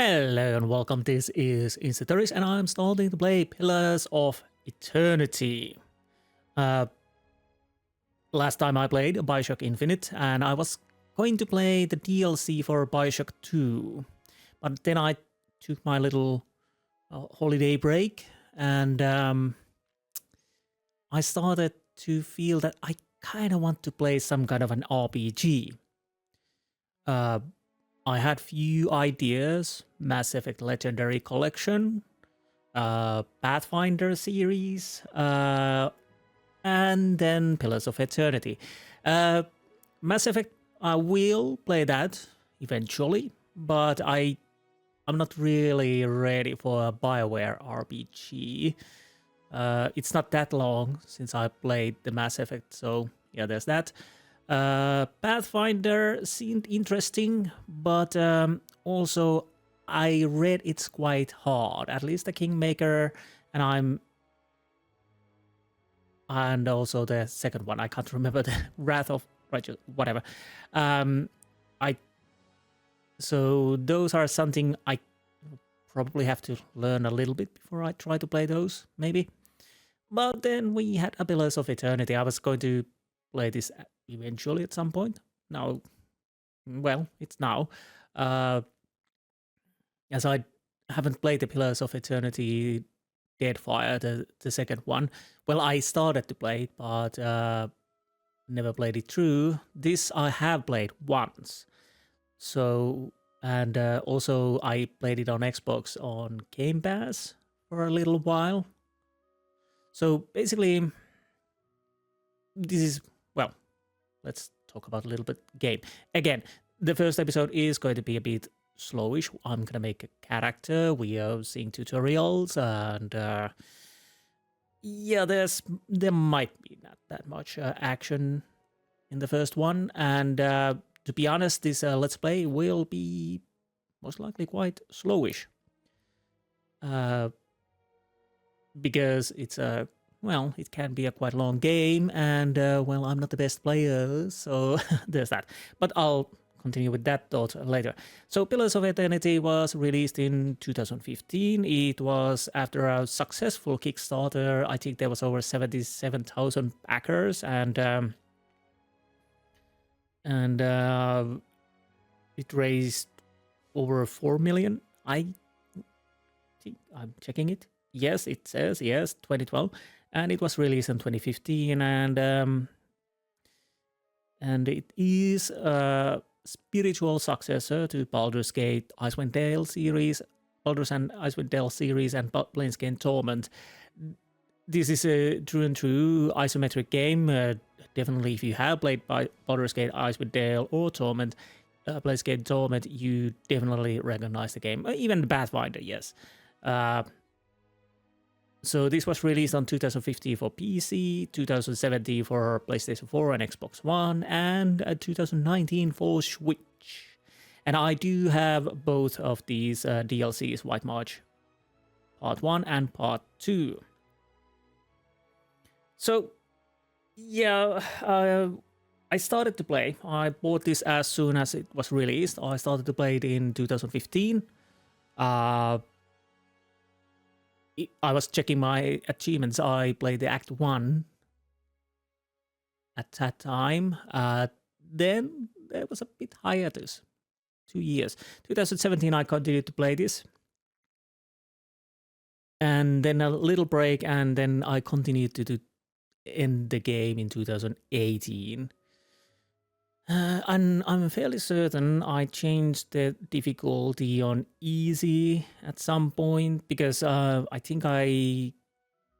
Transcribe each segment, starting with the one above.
Hello and welcome, this is Insti and I'm starting to play Pillars of Eternity. Last time I played Bioshock Infinite and I was going to play the DLC for Bioshock 2. But then I took my little holiday break and I started to feel that I kind of want to play some kind of an RPG. I had few ideas: Mass Effect Legendary Collection, Pathfinder series, and then Pillars of Eternity. Mass Effect, I will play that eventually, but I'm not really ready for a BioWare RPG. It's not that long since I played the Mass Effect, so yeah, there's that. Pathfinder seemed interesting, but also I read it's quite hard. At least the Kingmaker, and also the second one. I can't remember, the Wrath of Righteous, whatever. So those are something I probably have to learn a little bit before I try to play those, maybe. But then we had a Pillars of Eternity. I was going to play this eventually at some point. Now, well, it's now. As I haven't played the Pillars of Eternity Deadfire, the second one. Well, I started to play it, but never played it through. This I have played once. So, and also I played it on Xbox on Game Pass for a little while. So basically, this is, well, let's talk about a little bit game. Again, the first episode is going to be a bit slowish. I'm going to make a character. We are seeing tutorials and yeah, there might be not that much action in the first one. And to be honest, this Let's Play will be most likely quite slowish. Because it's a, well, it can be a quite long game, and well, I'm not the best player, so there's that. But I'll continue with that thought later. So Pillars of Eternity was released in 2015. It was after a successful Kickstarter. I think there was over 77,000 backers, and it raised over 4 million. I think I'm checking it. Yes, it says, yes, 2012. And it was released in 2015, and it is a spiritual successor to Baldur's Gate, Icewind Dale series, Baldur's and Icewind Dale series, and Planescape Torment. This is a true and true isometric game. Definitely, if you have played by Baldur's Gate, Icewind Dale, or Torment, Planescape Torment, you definitely recognize the game. Even the Pathfinder, yes. So this was released on 2015 for PC, 2017 for PlayStation 4 and Xbox One, and 2019 for Switch. And I do have both of these DLCs, White March Part 1 and Part 2. So, yeah, I started to play. I bought this as soon as it was released. I started to play it in 2015. I was checking my achievements. I played the Act 1 at that time. Then there was a bit hiatus, 2 years. 2017 I continued to play this. And then a little break, and then I continued to end the game in 2018. And I'm fairly certain I changed the difficulty on easy at some point, because I think I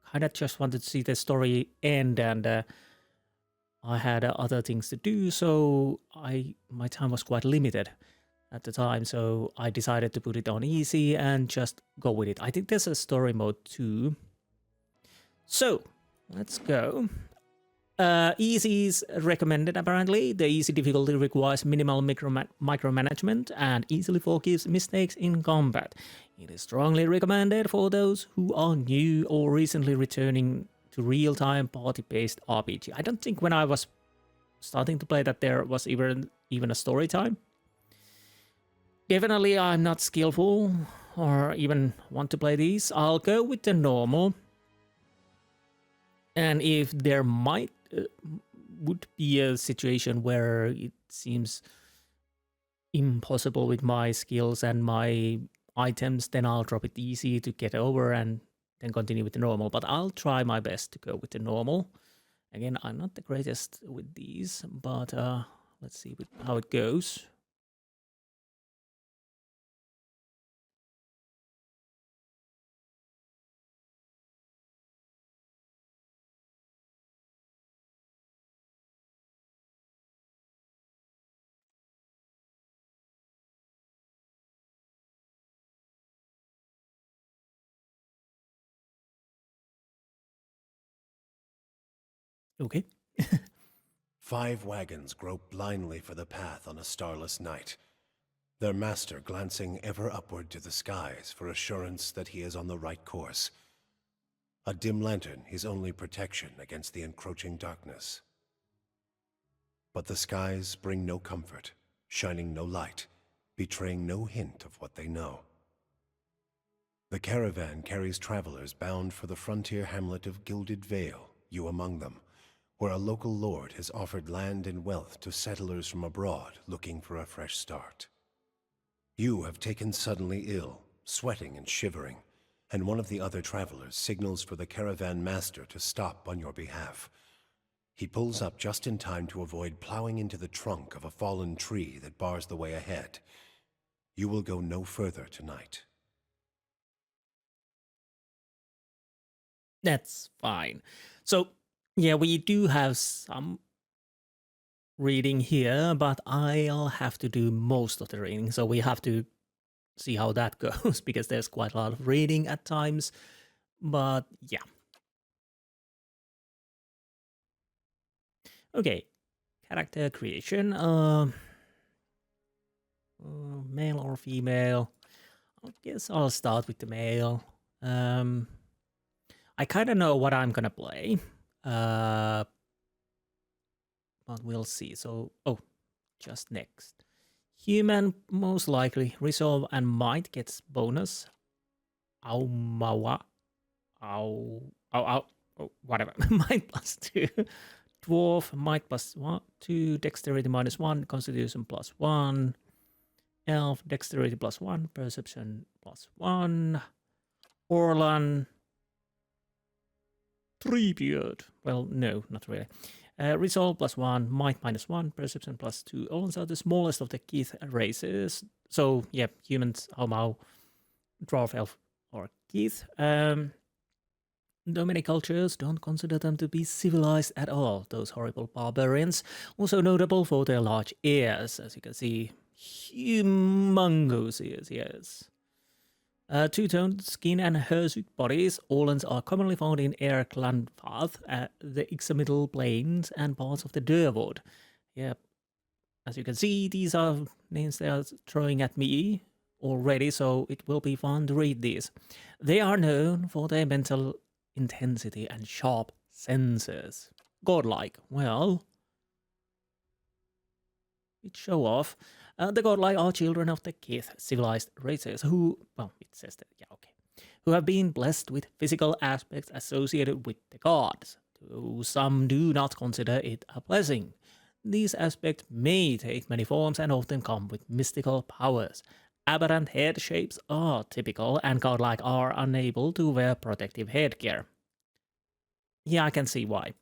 kind of just wanted to see the story end, and I had other things to do, so my time was quite limited at the time, so I decided to put it on easy and just go with it. I think there's a story mode too. So, let's go. Easy is recommended, apparently. The easy difficulty requires minimal micromanagement and easily forgives mistakes in combat. It is strongly recommended for those who are new or recently returning to real-time party-based RPG. I don't think when I was starting to play that there was even a story time. Definitely I'm not skillful or even want to play these. I'll go with the normal. And if there would be a situation where it seems impossible with my skills and my items, then I'll drop it easy to get over and then continue with the normal. But I'll try my best to go with the normal. Again, I'm not the greatest with these, but let's see how it goes. Okay. 5 wagons grope blindly for the path on a starless night, their master glancing ever upward to the skies for assurance that he is on the right course. A dim lantern his only protection against the encroaching darkness. But the skies bring no comfort, shining no light, betraying no hint of what they know. The caravan carries travelers bound for the frontier hamlet of Gilded Vale, you among them, where a local lord has offered land and wealth to settlers from abroad looking for a fresh start. You have taken suddenly ill, sweating and shivering, and one of the other travelers signals for the caravan master to stop on your behalf. He pulls up just in time to avoid plowing into the trunk of a fallen tree that bars the way ahead. You will go no further tonight. That's fine. So, yeah, we do have some reading here, but I'll have to do most of the reading. So we have to see how that goes, because there's quite a lot of reading at times. But yeah. Okay, character creation. Male or female? I guess I'll start with the male. I kind of know what I'm gonna play, but we'll see. So, just next. Human, most likely. Resolve and might gets bonus. Aumawa. Whatever. Might +2. Dwarf, might +2. Dexterity -1. Constitution +1. Elf, dexterity +1. Perception +1. Orlan. Treebeard. Well, no, not really. Resolve +1, might -1, perception +2. Orlans are the smallest of the Keith races. So, yeah, humans, Haumau, dwarf, elf, or Keith. Though many cultures don't consider them to be civilized at all, those horrible barbarians. Also notable for their large ears, as you can see. Humongous ears, yes. Two-toned skin and hirsute bodies. Orlans are commonly found in Air Clanfath, the Ixamiddle Plains, and parts of the Durwood. Yep. As you can see, these are names they are throwing at me already, so it will be fun to read these. They are known for their mental intensity and sharp senses. Godlike. Well, it show off. The godlike are children of the Kith, civilized races who, well, it says that, yeah, okay, who have been blessed with physical aspects associated with the gods, though some do not consider it a blessing. These aspects may take many forms and often come with mystical powers. Aberrant head shapes are typical, and godlike are unable to wear protective headgear. Yeah, I can see why.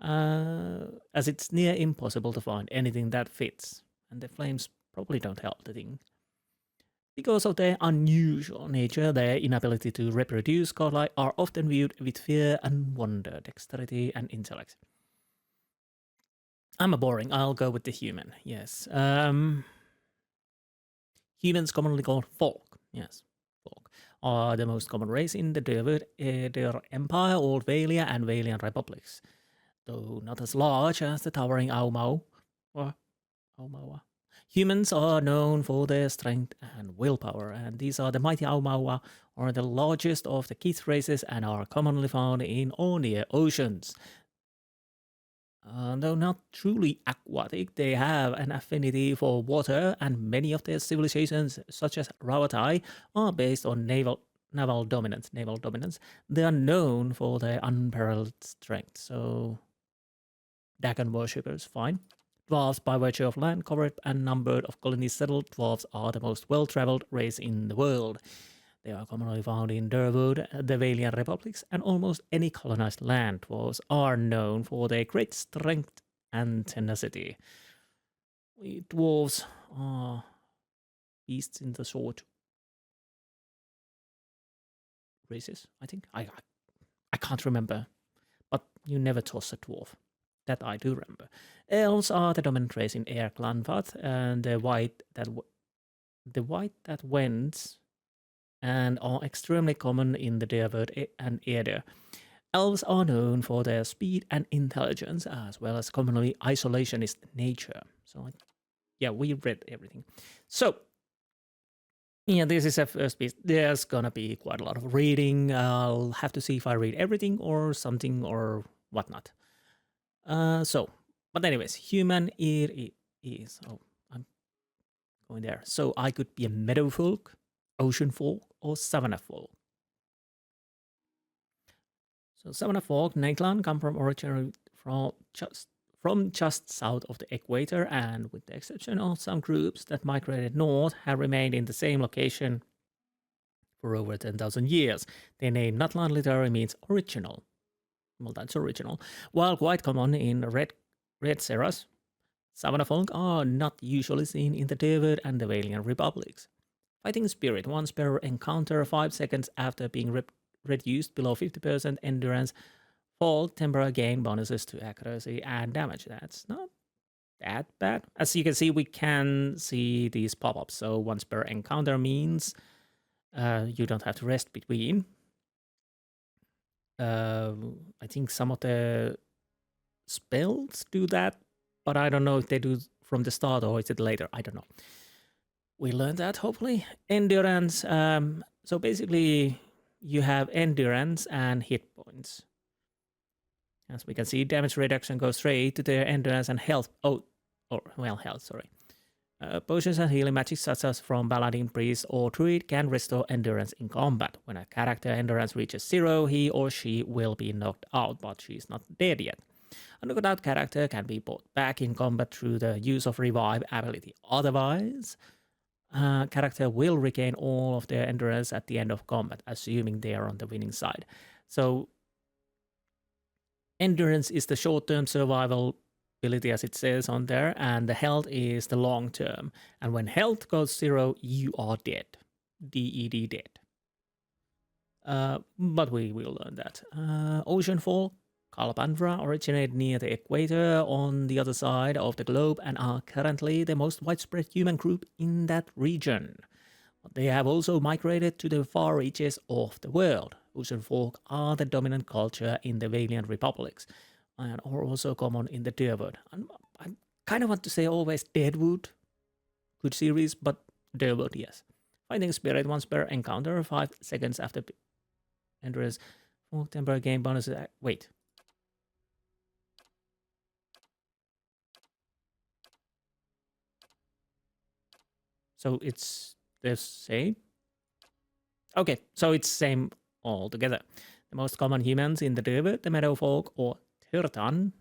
As it's near impossible to find anything that fits, and the flames probably don't help the thing. Because of their unusual nature, their inability to reproduce, godlike are often viewed with fear and wonder, dexterity and intellect. I'm a boring, I'll go with the human, yes. Humans commonly called folk, yes, folk, are the most common race in the Durwood, their Empire, Old Valia and Valian Republics. Though not as large as the towering Aumau, or Aumaua. Humans are known for their strength and willpower, and these are the mighty Aumaua, are the largest of the Keith races and are commonly found in or near oceans. Though not truly aquatic, they have an affinity for water, and many of their civilizations, such as Ravatai, are based on naval dominance. They are known for their unparalleled strength. So, Dagon worshippers, fine. Dwarves, by virtue of land covered and number of colonies settled, dwarves are the most well-traveled race in the world. They are commonly found in Durwood, the Valian republics, and almost any colonized land. Dwarves are known for their great strength and tenacity. Dwarves are beasts in the sword races, I think. I can't remember, but you never toss a dwarf. That I do remember. Elves are the dominant race in Air Clanpath, and the white that wends and are extremely common in the Derword and Eder. Elves are known for their speed and intelligence, as well as commonly isolationist nature. So, yeah, we read everything. So, yeah, this is a first piece. There's gonna be quite a lot of reading. I'll have to see if I read everything or something or whatnot. But anyways, human it is. Oh, I'm going there. So I could be a meadow folk, ocean folk, or savanna folk. So savanna folk, Nightland, come from originally from just south of the equator, and with the exception of some groups that migrated north, have remained in the same location for over 10,000 years. Their name Natlan literally means original. Well, that's original. While quite common in red Seras, savanna folk are not usually seen in the Derword and the Valian republics. Fighting spirit once per encounter 5 seconds after being reduced below 50% endurance, fall temporary gain bonuses to accuracy and damage. That's not that bad. As you can see, we can see these pop-ups. So once per encounter means you don't have to rest between. I think some of the spells do that, but I don't know if they do from the start or is it later. I don't know. We learned that, hopefully. Endurance. So basically, you have endurance and hit points. As we can see, damage reduction goes straight to their endurance and health. Health, sorry. Potions and healing magic such as from Paladin, Priest, or Druid can restore endurance in combat. When a character endurance reaches 0, he or she will be knocked out, but she's not dead yet. A knocked out character can be brought back in combat through the use of Revive ability. Otherwise, a character will regain all of their endurance at the end of combat, assuming they are on the winning side. So, endurance is the short-term survival ability, as it says on there, and the health is the long term. And when health goes 0, you are dead. D-E-D, dead. But we will learn that. Oceanfall, Kalapandra originate near the equator on the other side of the globe and are currently the most widespread human group in that region. But they have also migrated to the far reaches of the world. Oceanfolk are the dominant culture in the Valian republics, and are also common in the Derword. I kind of want to say always Deadwood. Good series, but Derword, yes. Fighting spirit once per encounter, 5 seconds after endurance. For temporary game bonuses. Wait. So it's the same? Okay, so it's same altogether. The most common humans in the Derword, the Meadowfolk, or Tirtan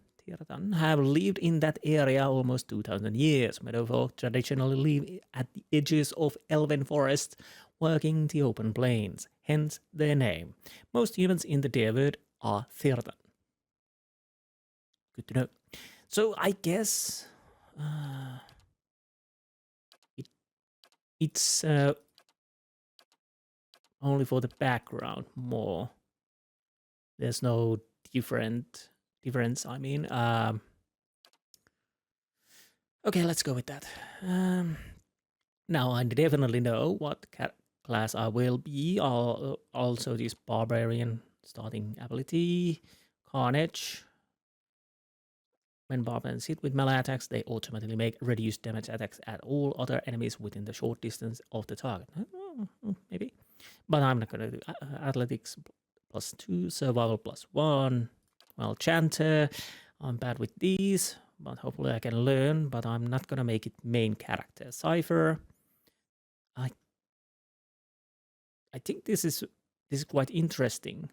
have lived in that area almost 2,000 years. Meadowfolk traditionally live at the edges of elven forests, working the open plains, hence their name. Most humans in the Derword are Tirtan. Good to know. So I guess it's only for the background more. There's no difference, I mean. Okay, let's go with that. Now I definitely know what class I will be. Also this barbarian starting ability, Carnage. When barbarians hit with melee attacks, they automatically make reduced damage attacks at all other enemies within the short distance of the target. Maybe. But I'm not going to do athletics +2, survival +1. Well, Chanter, I'm bad with these, but hopefully I can learn, but I'm not gonna make it main character. Cipher. I think this is quite interesting.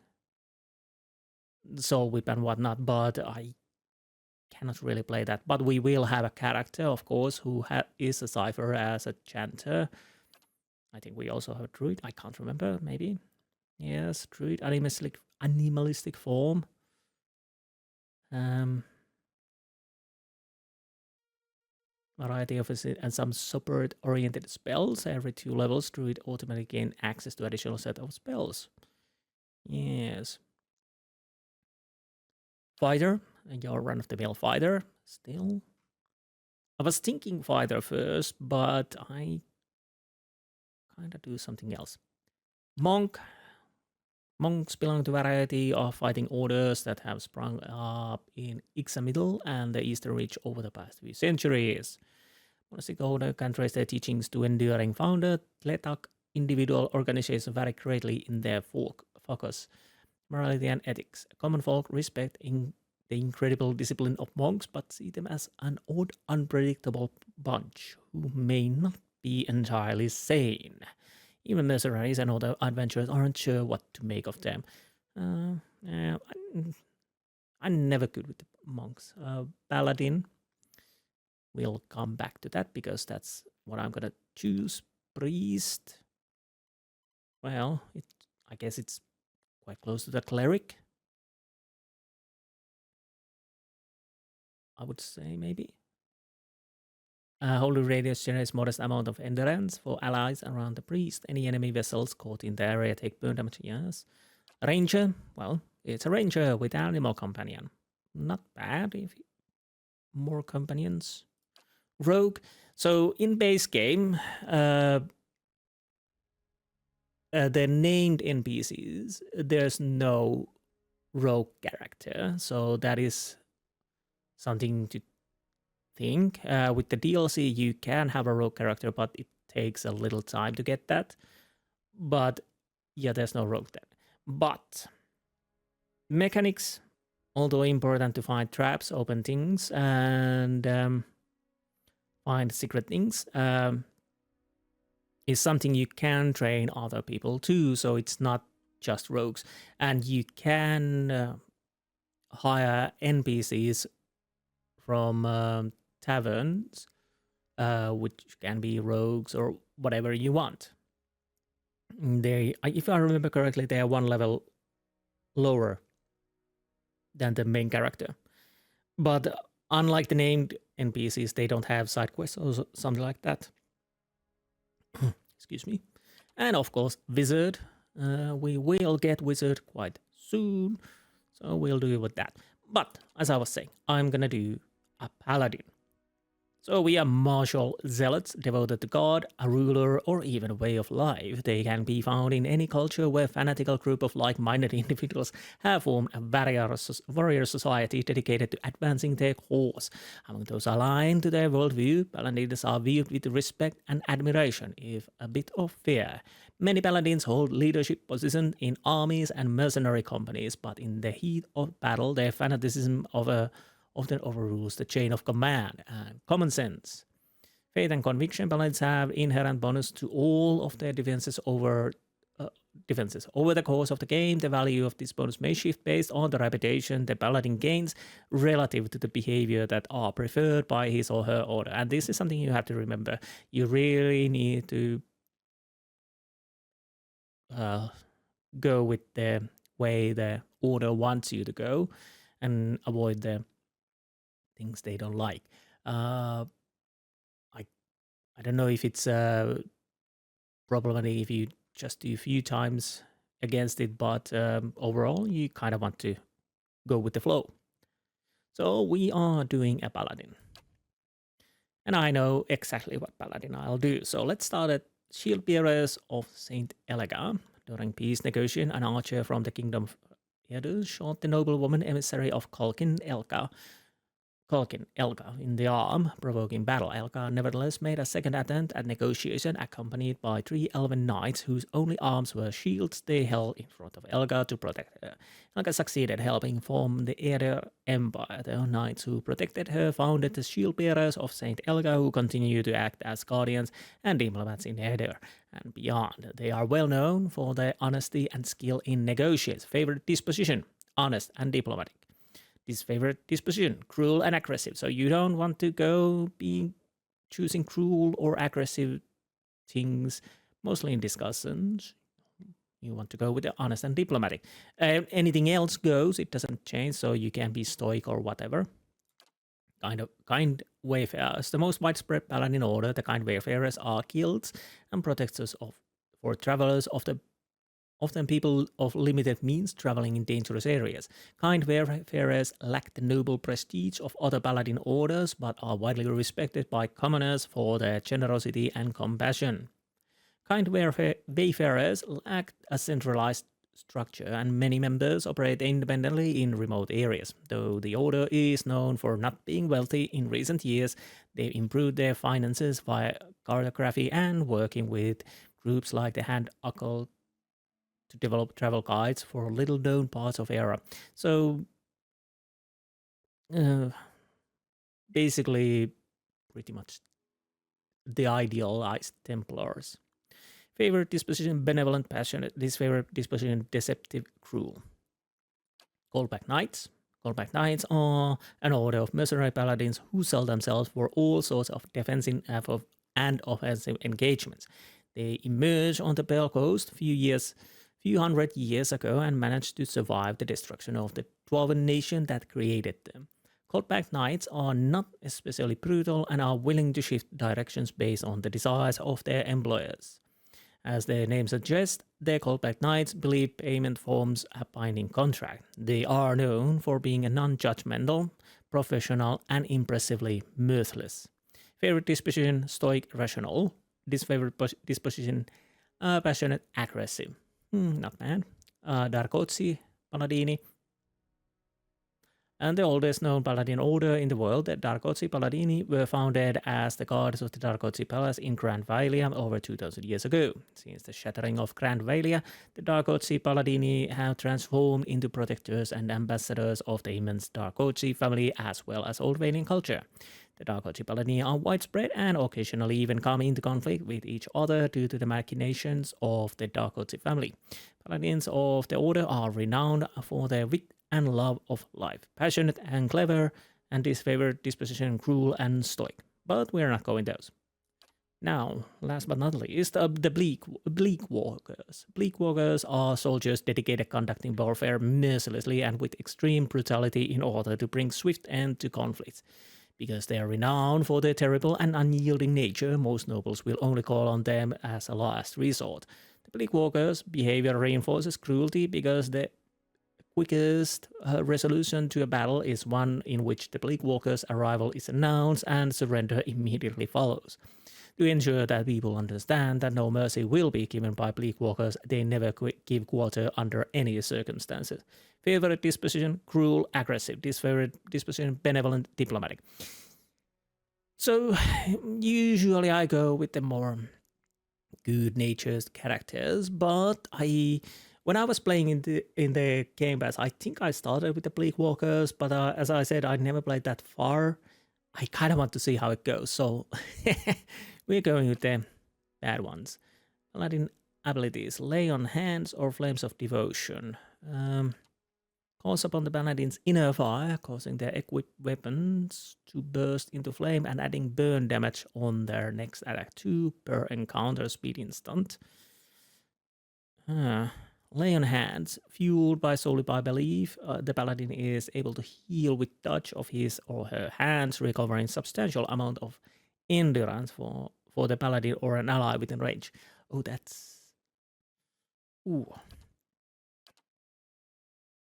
Soul Whip and whatnot, but I cannot really play that. But we will have a character, of course, who is a Cipher as a chanter. I think we also have a druid. I can't remember, maybe. Yes, druid, animalistic form. Variety of and some support-oriented spells. Every 2 levels, druid automatically gain access to additional set of spells. Yes. Fighter, your run-of-the-mill fighter, still. I was thinking fighter first, but I kind of do something else. Monk. Monks belong to a variety of fighting orders that have sprung up in Ixamiddle and the Eastern Reach over the past few centuries. Monastic order can trace their teachings to enduring founder. Tletak individual organizations vary greatly in their focus, morality and ethics. Common folk respect the incredible discipline of monks, but see them as an odd, unpredictable bunch who may not be entirely sane. Even mercenaries and other adventurers aren't sure what to make of them. I'm never good with the monks. Paladin, we'll come back to that because that's what I'm gonna choose. Priest, well, I guess it's quite close to the cleric. I would say maybe. Holy Radius generates modest amount of endurance for allies around the priest. Any enemy vessels caught in the area take burn damage. Yes. Ranger, well, it's a ranger with animal companion. Not bad if more companions. Rogue. So in base game, the named NPCs, there's no rogue character. So that is something to think. With the DLC, you can have a rogue character, but it takes a little time to get that. But yeah, there's no rogue there. But mechanics, although important to find traps, open things, and find secret things, is something you can train other people too. So it's not just rogues, and you can hire NPCs from taverns, which can be rogues or whatever you want. If I remember correctly, they are 1 level lower than the main character. But unlike the named NPCs, they don't have side quests or something like that. Excuse me. And of course, Wizard. We will get Wizard quite soon, so we'll do with that. But as I was saying, I'm gonna do a Paladin. So we are martial zealots devoted to God, a ruler, or even a way of life. They can be found in any culture where a fanatical group of like-minded individuals have formed a warrior society dedicated to advancing their cause. Among those aligned to their worldview, paladins are viewed with respect and admiration, if a bit of fear. Many paladins hold leadership positions in armies and mercenary companies, but in the heat of battle, their fanaticism often overrules the chain of command and common sense. Faith and conviction paladins have inherent bonus to all of their defenses over the course of the game. The value of this bonus may shift based on the reputation the paladin gains relative to the behavior that are preferred by his or her order. And this is something you have to remember. You really need to go with the way the order wants you to go and avoid the things they don't like. I don't know if it's problematic if you just do a few times against it, but overall you kind of want to go with the flow. So we are doing a paladin. And I know exactly what paladin I'll do. So let's start at Shield Bearers of Saint Elega. During peace negotiation, an archer from the kingdom of Edu shot the noblewoman emissary of Kalkin Elka, Culkin Elga in the arm, provoking battle. Elga nevertheless made a second attempt at negotiation, accompanied by 3 elven knights whose only arms were shields they held in front of Elga to protect her. Elga succeeded, helping form the Aether Empire. The knights who protected her founded the Shield Bearers of Saint Elga, who continue to act as guardians and diplomats in Aether and beyond. They are well known for their honesty and skill in negotiations. Favorite disposition: honest and diplomatic. Disfavorite disposition: cruel and aggressive. So you don't want to go be choosing cruel or aggressive things, mostly in discussions. You want to go with the honest and diplomatic. Anything else goes, it doesn't change, so you can be stoic or whatever. Kind wayfarers. The most widespread paladin order, the kind wayfarers, are guilds and protectors for travelers, often people of limited means traveling in dangerous areas. Kind wayfarers lack the noble prestige of other paladin orders, but are widely respected by commoners for their generosity and compassion. Kind wayfarers lack a centralized structure, and many members operate independently in remote areas. Though the order is known for not being wealthy in recent years, they improved their finances via cartography and working with groups like the Hand Occult to develop travel guides for little-known parts of Era. So, basically, pretty much the idealized Templars. Favorite disposition: benevolent, passionate. Disfavorite disposition: deceptive, cruel. Goldback Knights. Goldback Knights are an order of mercenary paladins who sell themselves for all sorts of defensive and offensive engagements. They emerged on the Bell Coast few hundred years ago and managed to survive the destruction of the Dwarven nation that created them. Goldback Knights are not especially brutal and are willing to shift directions based on the desires of their employers. As their name suggests, the Goldback Knights believe payment forms a binding contract. They are known for being a non-judgmental, professional, and impressively mirthless. Favorite disposition: stoic, rational. Disfavorite disposition: passionate, aggressive. Not bad. Darkozi Paladini. And the oldest known paladin order in the world, the Darkozi Paladini, were founded as the guards of the Darkozi Palace in Grand Valia over 2000 years ago. Since the shattering of Grand Valia, the Darkozi Paladini have transformed into protectors and ambassadors of the immense Darkozi family as well as Old Valian culture. The Darkozi Paladini are widespread and occasionally even come into conflict with each other due to the machinations of the Darkozi family. Paladins of the order are renowned for their wit and love of life, passionate and clever, and disfavored disposition, cruel and stoic. But we're not going those. Now, last but not least, the Bleak Walkers. Bleak Walkers are soldiers dedicated conducting warfare mercilessly and with extreme brutality in order to bring swift end to conflicts. Because they are renowned for their terrible and unyielding nature, most nobles will only call on them as a last resort. The Bleak Walkers' behavior reinforces cruelty because the quickest resolution to a battle is one in which the Bleak Walker's arrival is announced and surrender immediately follows. To ensure that people understand that no mercy will be given by Bleak Walkers, they never give quarter under any circumstances. Favorite disposition: cruel, aggressive. Disfavorite disposition: benevolent, diplomatic. So usually I go with the more good-natured characters, but when I was playing in the Game Pass, I think I started with the Bleak Walkers, but as I said, I never played that far. I kind of want to see how it goes, so we're going with the bad ones. Paladin abilities: lay on hands or flames of devotion. Calls upon the paladin's inner fire, causing their equipped weapons to burst into flame and adding burn damage on their next attack 2 per encounter speed instant. Lay on hands. Fueled solely by belief, the paladin is able to heal with touch of his or her hands, recovering substantial amount of endurance for the paladin or an ally within range. Oh, that's... Ooh.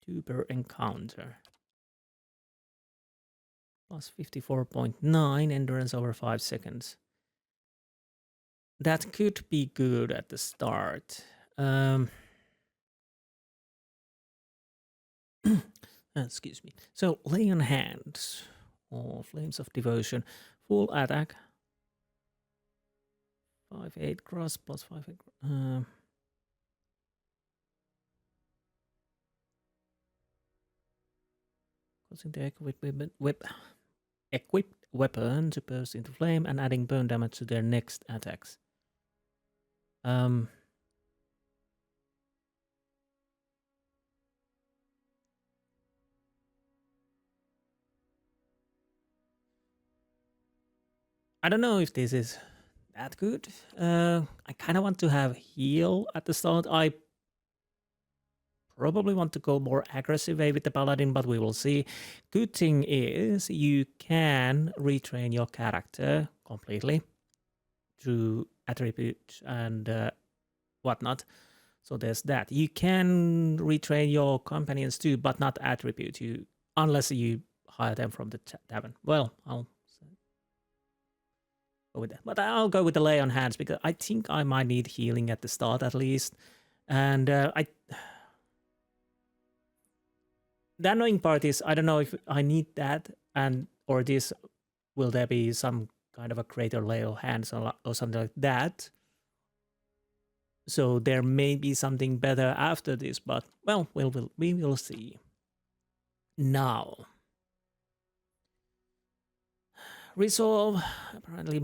2 per encounter. Plus 54.9 endurance over 5 seconds. That could be good at the start. Excuse me. So, lay on hands or Flames of Devotion. Full attack. 5/8 cross plus 5/8. Causing the equipped weapon to burst into flame and adding burn damage to their next attacks. I don't know if this is that good. I kind of want to have heal at the start. I probably want to go more aggressive way with the paladin, but we will see. Good thing is you can retrain your character completely through attributes and whatnot. So there's that. You can retrain your companions too, but not attribute you unless you hire them from the tavern. Well, I'll go with that. But I'll go with the lay on hands because I think I might need healing at the start at least. And the annoying part is I don't know if I need that or this will there be some kind of a greater lay on hands or something like that. So there may be something better after this, but well, we will see. Now, Resolve, apparently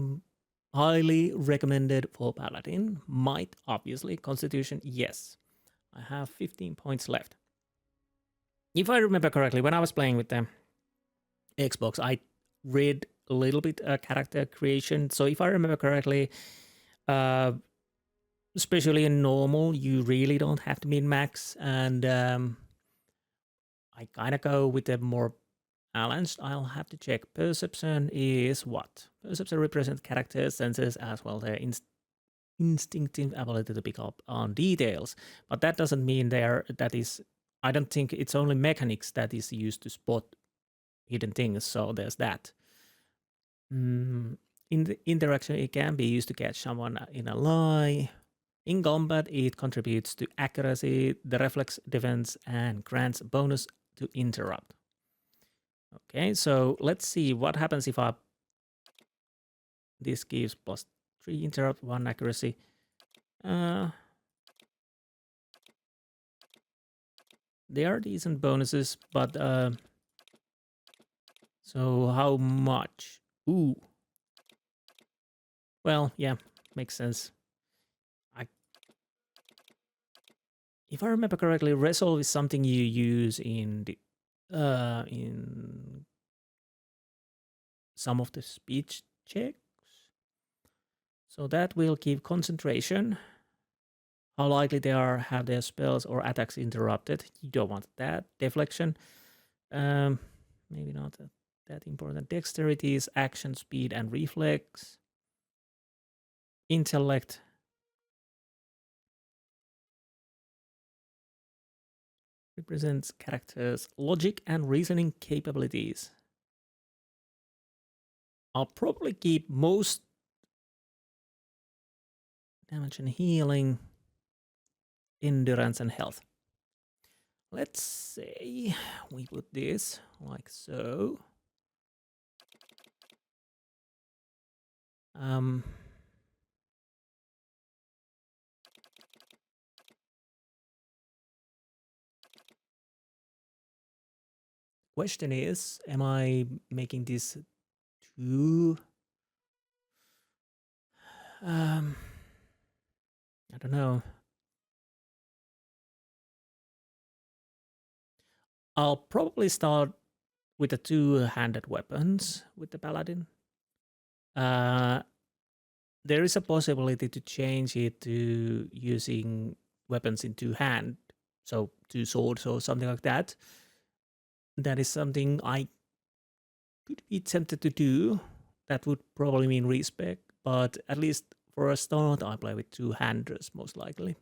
highly recommended for Paladin. Might, obviously. Constitution, yes. I have 15 points left. If I remember correctly, when I was playing with the Xbox, I read a little bit character creation. So if I remember correctly, especially in normal, you really don't have to min-max. And I kind of go with a more balanced. I'll have to check. Perception is what? Perception represents character senses as well their instinctive ability to pick up on details. But that doesn't mean I don't think it's only mechanics that is used to spot hidden things. So there's that. In the interaction, it can be used to catch someone in a lie. In combat, it contributes to accuracy, the reflex defense, and grants a bonus to interrupt. Okay, so let's see what happens if this gives +3 interrupt, 1 accuracy. There are decent bonuses, but so how much? Ooh. Well, yeah, makes sense. If I remember correctly, resolve is something you use in some of the speech checks. So that will give concentration. How likely they are have their spells or attacks interrupted. You don't want that. Deflection. Maybe not that important. Dexterity is action, speed, and reflex. Intellect. Represents characters' logic and reasoning capabilities. I'll probably keep most damage and healing, endurance and health. Let's say we put this like so. Question is, am I making this too I don't know. I'll probably start with the two-handed weapons with the paladin. There is a possibility to change it to using weapons in two hand, so two swords or something like that. That is something I could be tempted to do. That would probably mean respec, but at least for a start, I play with two-handers most likely.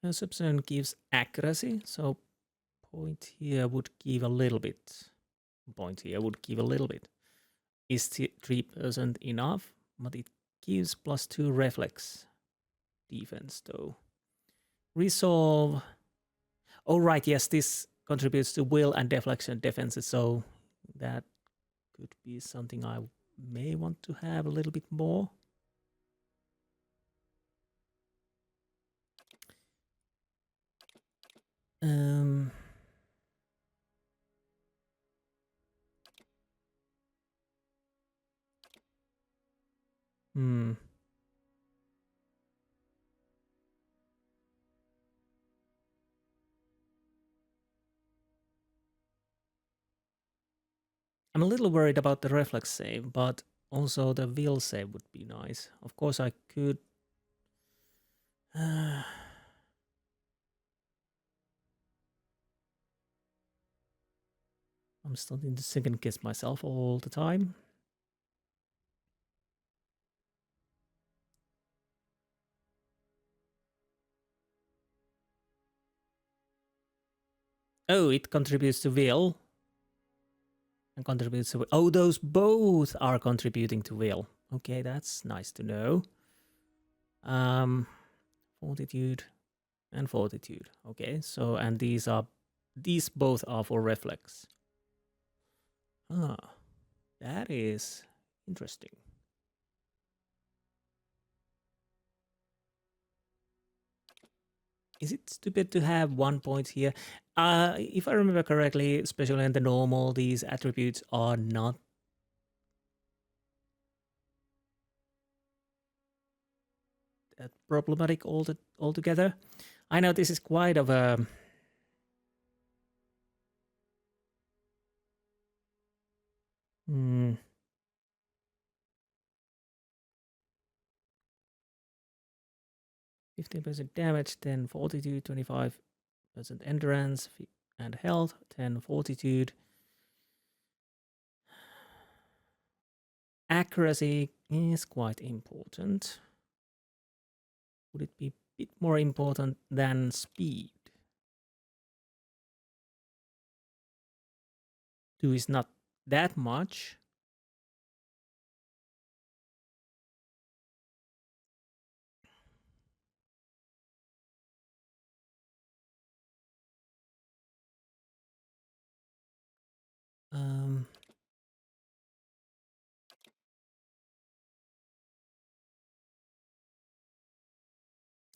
Perception gives accuracy, so point here would give a little bit. Point here would give a little bit. Is 3% enough? But it gives +2 reflex defense though. Resolve. Oh right, yes, this contributes to will and deflection defenses, so that could be something I may want to have a little bit more. Um, hmm. I'm a little worried about the reflex save, but also the will save would be nice. Of course, I could. I'm starting to second guess myself all the time. Oh, it contributes to will. And contributes to will. Oh, those both are contributing to will. Okay, that's nice to know. Fortitude and fortitude. Okay, so and these both are for reflex. Ah, that is interesting. Is it stupid to have 1 point here? If I remember correctly, especially in the normal, these attributes are not that problematic altogether. I know this is quite of a 15% damage, 10 fortitude, 25% endurance and health, 10 fortitude. Accuracy is quite important. Would it be a bit more important than speed? 2 is not that much.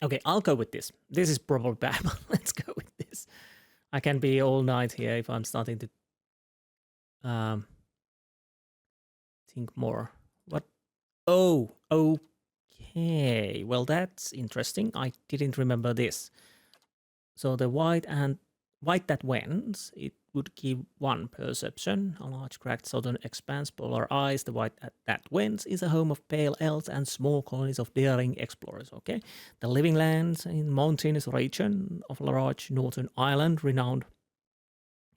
Okay, I'll go with this. This is probably bad, but let's go with this. I can be all night here if I'm starting to think more. What? Oh, okay. Well, that's interesting. I didn't remember this. So the white that wins, it would give 1 perception. A large cracked southern expanse, polar ice. The white that wins is a home of pale elves and small colonies of daring explorers. Okay, the living lands in mountainous region of a large northern island renowned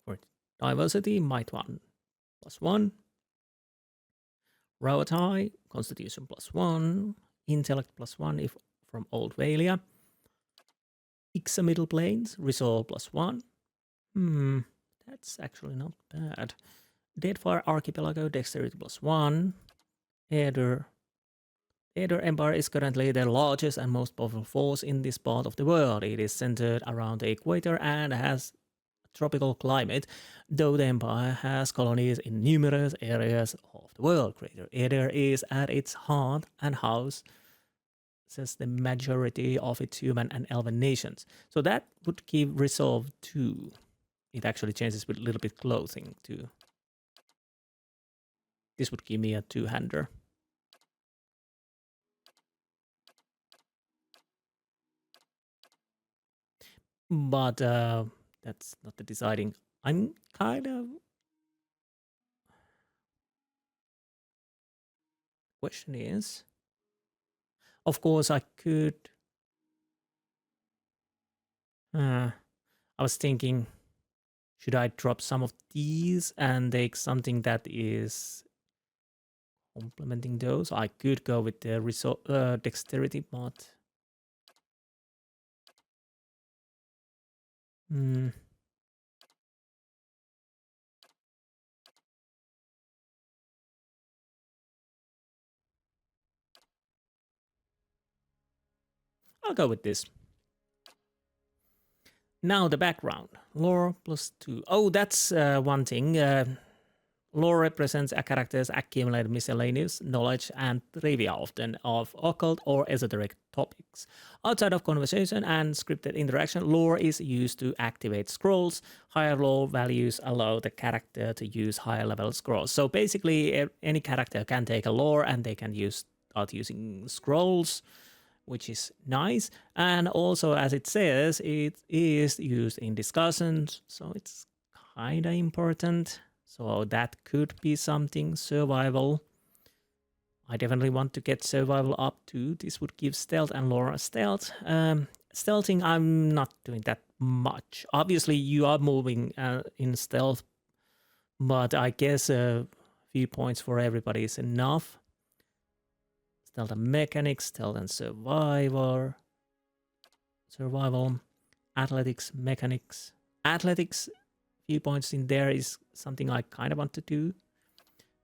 for its diversity. Might 1 +1. Rauatai, Constitution +1. Intellect +1 if from Old Valia. Ixa Middle Plains, Resolve +1. That's actually not bad. Deadfire Archipelago, Dexterity +1. Aether Empire is currently the largest and most powerful force in this part of the world. It is centered around the equator and has a tropical climate, though the empire has colonies in numerous areas of the world. Greater Aether is at its heart and house says the majority of its human and elven nations. So that would give resolve 2. It actually changes with a little bit clothing too. This would give me a 2-hander. But that's not the deciding. I'm kind of... Question is... Of course, I could... I was thinking, should I drop some of these and take something that is complementing those? I could go with the dexterity, but... I'll go with this. Now the background. Lore +2. Oh, that's one thing. Lore represents a character's accumulated miscellaneous knowledge and trivia, often of occult or esoteric topics. Outside of conversation and scripted interaction, lore is used to activate scrolls. Higher lore values allow the character to use higher level scrolls. So basically, any character can take a lore and they can start using scrolls, which is nice. And also, as it says, it is used in discussions, so it's kind of important. So that could be something. Survival. I definitely want to get survival up too. This would give stealth and lore stealth. Stealthing, I'm not doing that much. Obviously, you are moving in stealth, but I guess a few points for everybody is enough. Stealth and mechanics, stealth and survival, athletics, mechanics. Athletics, few points in there is something I kind of want to do.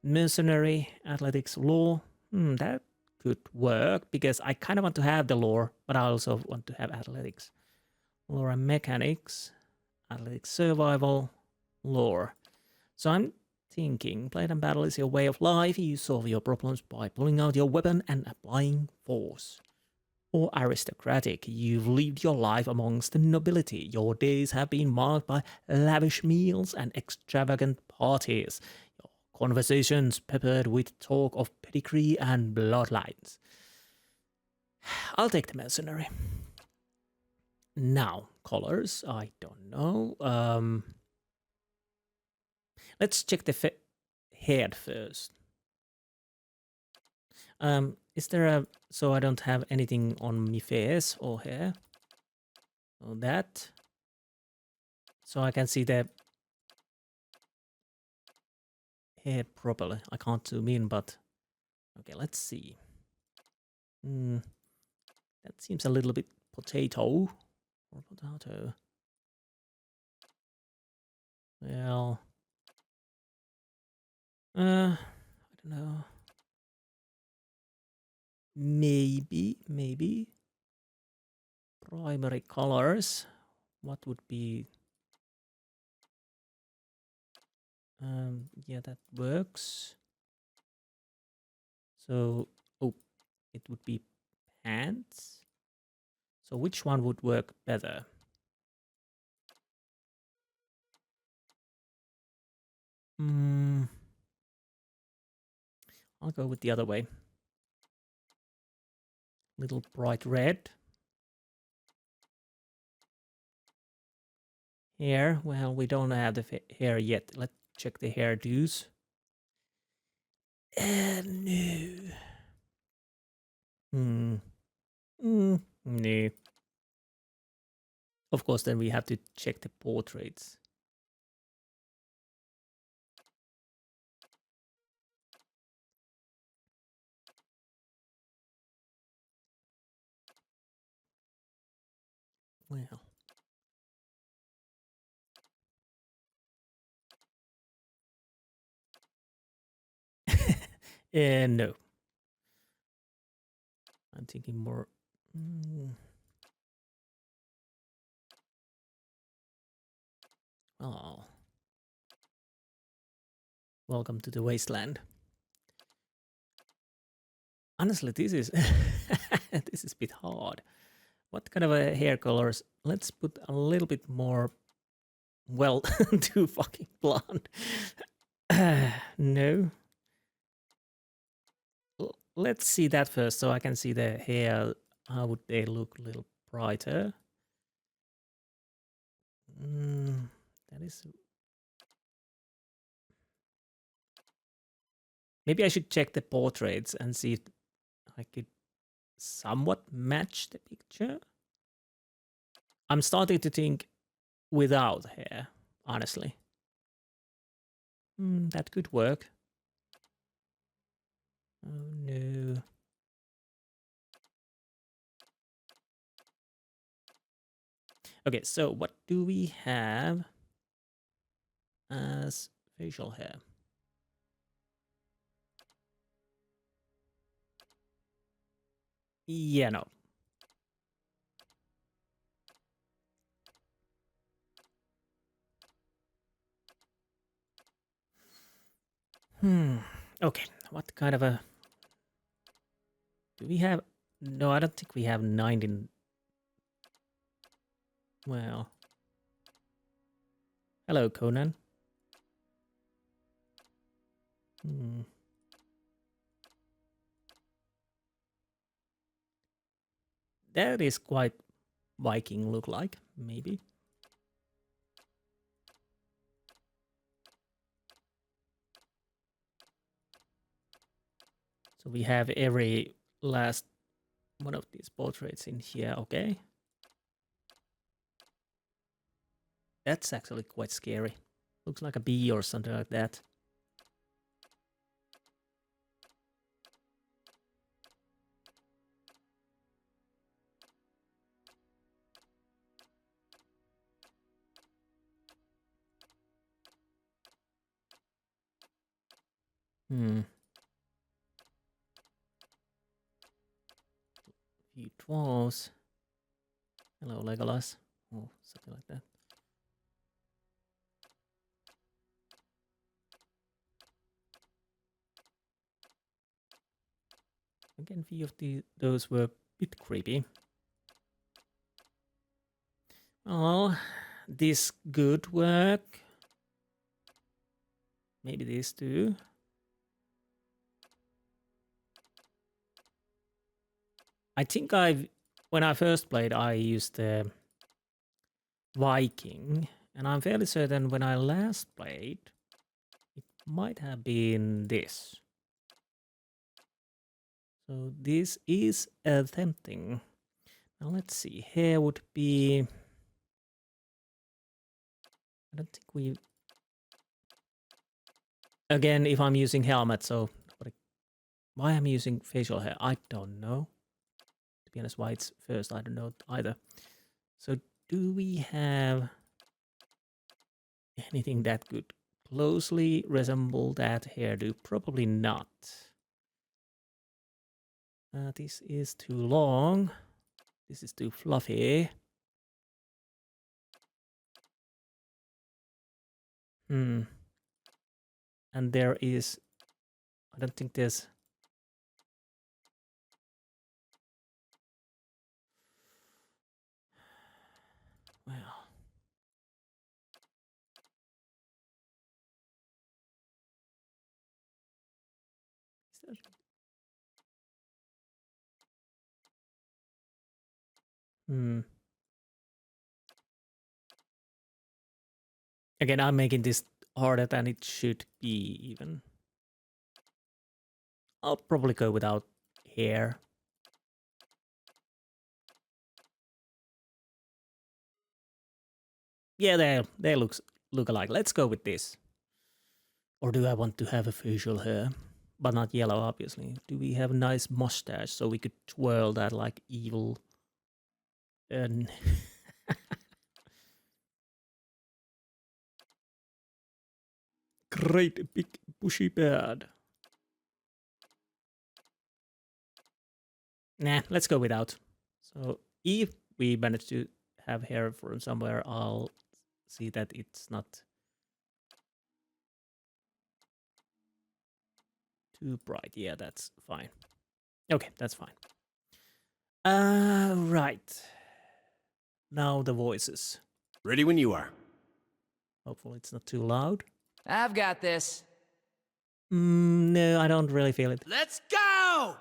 Mercenary, athletics, lore. That could work because I kind of want to have the lore, but I also want to have athletics. Lore and mechanics, athletics, survival, lore. So I'm thinking, play and battle is your way of life. You solve your problems by pulling out your weapon and applying force. Or aristocratic, you've lived your life amongst the nobility. Your days have been marked by lavish meals and extravagant parties. Your conversations peppered with talk of pedigree and bloodlines. I'll take the mercenary. Now, colors, I don't know. Let's check the head first. Is there a... So I don't have anything on my face or hair. So that. So I can see the head properly. I can't zoom in, but... Okay, let's see. That seems a little bit potato. Or potato. Well... I don't know. Maybe. Primary colors. What would be... yeah, that works. So, oh, it would be pants. So which one would work better? I'll go with the other way. Little bright red. Hair, well, we don't have the hair yet. Let's check the hairdos. No. No. Of course, then we have to check the portraits. Well. No. I'm thinking more... Oh. Welcome to the wasteland. Honestly, this is... this is a bit hard. What kind of a hair colors? Let's put a little bit more... Well, too fucking blonde. No. Let's see that first, so I can see the hair. How would they look a little brighter? That is... Maybe I should check the portraits and see if I could somewhat match the picture. I'm starting to think without hair, honestly. That could work. Oh no. Okay, so what do we have as facial hair? Yeah, no. Okay, what kind of a... Do we have... No, I don't think we have 19... Well... Hello, Conan. That is quite Viking look like, maybe. So we have every last one of these portraits in here, okay? That's actually quite scary. Looks like a bee or something like that. Few dwarves. Hello, Legolas. Oh, something like that. Again, few of those were a bit creepy. Oh, this could work. Maybe these two. I think when I first played, I used the Viking, and I'm fairly certain when I last played, it might have been this. So this is tempting. Now let's see. Here would be... I don't think we... Again, if I'm using helmet, so... Why I'm using facial hair, I don't know. To be honest, why it's first, I don't know either. So do we have anything that could closely resemble that hairdo? Probably not. This is too long. This is too fluffy. And there is... I don't think there's... Well... Again, I'm making this harder than it should be, even. I'll probably go without hair. Yeah, they look alike. Let's go with this. Or do I want to have a facial hair? But not yellow, obviously. Do we have a nice mustache so we could twirl that like evil? And great big bushy beard. Nah, let's go without. So if we manage to have hair from somewhere, I'll see that it's not too bright. Yeah, that's fine. Okay, that's fine. Right. Now the voices. Ready when you are. Hopefully it's not too loud. I've got this. No, I don't really feel it. Let's go!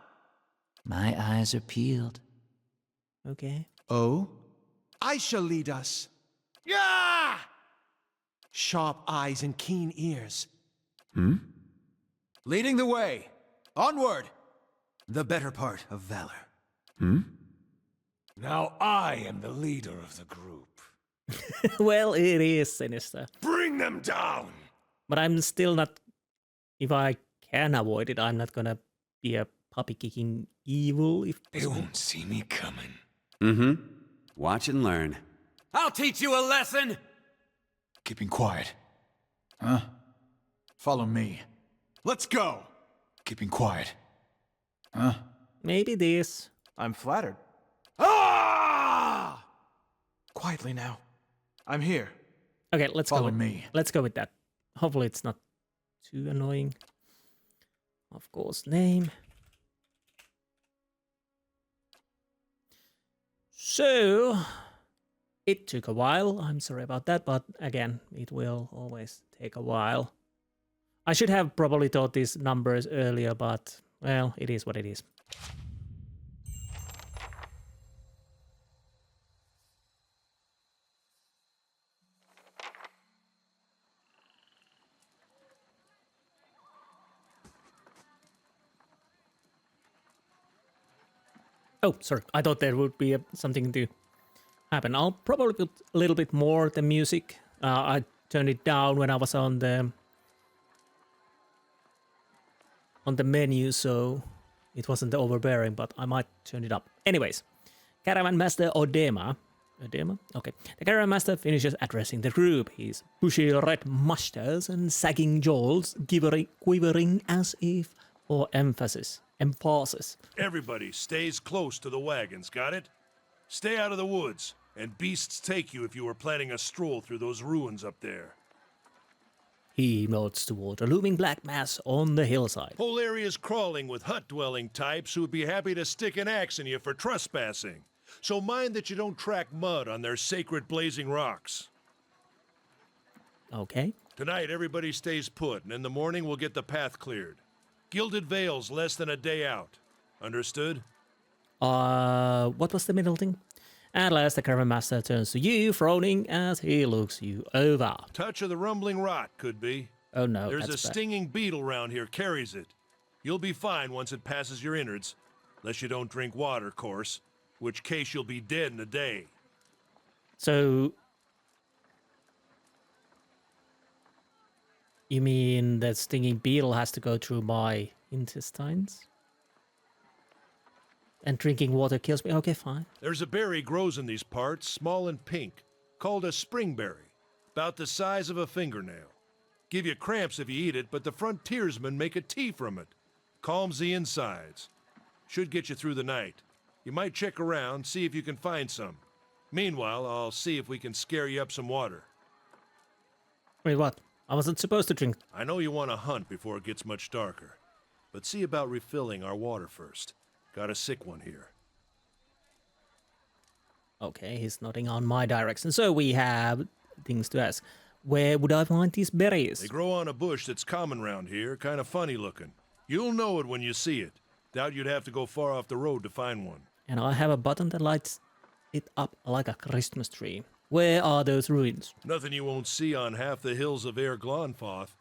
My eyes are peeled. Okay. Oh? I shall lead us. Yeah! Sharp eyes and keen ears. Leading the way. Onward! The better part of valor. Now I am the leader of the group. Well, it is sinister. Bring them down! But I'm still not... If I can avoid it, I'm not gonna be a puppy-kicking evil, if They won't see me coming. Watch and learn. I'll teach you a lesson! Keeping quiet. Huh? Follow me. Let's go! Keeping quiet. Huh? Maybe this. I'm flattered. Ah! Quietly now. I'm here. Okay, let's Follow go. me. Let's go with that. Hopefully it's not too annoying. Of course, name. So, it took a while. I'm sorry about that, but again, it will always take a while. I should have probably thought these numbers earlier, but, well, it is what it is. Oh, sorry. I thought there would be something to happen. I'll probably put a little bit more the music. I turned it down when I was on the menu, so it wasn't overbearing, but I might turn it up. Anyways, Caravan Master Odema. Odema? Okay. The Caravan Master finishes addressing the group. His bushy red mustache and sagging jaws quivering as if for emphasis. Everybody stays close to the wagons, got it? Stay out of the woods, and beasts take you if you were planning a stroll through those ruins up there. He nods toward a looming black mass on the hillside. Whole area's crawling with hut-dwelling types who would be happy to stick an axe in you for trespassing. So mind that you don't track mud on their sacred blazing rocks. Okay. Tonight, everybody stays put, and in the morning we'll get the path cleared. Gilded Vale's less than a day out. Understood? What was the middle thing? At last, the Caravan Master turns to you, frowning as he looks you over. Touch of the rumbling rot, could be. Oh no, There's a that's bad. stinging beetle round here carries it. You'll be fine once it passes your innards. Unless you don't drink water, course. Which case you'll be dead in a day. So, you mean that stinging beetle has to go through my intestines? And drinking water kills me? Okay, fine. There's a berry grows in these parts, small and pink, called a springberry, about the size of a fingernail. Give you cramps if you eat it, but the frontiersmen make a tea from it. Calms the insides. Should get you through the night. You might check around, see if you can find some. Meanwhile, I'll see if we can scare you up some water. Wait, what? I wasn't supposed to drink. I know you want to hunt before it gets much darker, but see about refilling our water first. Got a sick one here. Okay, he's nodding on my direction. So we have things to ask. Where would I find these berries? They grow on a bush that's common round here, kind of funny looking. You'll know it when you see it. Doubt you'd have to go far off the road to find one. And I have a button that lights it up like a Christmas tree. Where are those ruins? Nothing you won't see on half the hills of Air Glonfoth.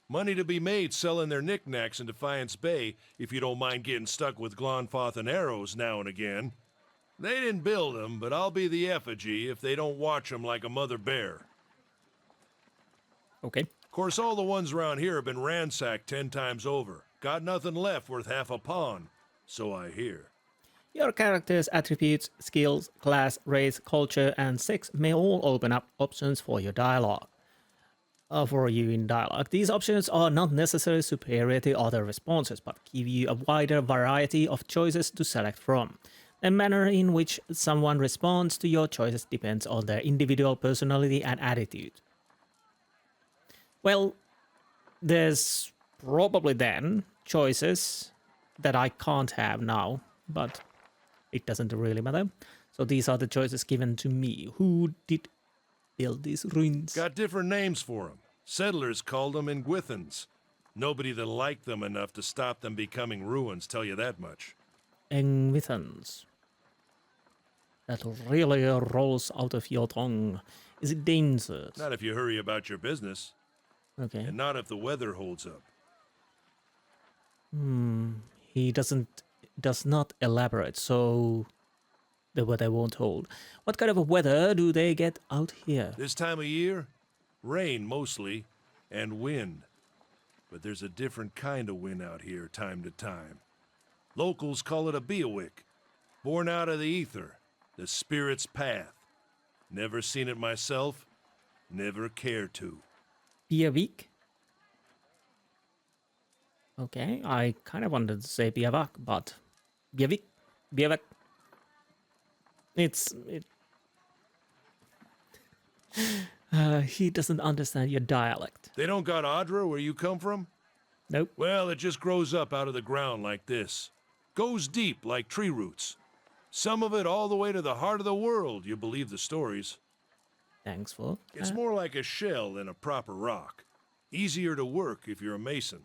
Money to be made selling their knickknacks in Defiance Bay, if you don't mind getting stuck with Glonfoth and arrows now and again. They didn't build them, but I'll be the effigy if they don't watch them like a mother bear. Okay. Of course, all the ones around here have been ransacked 10 times over. Got nothing left worth half a pawn, so I hear. Your character's attributes, skills, class, race, culture, and sex may all open up options for your dialogue. For you in dialogue. These options are not necessarily superior to other responses, but give you a wider variety of choices to select from. The manner in which someone responds to your choices depends on their individual personality and attitude. Well, there's probably then choices that I can't have now, but it doesn't really matter. So these are the choices given to me. Who did build these ruins? Got different names for them. Settlers called them Engwithans. Nobody that liked them enough to stop them becoming ruins, tell you that much. Engwithans. That really rolls out of your tongue. Is it dangerous? Not if you hurry about your business, Okay. and not if the weather holds up. He does not elaborate, so the weather won't hold. What kind of a weather do they get out here? This time of year, rain mostly, and wind. But there's a different kind of wind out here time to time. Locals call it a beawick, born out of the ether, the spirit's path. Never seen it myself, never care to. Be a week? Okay, I kind of wanted to say Biavak, but Biavak. He doesn't understand your dialect. They don't got Adra where you come from? Nope. Well, it just grows up out of the ground like this. Goes deep like tree roots. Some of it all the way to the heart of the world, you believe the stories. Thanks for. It's more like a shell than a proper rock. Easier to work if you're a mason.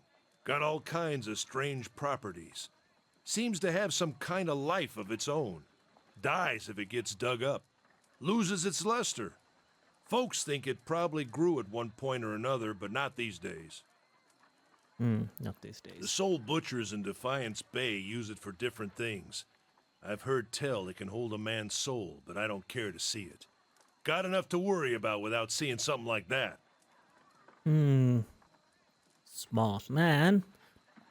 Got all kinds of strange properties. Seems to have some kind of life of its own. Dies if it gets dug up. Loses its luster. Folks think it probably grew at one point or another, but not these days. Not these days. The soul butchers in Defiance Bay use it for different things. I've heard tell it can hold a man's soul, but I don't care to see it. Got enough to worry about without seeing something like that. Smart man.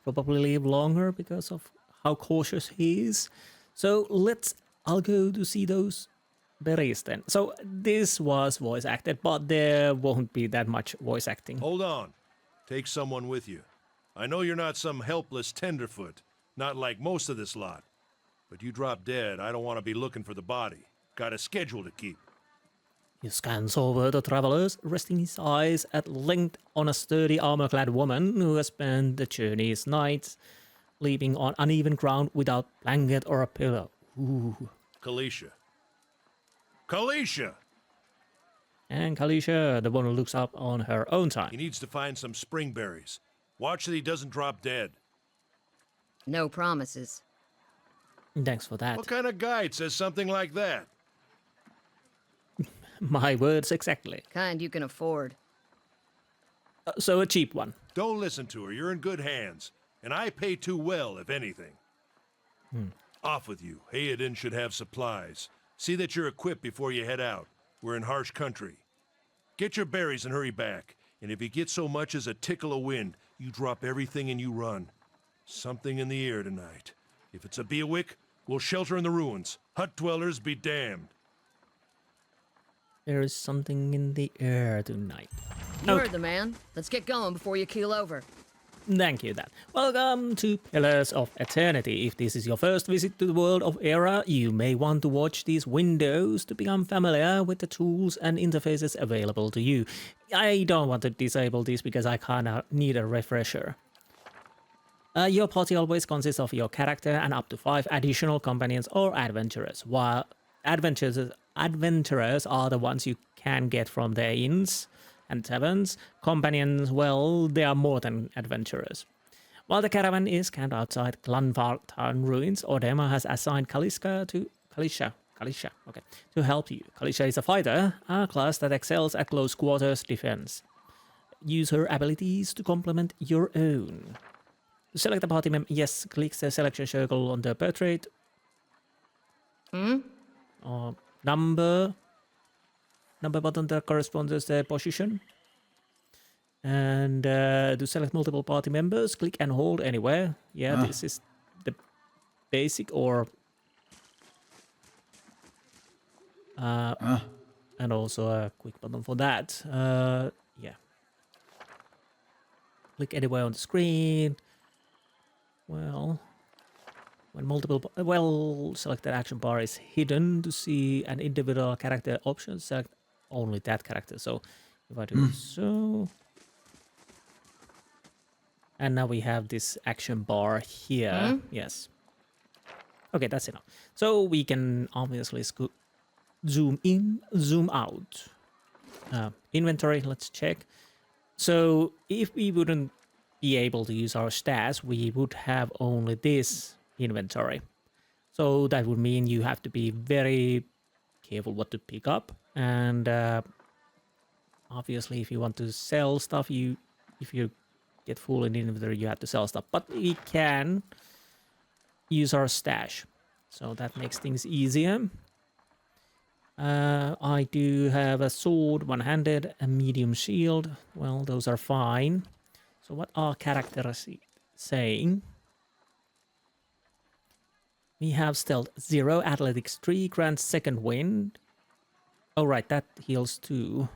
Probably live longer because of how cautious he is. So I'll go to see those berries then. So this was voice acted, but there won't be that much voice acting. Hold on. Take someone with you. I know you're not some helpless tenderfoot, not like most of this lot. But you drop dead, I don't want to be looking for the body. Got a schedule to keep. He scans over the travelers, resting his eyes at length on a sturdy armor-clad woman who has spent the journey's nights sleeping on uneven ground without blanket or a pillow. Ooh. Kalisha. Kalisha! And Kalisha, the one who looks up on her own time. He needs to find some springberries. Watch that he doesn't drop dead. No promises. Thanks for that. What kind of guide says something like that? My words exactly. Kind you can afford. So a cheap one. Don't listen to her. You're in good hands. And I pay too well, if anything. Off with you. Hayden should have supplies. See that you're equipped before you head out. We're in harsh country. Get your berries and hurry back. And if you get so much as a tickle of wind, you drop everything and you run. Something in the air tonight. If it's a Beawick, we'll shelter in the ruins. Hut dwellers be damned. There is something in the air tonight. You heard the man. Let's get going before you keel over. Thank you, Dan. Welcome to Pillars of Eternity. If this is your first visit to the world of Era, you may want to watch these windows to become familiar with the tools and interfaces available to you. I don't want to disable this because I kinda need a refresher. Your party always consists of your character and up to 5 additional companions or adventurers. While adventurers are the ones you can get from the inns and taverns. Companions, well, they are more than adventurers. While the caravan is camped outside Glanvark town ruins, Ordema has assigned Kalisha to help you. Kalisha is a fighter, a class that excels at close quarters defense. Use her abilities to complement your own. To select a party member, yes, click the selection circle on the portrait. Number button that corresponds to the position. And to select multiple party members, click and hold anywhere. Yeah, this is the basic or... And also a quick button for that. Yeah. Click anywhere on the screen. Well... When selected action bar is hidden to see an individual character option, select only that character. So if I do so, and now we have this action bar here. Yes. Okay, that's enough. So we can obviously zoom in, zoom out. Inventory, let's check. So if we wouldn't be able to use our stats, we would have only this inventory. So that would mean you have to be very careful what to pick up, and obviously if you want to sell stuff, if you get full in inventory, you have to sell stuff, but we can use our stash, so that makes things easier. I do have a sword, one-handed, a medium shield. Well, those are fine. So what are characters saying? We have stealth 0, athletics 3, grants second wind. Oh right, that heals 2.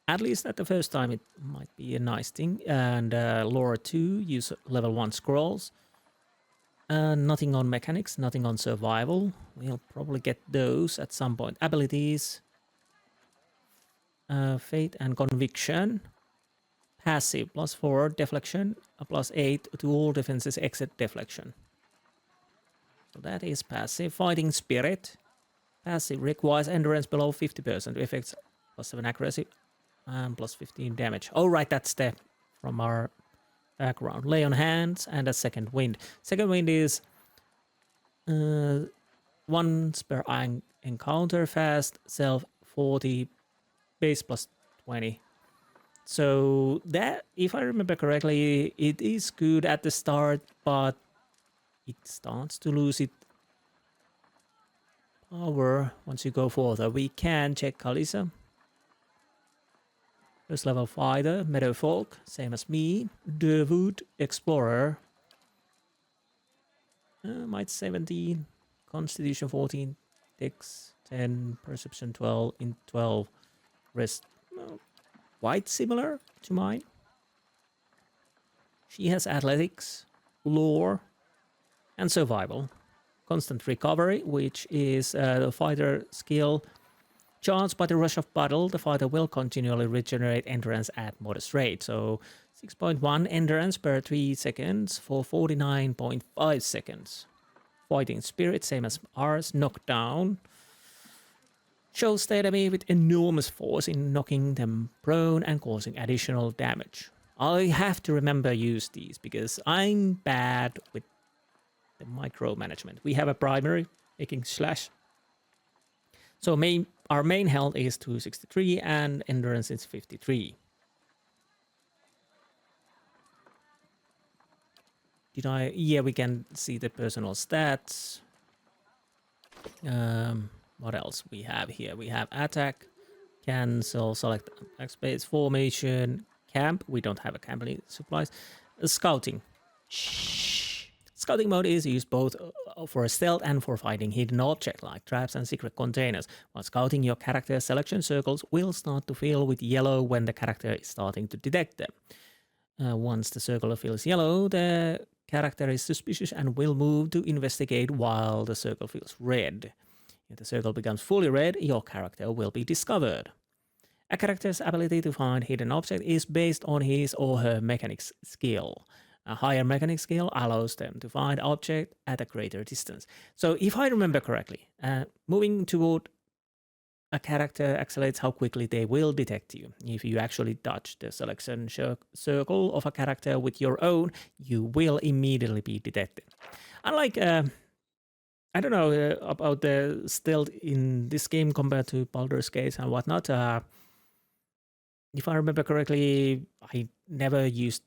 At least at the first time it might be a nice thing. And lore 2, use level 1 scrolls. Nothing on mechanics, nothing on survival. We'll probably get those at some point. Abilities. Fate and conviction. passive, +4 deflection, +8 to all defenses except deflection. So that is passive. Fighting Spirit. Passive requires endurance below 50%. Effects +7 accuracy and +15 damage. Oh, right, that's the from our background. Lay on Hands and a Second Wind. Second Wind is once per encounter, fast, self 40, base +20. So that, if I remember correctly, it is good at the start, but it starts to lose its power once you go further. We can check Kalisa. First level fighter, Meadowfolk, same as me. Durwood, Explorer. Might 17, Constitution 14, Dex 10, Perception 12, in 12. Rest quite similar to mine. She has Athletics, Lore, and Survival. Constant Recovery, which is the fighter skill. Charged by the rush of battle, the fighter will continually regenerate endurance at modest rate. So 6.1 endurance per 3 seconds for 49.5 seconds. Fighting Spirit, same as ours. Knockdown. Shows the enemy with enormous force in knocking them prone and causing additional damage. I have to remember use these because I'm bad with the micromanagement. We have a primary making slash. So our main health is 263 and endurance is 53. Yeah, we can see the personal stats. What else we have here? We have attack, cancel, select attack space, formation, camp. We don't have a camp supplies. Scouting. Scouting mode is used both for stealth and for finding hidden objects like traps and secret containers. While scouting, your character's selection circles will start to fill with yellow when the character is starting to detect them. Once the circle fills yellow, the character is suspicious and will move to investigate while the circle fills red. If the circle becomes fully red, your character will be discovered. A character's ability to find hidden objects is based on his or her mechanics skill. A higher mechanic skill allows them to find objects at a greater distance. So if I remember correctly, moving toward a character accelerates how quickly they will detect you. If you actually touch the selection circle of a character with your own, you will immediately be detected. Unlike, I don't know about the stealth in this game compared to Baldur's Gate and whatnot. If I remember correctly, I never used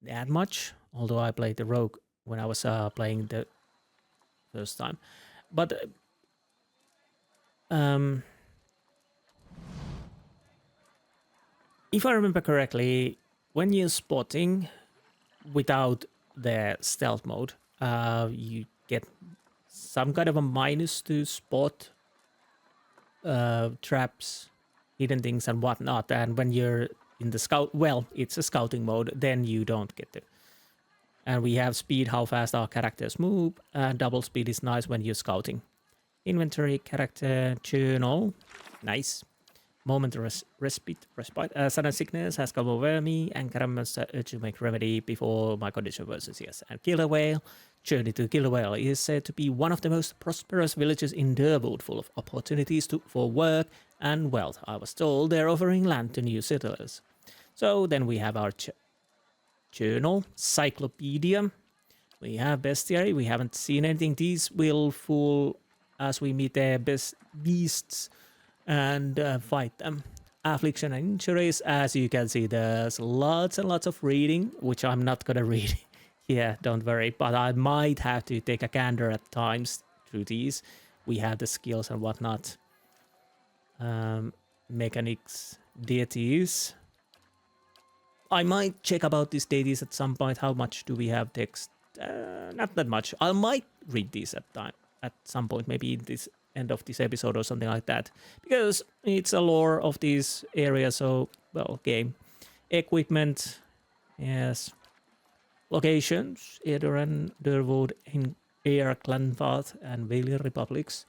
that much, although I played the rogue when I was playing the first time. But if I remember correctly, when you're spotting without the stealth mode, you get some kind of a minus to spot traps, hidden things and whatnot. And when you're in the scout, well, it's a scouting mode, then you don't get it. And we have speed, how fast our characters move. Double speed is nice when you're scouting. Inventory, character, journal, nice. Momentary respite. Sudden sickness has come over me and caravan to make remedy before my condition worsens. Yes. And Gilded Vale. Journey to Gilded Vale is said to be one of the most prosperous villages in Durwood, full of opportunities for work and wealth. I was told they're offering land to new settlers. So then we have our journal, cyclopedia. We have bestiary. We haven't seen anything. These will fool as we meet the best beasts and fight them. Affliction and injuries. As you can see, there's lots and lots of reading, which I'm not gonna read. Yeah, don't worry. But I might have to take a gander at times through these. We have the skills and whatnot. Mechanics, deities. I might check about these deities at some point. How much do we have text? Not that much. I might read these at some point, maybe in this end of this episode or something like that, because it's a lore of this area. So, well, game equipment, yes. Locations: Edoran, Durwood, Air, Clanpath, and Vale Republics,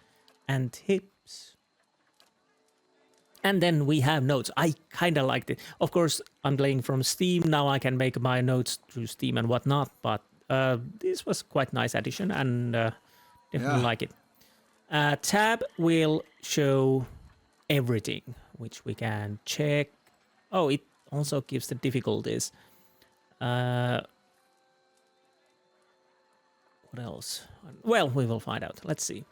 and tips. And then we have notes. I kind of liked it. Of course, I'm playing from Steam. Now I can make my notes through Steam and whatnot. But this was quite nice addition and definitely like it. Tab will show everything, which we can check. Oh, it also gives the difficulties. What else? Well, we will find out. Let's see.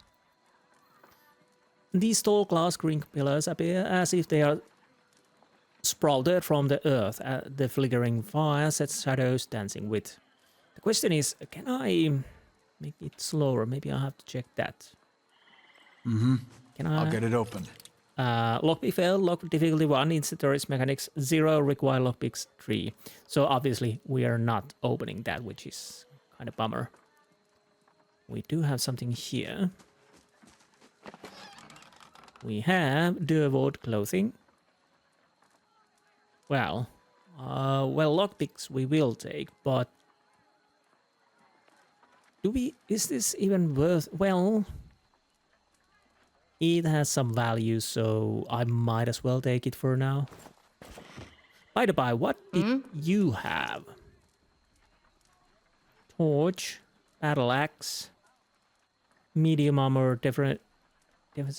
These tall glass green pillars appear as if they are sprouted from the earth. The flickering fire sets shadows dancing with. The question is, can I make it slower? Maybe I have to check that. Mm-hmm. Can I? I'll get it open. Lockpick failed, lock difficulty 1, inventories mechanics 0, require lockpicks 3. So obviously we are not opening that, which is kind of bummer. We do have something here. We have Valewood clothing. Well, lockpicks we will take, but is this even worth? Well, it has some value, so I might as well take it for now. By the by, what did you have? Torch, battle axe, medium armor, defense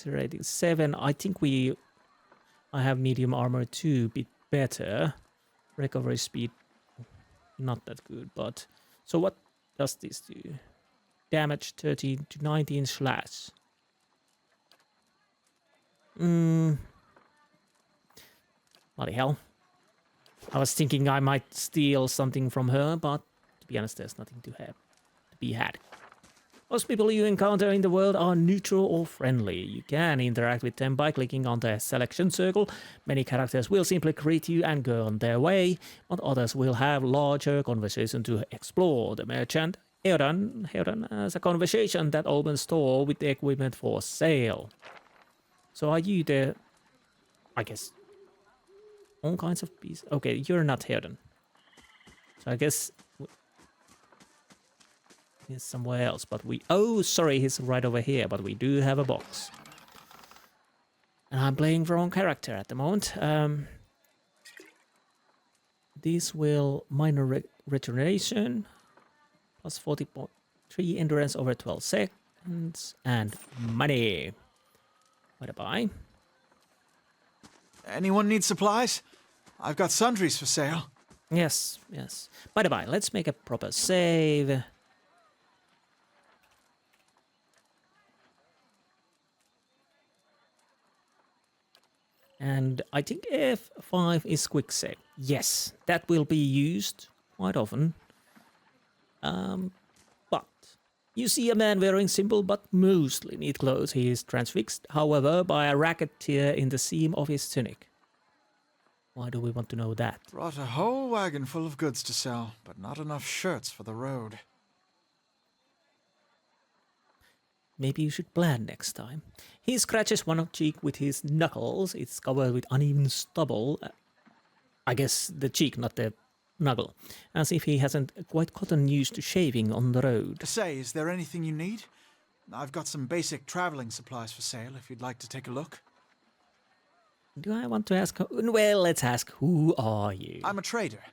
rating 7. I think I have medium armor 2, bit better. Recovery speed, not that good, but so what does this do? Damage 13 to 19 slash. Bloody hell. I was thinking I might steal something from her, but to be honest, there's nothing to be had. Most people you encounter in the world are neutral or friendly. You can interact with them by clicking on the selection circle. Many characters will simply greet you and go on their way, but others will have larger conversation to explore. The merchant Heodan has a conversation that opens store with the equipment for sale. So are you the, I guess, all kinds of pieces? Okay, you're not Heodan. So I guess he's somewhere else, but oh, sorry, he's right over here, but we do have a box. And I'm playing wrong character at the moment. This will minor regeneration, plus 40.3 endurance over 12 seconds, and money. What a buy. Anyone need supplies? I've got sundries for sale. Yes. By the by, let's make a proper save. And I think F5 is quick save. Yes, that will be used quite often. But you see a man wearing simple but mostly neat clothes. He is transfixed, however, by a ragged tear in the seam of his tunic. Why do we want to know that? Brought a whole wagon full of goods to sell, but not enough shirts for the road. Maybe you should plan next time. He scratches one cheek with his knuckles. It's covered with uneven stubble. I guess the cheek, not the knuckle. As if he hasn't quite gotten used to shaving on the road. Say, is there anything you need? I've got some basic traveling supplies for sale if you'd like to take a look. Do I want to ask? Well, let's ask, who are you? I'm a trader,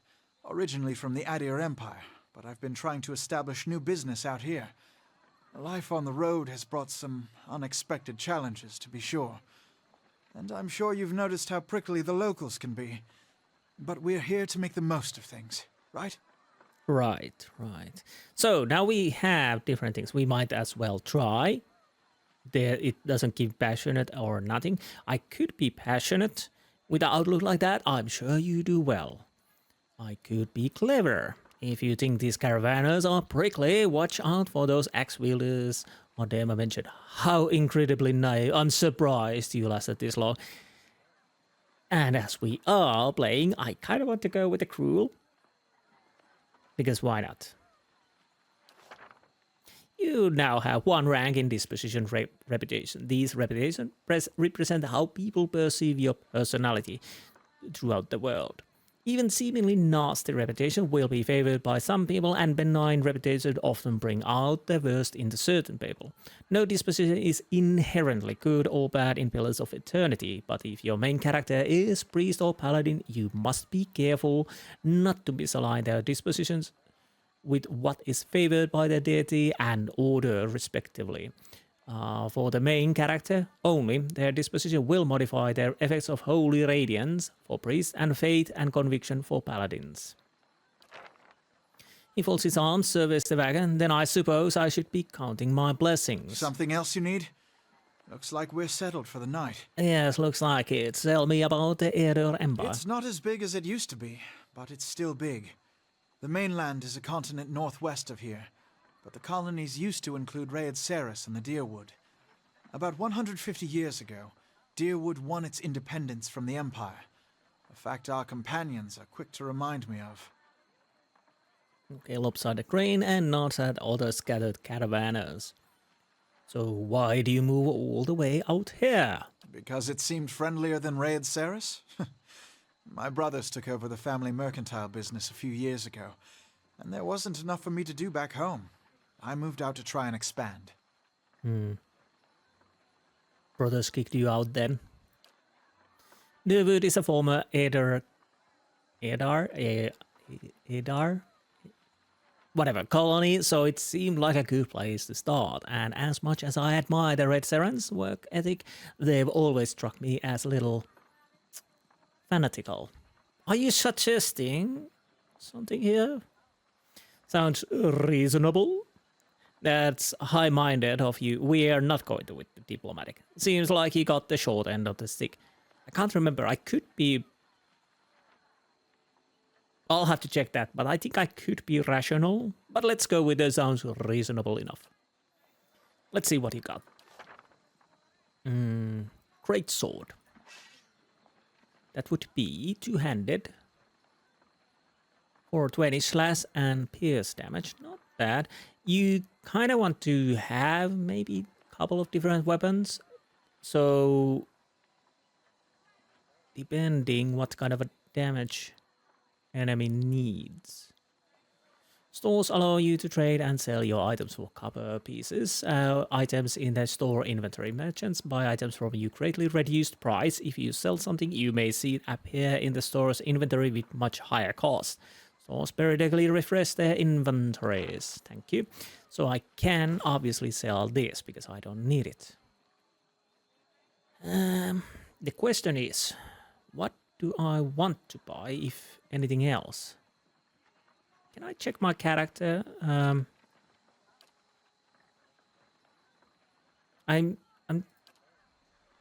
originally from the Adir Empire, but I've been trying to establish new business out here. Life on the road has brought some unexpected challenges, to be sure. And I'm sure you've noticed how prickly the locals can be. But we're here to make the most of things, right? Right. So now we have different things. We might as well try. It doesn't give passionate or nothing. I could be passionate. With an outlook like that, I'm sure you do well. I could be clever. If you think these caravanners are prickly, watch out for those axe wielders. Oh damn, I mentioned how incredibly naive. I'm surprised you lasted this long. And as we are playing, I kind of want to go with the cruel. Because why not? You now have 1 rank in disposition reputation. These reputations represent how people perceive your personality throughout the world. Even seemingly nasty reputation will be favored by some people, and benign reputation often bring out the worst in certain people. No disposition is inherently good or bad in Pillars of Eternity, but if your main character is priest or paladin, you must be careful not to misalign their dispositions with what is favored by the deity and order, respectively. For the main character only, their disposition will modify their effects of holy radiance for priests and faith and conviction for paladins. If all his arms service the wagon, then I suppose I should be counting my blessings. Something else you need? Looks like we're settled for the night. Yes, looks like it. Tell me about the Elder Empire. It's not as big as it used to be, but it's still big. The mainland is a continent northwest of here, but the colonies used to include Raed Ceres and the Deerwood. About 150 years ago, Deerwood won its independence from the Empire, a fact our companions are quick to remind me of. Okay, lopsided crane and nods at other scattered caravanners. So why do you move all the way out here? Because it seemed friendlier than Raed Ceres? My brothers took over the family mercantile business a few years ago, and there wasn't enough for me to do back home. I moved out to try and expand. Brothers kicked you out then? Deerwood is a former whatever, colony, so it seemed like a good place to start. And as much as I admire the Red Serens' work ethic, they've always struck me as a little fanatical. Are you suggesting something here? Sounds reasonable. That's high-minded of you. We are not going to with the diplomatic. Seems like you got the short end of the stick. I can't remember. I could be... I'll have to check that, but I think I could be rational. But let's go with the sounds reasonable enough. Let's see what he got. Great sword. That would be two-handed. 420 slash and pierce damage. Not bad. You kind of want to have maybe a couple of different weapons. So, depending what kind of a damage enemy needs. Stores allow you to trade and sell your items for copper pieces. Items in the store inventory. Merchants buy items from you greatly reduced price. If you sell something, you may see it appear in the store's inventory with much higher cost. Stores periodically refresh their inventories. Thank you. So I can obviously sell this because I don't need it. The question is, what do I want to buy, if anything else? Can I check my character?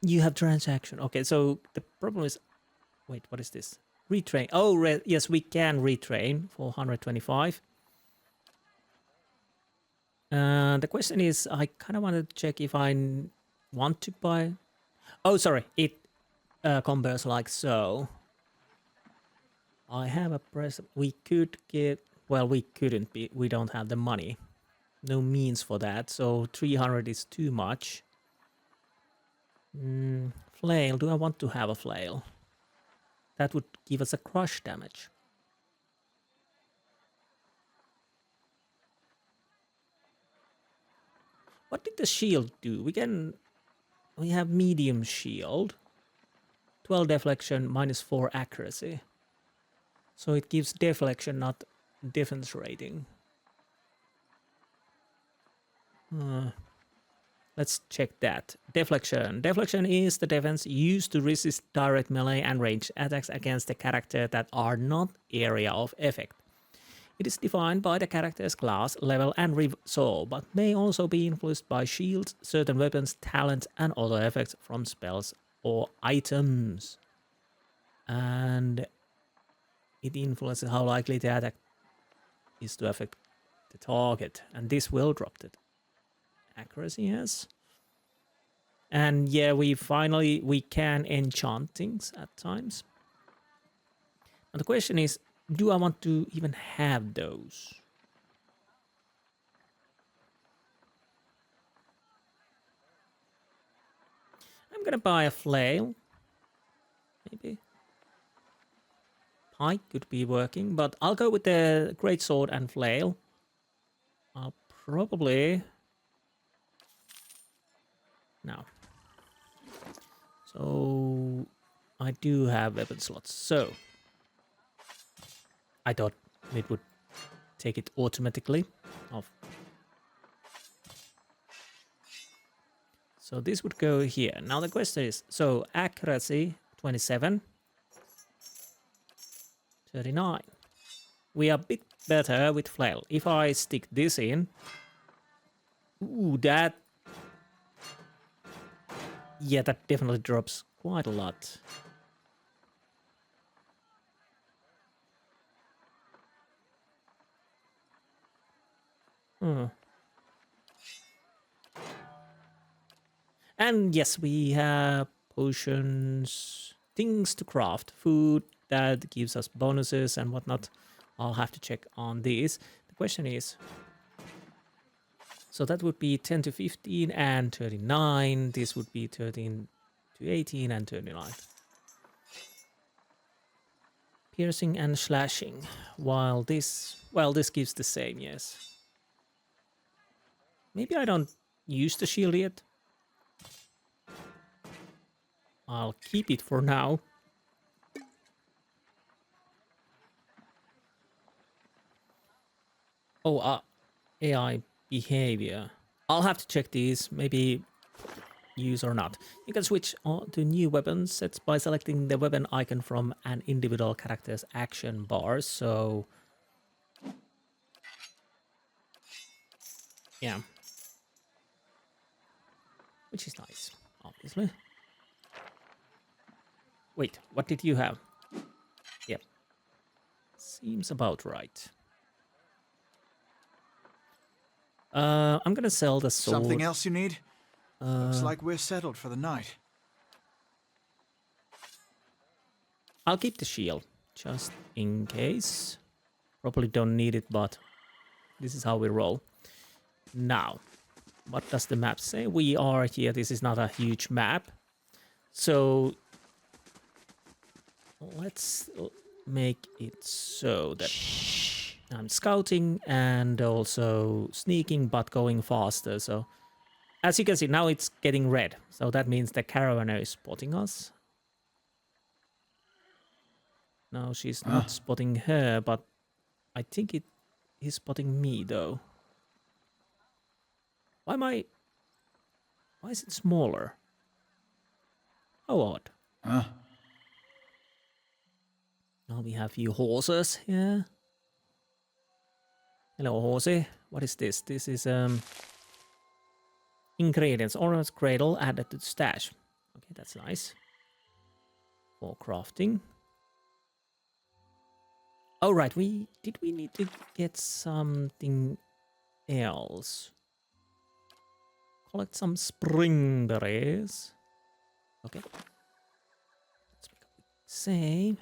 You have transaction. Okay, so the problem is, wait, what is this? Retrain. Oh, yes, we can retrain for 125. The question is, I kind of wanted to check if I want to buy. Oh, sorry, it compares like so. I have a press. We could get. Well, we couldn't be. We don't have the money. No means for that. So 300 is too much. Flail. Do I want to have a flail? That would give us a crush damage. What did the shield do? We have medium shield. 12 deflection, -4 accuracy. So it gives deflection, not defense rating. Let's check that. Deflection. Deflection is the defense used to resist direct melee and ranged attacks against the character that are not area of effect. It is defined by the character's class, level, and resolve, but may also be influenced by shields, certain weapons, talents, and other effects from spells or items. And it influences how likely the attack is to affect the target. And this will drop the accuracy, yes. And yeah, we can enchant things at times. And the question is, do I want to even have those? I'm gonna buy a flail. Maybe. pike could be working, but I'll go with the greatsword and flail. I'll probably... No. So I do have weapon slots. So I thought it would take it automatically off. So this would go here. Now the question is, so accuracy 27, 39. We are a bit better with flail. If I stick this in, ooh, that, yeah, that definitely drops quite a lot. And yes, we have potions, things to craft, food that gives us bonuses and whatnot. I'll have to check on these. The question is, so that would be 10 to 15 and 39. This would be 13 to 18 and 39. Piercing and slashing. While this, well, this gives the same, yes. Maybe I don't use the shield yet. I'll keep it for now. Oh, AI behavior. I'll have to check these, maybe use or not. You can switch on to new weapon sets by selecting the weapon icon from an individual character's action bar. So, yeah. Which is nice, obviously. Wait, what did you have? Yep. Seems about right. I'm gonna sell the sword. Something else you need? Looks like we're settled for the night. I'll keep the shield, just in case. Probably don't need it, but this is how we roll. Now, what does the map say? We are here. This is not a huge map. So, let's make it so that I'm scouting and also sneaking, but going faster. So, as you can see, now it's getting red. So that means the caravan is spotting us. No, she's not spotting her, but I think it is spotting me, though. Why is it smaller? How odd. Now we have a few horses here. Hello, horsey. What is this? This is ingredients. Orange cradle added to the stash. Okay, that's nice. For crafting. Oh right, we need to get something else. Collect some spring berries. Okay. Let's make a quick save.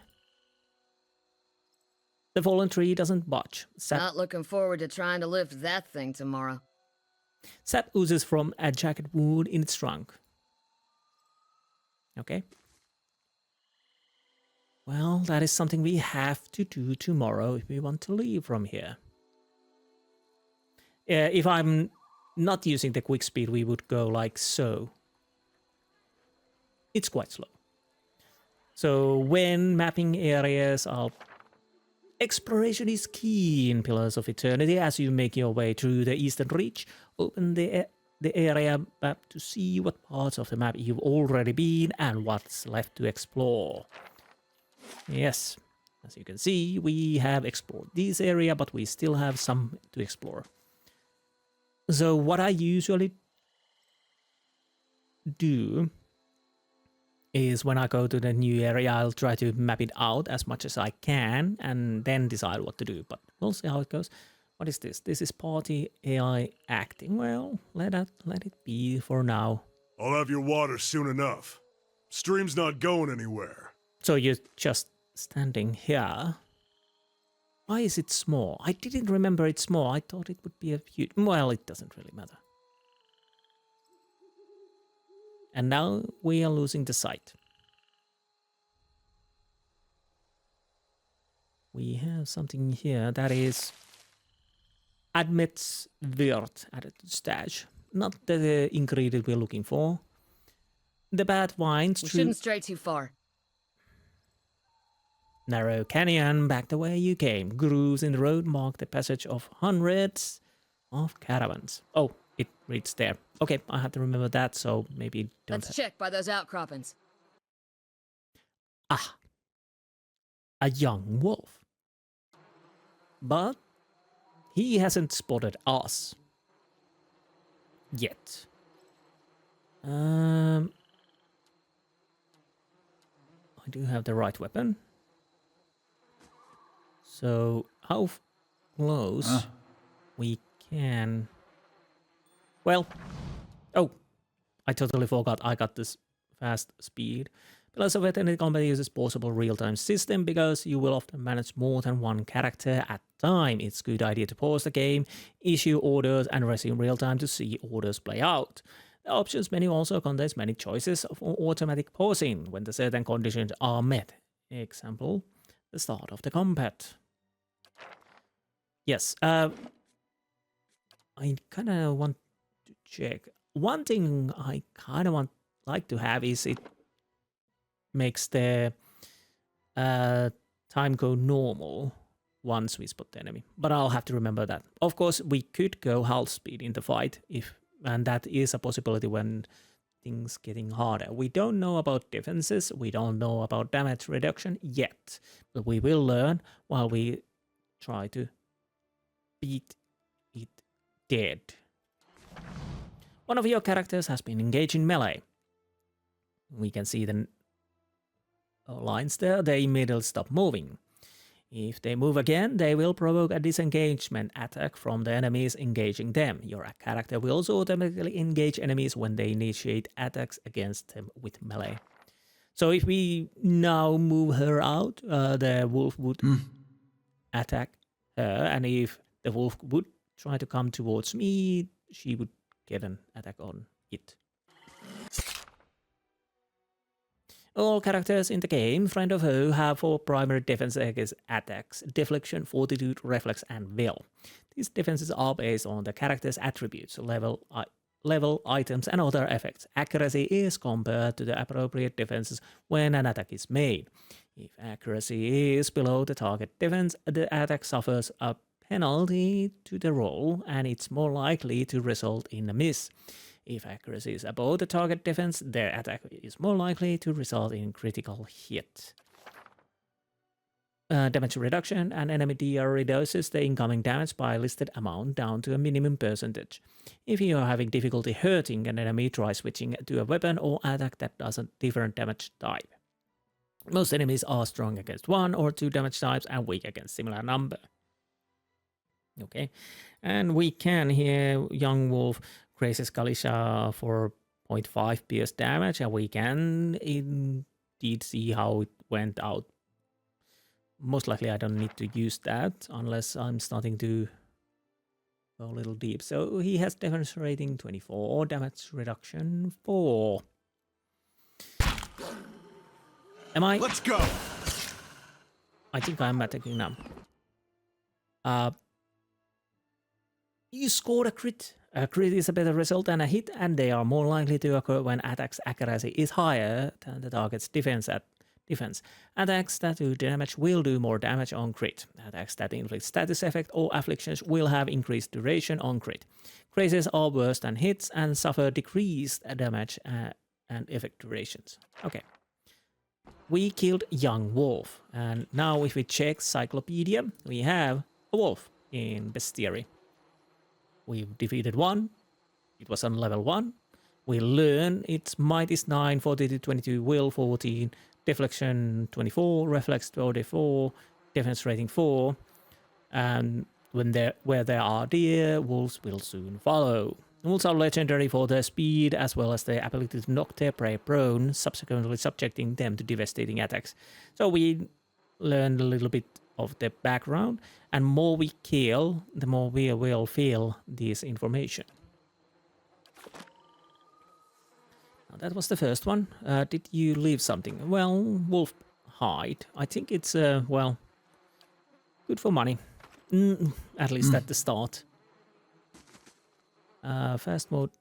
The fallen tree doesn't budge. Not looking forward to trying to lift that thing tomorrow. Sap oozes from a jagged wound in its trunk. Okay. Well, that is something we have to do tomorrow if we want to leave from here. If I'm not using the quick speed, we would go like so. It's quite slow. So when mapping areas, exploration is key in Pillars of Eternity. As you make your way through the Eastern Reach, open the area map to see what parts of the map you've already been and what's left to explore. Yes, as you can see, we have explored this area, but we still have some to explore. So what I usually do is when I go to the new area, I'll try to map it out as much as I can and then decide what to do. But we'll see how it goes. What is this? This is party AI acting. Well, let it be for now. I'll have your water soon enough. Stream's not going anywhere. So you're just standing here. Why is it small? I didn't remember it small. I thought it would be a huge... Well, it doesn't really matter. And now we are losing the sight. we have something here that is admits word added to stash. Not the ingredient we're looking for. The bad wines. We shouldn't stray too far. Narrow canyon back the way you came. Grooves in the road mark the passage of hundreds of caravans. Oh, it reads there. Okay, I have to remember that, so maybe don't. Let's check by those outcroppings. Ah, a young wolf. But he hasn't spotted us yet. I do have the right weapon. So how close we can... Well, oh, I totally forgot I got this fast speed. Pillars of Eternity Combat uses possible real-time system because you will often manage more than one character at a time. It's a good idea to pause the game, issue orders, and resume real-time to see orders play out. The options menu also contains many choices for automatic pausing when the certain conditions are met. Example, the start of the combat. Yes, I kind of want to check. One thing I kind of like to have is it makes the time go normal once we spot the enemy. But I'll have to remember that. Of course, we could go half speed in the fight, and that is a possibility when things getting harder. We don't know about defenses, we don't know about damage reduction yet, but we will learn while we try to beat it dead. One of your characters has been engaged in melee. We can see the lines there. They immediately stop moving. If they move again, they will provoke a disengagement attack from the enemies engaging them. Your character will also automatically engage enemies when they initiate attacks against them with melee. So if we now move her out, the wolf would attack her, and if the wolf would try to come towards me, she would get an attack on it. All characters in the game, friend or foe, have 4 primary defense against attacks: Deflection, Fortitude, Reflex, and Will. These defenses are based on the character's attributes, level, items, and other effects. Accuracy is compared to the appropriate defenses when an attack is made. If accuracy is below the target defense, the attack suffers a penalty to the roll, and it's more likely to result in a miss. If accuracy is above the target defense, the attack is more likely to result in critical hit. Damage reduction: an enemy DR reduces the incoming damage by a listed amount down to a minimum percentage. If you are having difficulty hurting an enemy, try switching to a weapon or attack that does a different damage type. Most enemies are strong against 1 or 2 damage types and weak against similar number. Okay, and we can here, Young Wolf raises Kalisha for 0.5 pierce damage, and we can indeed see how it went out. Most likely I don't need to use that unless I'm starting to go a little deep. So he has defense rating 24, damage reduction 4. Am I? Let's go! I think I'm attacking now. You scored a crit. A crit is a better result than a hit, and they are more likely to occur when attack's accuracy is higher than the target's defense. Attacks that do damage will do more damage on crit. Attacks that inflict status effect or afflictions will have increased duration on crit. Crazes are worse than hits and suffer decreased damage and effect durations. Okay. We killed Young Wolf, and now if we check Cyclopedia, we have a wolf in bestiary. We've defeated one. It was on level 1. We learn its might is 9, fortitude 22, will 14, deflection 24, reflex 24, defense rating 4. And where there are deer, wolves will soon follow. Wolves are legendary for their speed as well as their ability to knock their prey prone, subsequently subjecting them to devastating attacks. So we learned a little bit of the background, and more we kill, the more we will feel this information. Now, that was the first one. Did you leave something? Well, wolf hide. I think it's well, good for money. At least at the start. Fast mode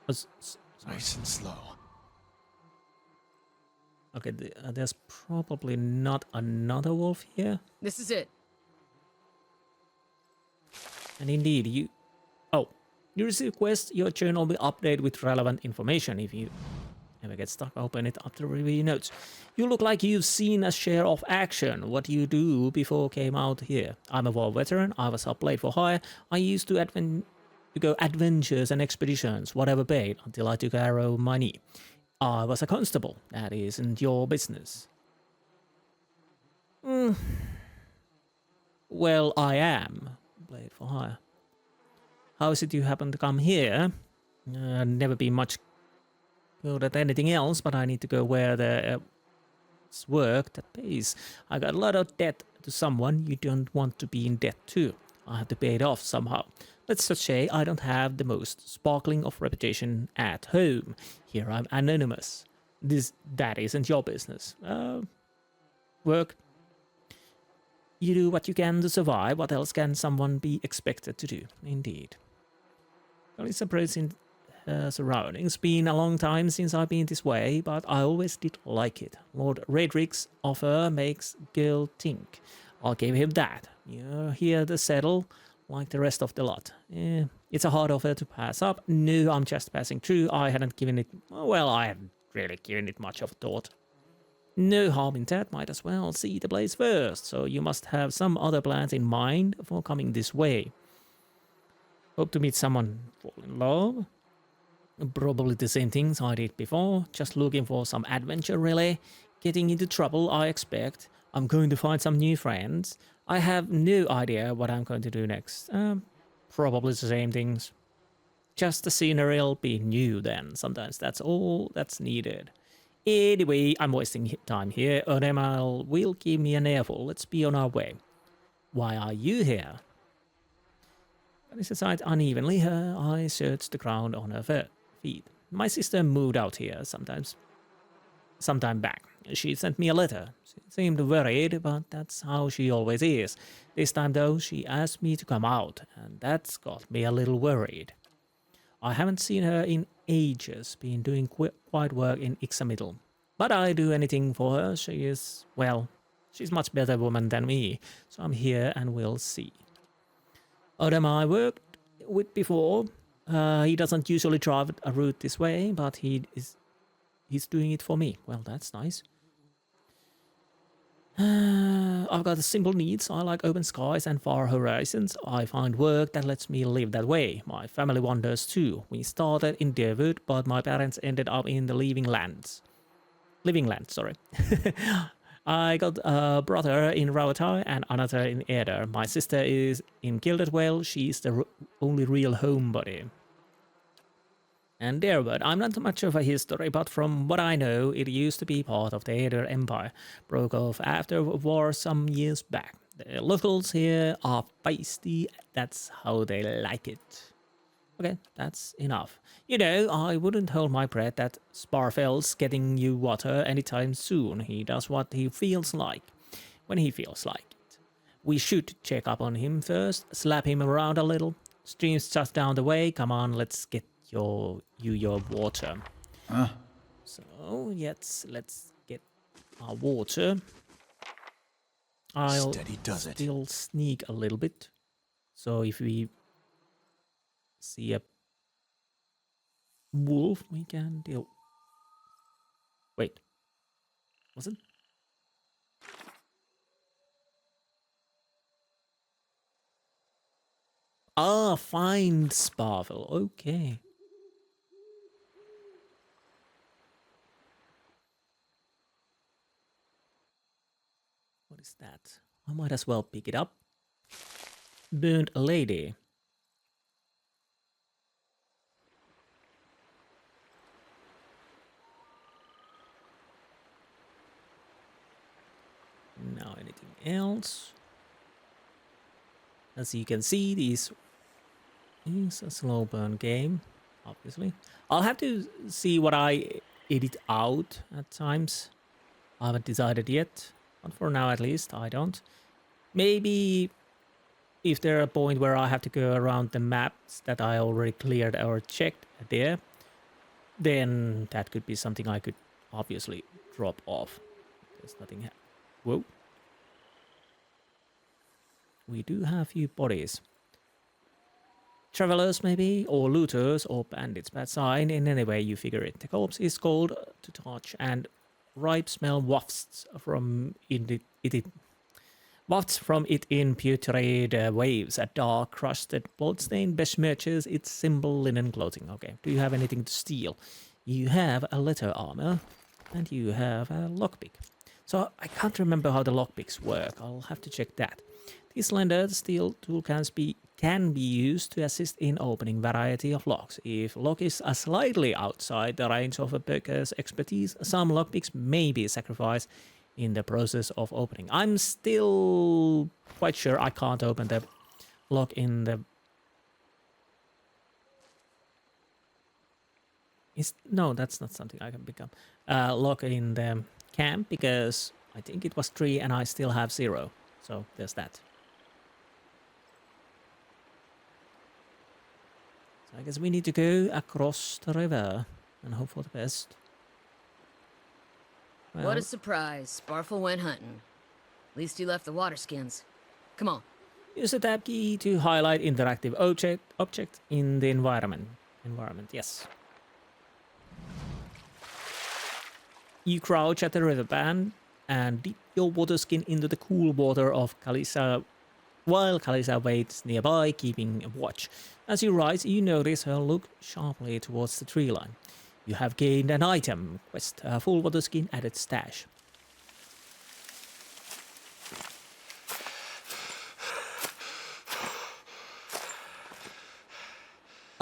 was... Nice and slow. Okay, there's probably not another wolf here. This is it. And indeed, you receive a quest. Your journal will update with relevant information. If you ever get stuck, open it up to review notes. You look like you've seen a share of action. What do you do before came out here? I'm a war veteran. I was up late for hire. I used to go adventures and expeditions, whatever paid, until I took arrow money. I was a constable. That isn't your business. Well, I am. Blade for hire. How is it you happen to come here? Never been much good at anything else, but I need to go where there's work that pays. I got a lot of debt to someone you don't want to be in debt to. I have to pay it off somehow. Let's just say I don't have the most sparkling of reputation at home. Here I'm anonymous. That isn't your business. Work. You do what you can to survive. What else can someone be expected to do? Indeed. Only surprising surroundings. Been a long time since I've been this way, but I always did like it. Lord Redrick's offer makes girl think. I'll give him that. You're here to settle like the rest of the lot. It's a hard offer to pass up. No, I'm just passing through. I haven't really given it much of a thought. No harm in that, might as well see the place first, so you must have some other plans in mind for coming this way. Hope to meet someone, fall in love. Probably the same things I did before, just looking for some adventure really. Getting into trouble, I expect. I'm going to find some new friends. I have no idea what I'm going to do next. Probably the same things. Just the scenery will be new then. Sometimes that's all that's needed. Anyway, I'm wasting time here. Odemal will give me an earful. Let's be on our way. Why are you here? Vanessa sighed unevenly. Her eyes searched the ground on her feet. My sister moved out here sometime back. She sent me a letter. She seemed worried, but that's how she always is. This time, though, she asked me to come out, and that's got me a little worried. I haven't seen her in ages, been doing quiet work in Ixamiddle. But I do anything for her. She's much better woman than me, so I'm here and we'll see. Odom I worked with before. He doesn't usually drive a route this way, but he's doing it for me. Well, that's nice. I've got simple needs. I like open skies and far horizons. I find work that lets me live that way. My family wanders too. We started in Deerwood, but my parents ended up in the Living Lands, sorry. I got a brother in Rautai and another in Eder. My sister is in Gilded Vale. She's the only real homebody. And Deerwood, I'm not much of a history, but from what I know, it used to be part of the Eder Empire. Broke off after war some years back. The locals here are feisty. That's how they like it. Okay, that's enough. You know, I wouldn't hold my breath that Sparfel's getting you water anytime soon. He does what he feels like, when he feels like it. We should check up on him first, slap him around a little. Stream's just down the way. Come on, let's get your water. So, yes, let's get our water. I'll still sneak a little bit. So if we see a wolf, we can deal. Wait. Was it? Ah, find Sparvel. Okay. What is that? I might as well pick it up. Burnt lady. Now anything else? As you can see, this is a slow burn game, obviously. I'll have to see what I edit out at times. I haven't decided yet, but for now at least, I don't. Maybe if there are a point where I have to go around the maps that I already cleared or checked there, then that could be something I could obviously drop off. There's nothing. Whoa. We do have few bodies. Travelers maybe, or looters, or bandits. Bad sign in any way you figure it. The corpse is cold to touch, and ripe smell wafts from it in putrid waves. A dark, crusted, bloodstained besmirches its simple linen clothing. Okay, do you have anything to steal? You have a leather armor, and you have a lockpick. So I can't remember how the lockpicks work. I'll have to check that. This slender steel tool can be used to assist in opening variety of locks. If lock is slightly outside the range of a picker's expertise, some lockpicks may be sacrificed in the process of opening. I'm still quite sure I can't open the lock in the... No, that's not something I can pick up. Lock in the camp, because I think it was 3 and I still have 0. So there's that. So I guess we need to go across the river and hope for the best. Well, What a surprise. Sparfle went hunting. At least he left the water skins. Come on. use the tab key to highlight interactive object in the environment. Yes. You crouch at the riverband and dip your water skin into the cool water of Kalisa, while Kalisa waits nearby, keeping watch. As you rise, you notice her look sharply towards the tree line. You have gained an item quest, a full water skin added stash.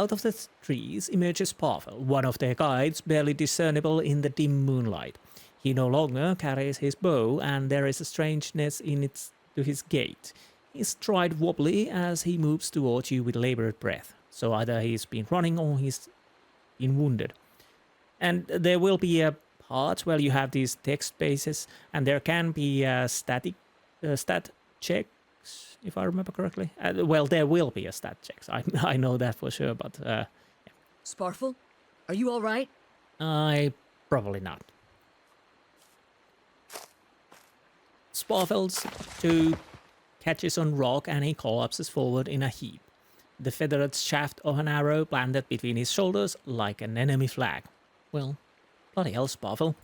Out of the trees emerges Pavel, one of their guides, barely discernible in the dim moonlight. He no longer carries his bow, and there is a strangeness to his gait. His stride wobbly as he moves towards you with labored breath. So either he's been running or he's been wounded. And there will be a part where you have these text bases, and there can be stat checks, if I remember correctly. Well, there will be a stat checks. I know that for sure, but yeah. Sparfle? Are you all right? Probably not. Sparfel's two catches on rock and he collapses forward in a heap. The feathered shaft of an arrow planted between his shoulders like an enemy flag. Well, bloody hell, Sparfel.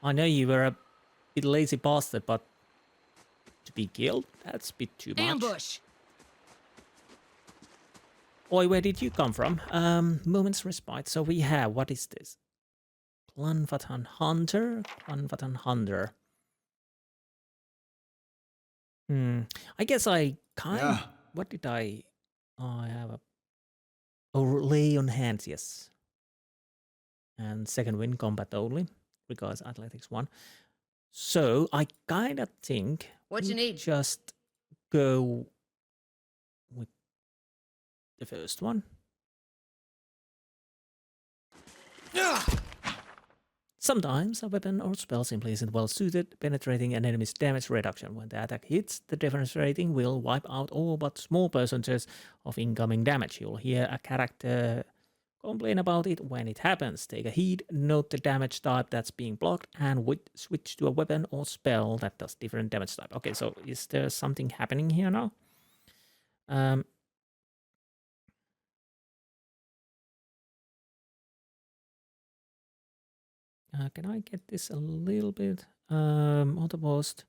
I know you were a bit lazy bastard, but to be killed? That's a bit too much. Ambush! Oi, where did you come from? Moment's respite. So we have, what is this? Clanvatan Hunter? Clanvatan Hunter. I guess I kind of... What did I... Oh, I have a... Oh, lay on hands, yes. And second win, combat only. Regards athletics 1. So, I kind of think... What you need? Just go with the first one. Sometimes a weapon or spell simply isn't well suited, penetrating an enemy's damage reduction. When the attack hits, the defense rating will wipe out all but small percentages of incoming damage. You'll hear a character complain about it when it happens. Take a heed, note the damage type that's being blocked, and switch to a weapon or spell that does different damage type. Okay, so is there something happening here now? Can I get this a little bit? Autopost.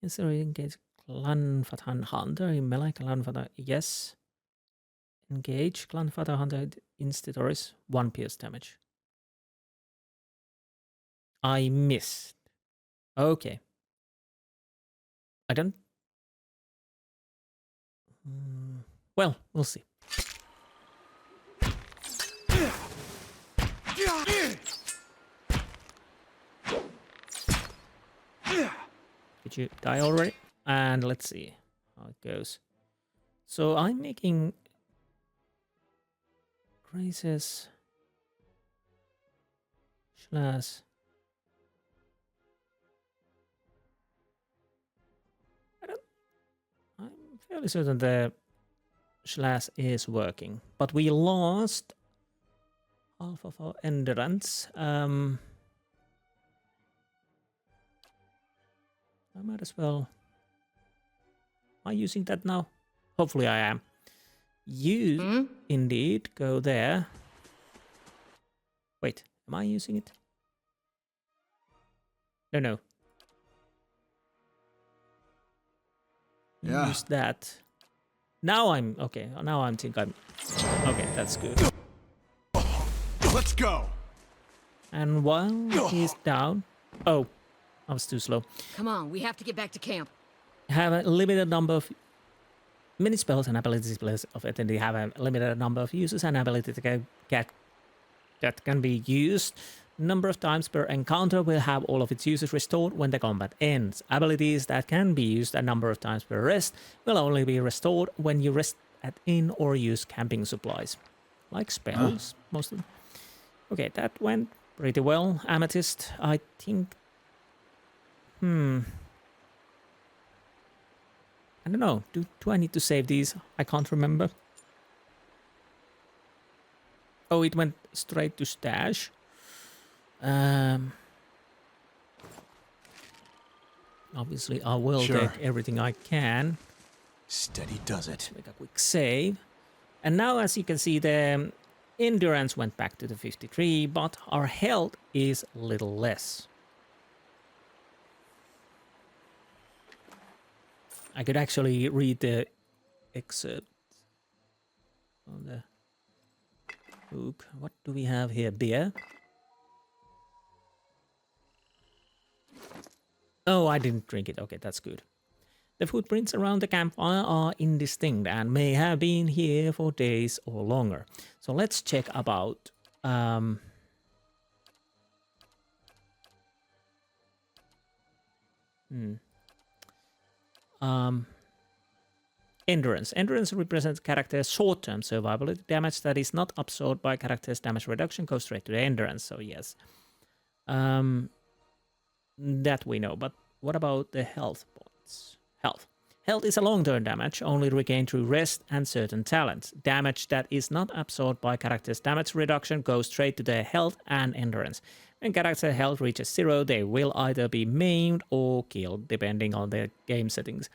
Instantly engage Clanvatan Hunter in melee. Clanvatan, yes. Engage Clanvatan Hunter institoris. 1 pierce damage. I missed. Okay. I don't... well, we'll see. Did you die already? And let's see how it goes. So I'm making crisis slash fairly certain the slash is working, but we lost half of our endurance. I might as well. Am I using that now? Hopefully I am. You indeed go there. Wait, am I using it? No. Yeah. Use that. Now I'm okay. Now I think I'm okay. That's good. Let's go. And while he's down, oh, I was too slow. Come on, we have to get back to camp. Have a limited number of many spells and abilities of it, and they have a limited number of uses and abilities that can be used. Number of times per encounter will have all of its uses restored when the combat ends. Abilities that can be used a number of times per rest will only be restored when you rest at inn or use camping supplies. Like spells, most of them. Okay, that went pretty well. Amethyst, I think... I don't know. Do I need to save these? I can't remember. Oh, it went straight to stash. Obviously, I will take everything I can. Steady does it. Make a quick save. And now, as you can see, the endurance went back to the 53, but our health is a little less. I could actually read the excerpt on the book. What do we have here? Beer. Oh, I didn't drink it. Okay, that's good. The footprints around the campfire are indistinct and may have been here for days or longer. So let's check about endurance. Endurance represents character's short-term survivability. Damage that is not absorbed by character's damage reduction goes straight to the endurance. So yes, that we know. But what about the health points? Health is a long-term damage, only regained through rest and certain talents. Damage that is not absorbed by character's damage reduction goes straight to their health and endurance. When character health reaches 0, they will either be maimed or killed, depending on their game settings.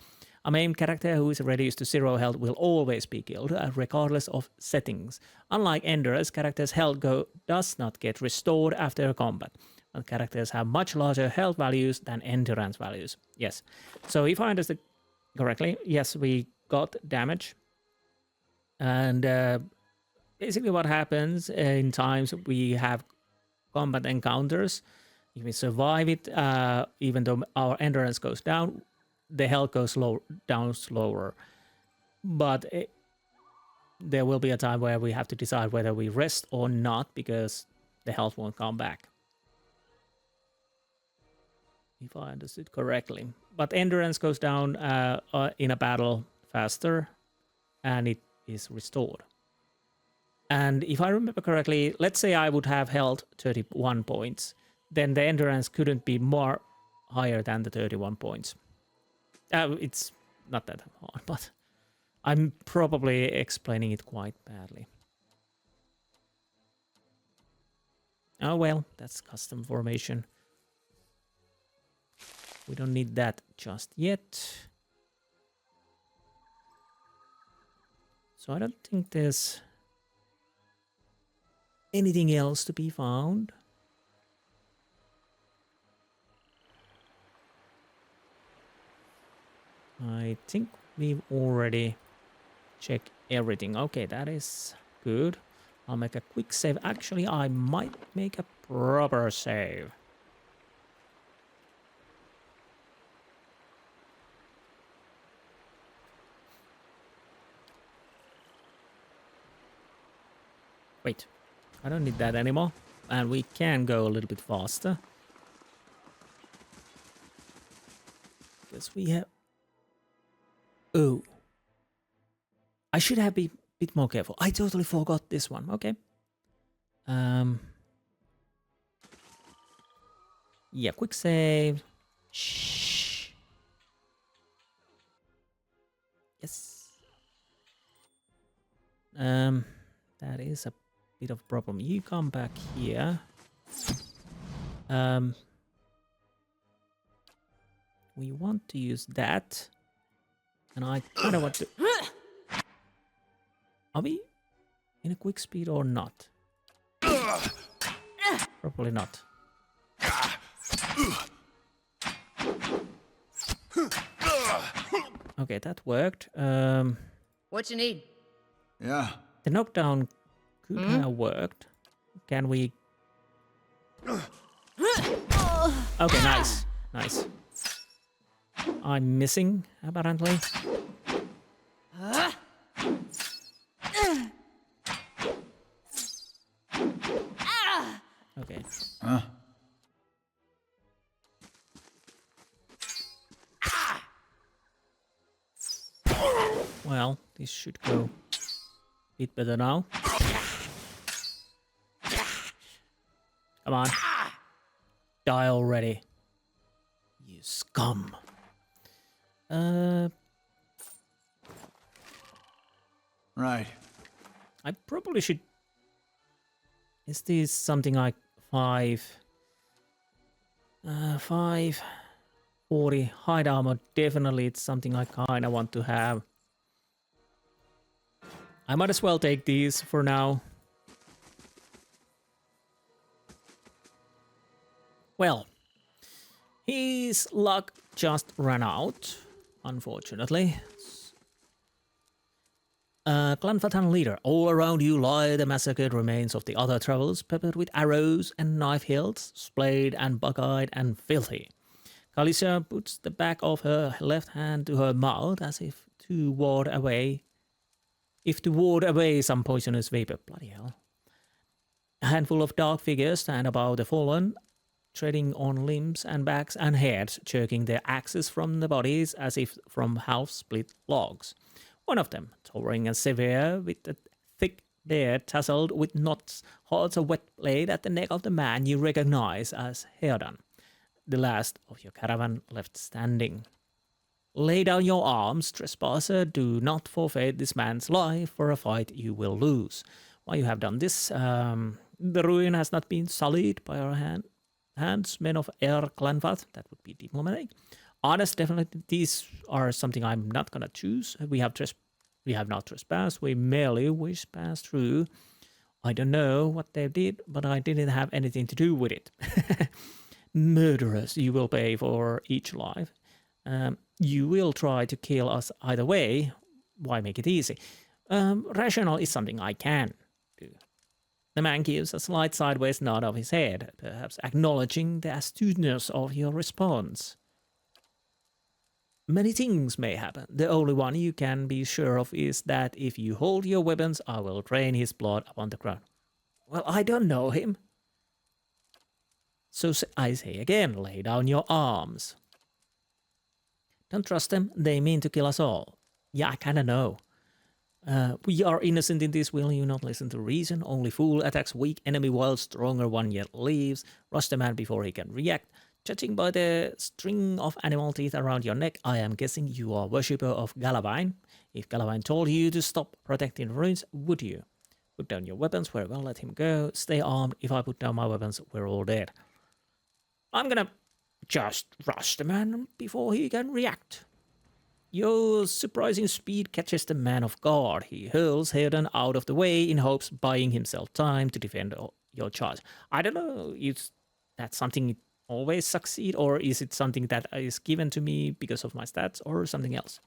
A maimed character who is reduced to 0 health will always be killed, regardless of settings. Unlike endurance, character's health does not get restored after combat. But characters have much larger health values than endurance values. Yes. So if I understood correctly, yes, we got damage. And basically what happens in times we have combat encounters, if we survive it, even though our endurance goes down, the health goes down slower. But there will be a time where we have to decide whether we rest or not, because the health won't come back. If I understood correctly. But endurance goes down in a battle faster, and it is restored. And if I remember correctly, let's say I would have health 31 points, then the endurance couldn't be more higher than the 31 points. It's not that hard, but I'm probably explaining it quite badly. Oh well, that's custom formation. We don't need that just yet. So I don't think there's anything else to be found. I think we've already checked everything. Okay, that is good. I'll make a quick save. Actually, I might make a proper save. Wait, I don't need that anymore. And we can go a little bit faster. Because we have... Oh. I should have been a bit more careful. I totally forgot this one. Okay. Yeah, quick save. Shh. Yes. That is a bit of a problem. You come back here. We want to use that. And I kind of want to... Are we in a quick speed or not? Probably not. Okay, that worked. What you need? Yeah. The knockdown could have worked. Can we... Okay, nice. Nice. I'm missing, apparently. Okay. Well, this should go a bit better now. Come on. Die already. You scum. Right. I probably should... Is this something like 540 hide armor? Definitely it's something I kind of want to have. I might as well take these for now. Well, his luck just ran out, unfortunately. Clanfatan leader, all around you lie the massacred remains of the other travelers, peppered with arrows and knife hilts, splayed and bug-eyed and filthy. Khaleesi puts the back of her left hand to her mouth as if to ward away some poisonous vapor. Bloody hell. A handful of dark figures stand above the fallen, treading on limbs and backs and heads, jerking their axes from the bodies as if from half-split logs. One of them, towering and severe, with a thick beard tasseled with knots, holds a wet blade at the neck of the man you recognize as Heodan, the last of your caravan left standing. Lay down your arms, trespasser. Do not forfeit this man's life for a fight you will lose. While you have done this, the ruin has not been sullied by our hands, men of Air Clanfath. That would be diplomatic. Honest, definitely, these are something I'm not gonna choose. We have not trespassed. We merely wish pass through. I don't know what they did, but I didn't have anything to do with it. Murderers, you will pay for each life. You will try to kill us either way. Why make it easy? Rational is something I can do. The man gives a slight sideways nod of his head, perhaps acknowledging the astuteness of your response. Many things may happen. The only one you can be sure of is that if you hold your weapons, I will drain his blood upon the ground. Well, I don't know him. So I say again, lay down your arms. Don't trust them. They mean to kill us all. Yeah, I kinda know. We are innocent in this. Will you not listen to reason? Only fool attacks weak enemy while stronger one yet leaves. Rush the man before he can react. Judging by the string of animal teeth around your neck, I am guessing you are a worshipper of Galavine. If Galavine told you to stop protecting ruins, would you? Put down your weapons, very well, let him go. Stay armed. If I put down my weapons, we're all dead. I'm gonna just rush the man before he can react. Your surprising speed catches the man off guard. He hurls Heodan out of the way in hopes buying himself time to defend your charge. I don't know if that's something always succeed, or is it something that is given to me because of my stats, or something else?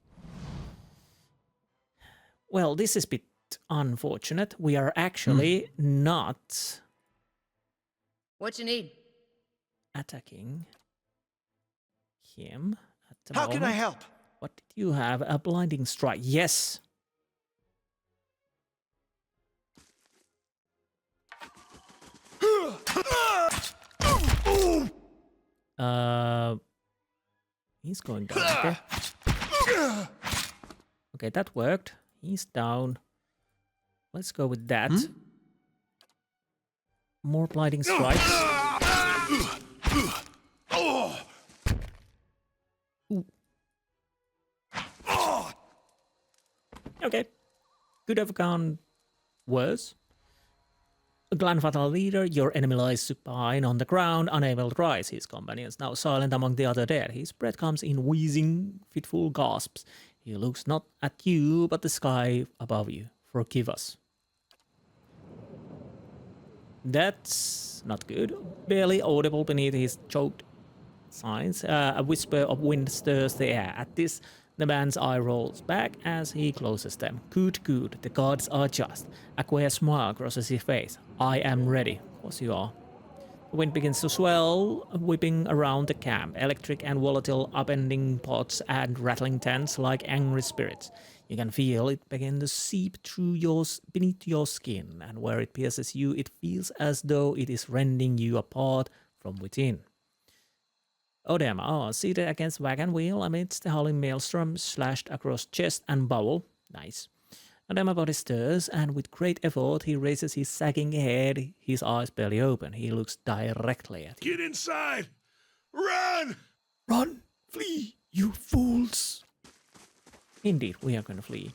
Well, this is a bit unfortunate. We are actually not... What you need? Attacking him at the How moment. can I help? What did you have? A blinding strike. Yes. He's going down. Okay. Okay, that worked. He's down. Let's go with that. More blinding strikes. Ooh. Okay. Could have gone worse. Glanfatal leader, your enemy lies supine on the ground, unable to rise. His companions now silent among the other dead. His breath comes in wheezing, fitful gasps. He looks not at you, but the sky above you. Forgive us. That's not good. Barely audible beneath his choked sighs. A whisper of wind stirs the air. At this, the man's eye rolls back as he closes them. Good, good. The gods are just. A queer smile crosses his face. I am ready. Of course you are. The wind begins to swell, whipping around the camp. Electric and volatile upending pots and rattling tents like angry spirits. You can feel it begin to seep through beneath your skin, and where it pierces you, it feels as though it is rending you apart from within. Odema, seated against wagon wheel amidst the howling maelstrom, slashed across chest and bowel. Nice. Odema body stirs, and with great effort he raises his sagging head, his eyes barely open. He looks directly at you. Get inside! Run! Run! Flee, you fools! Indeed, we are going to flee.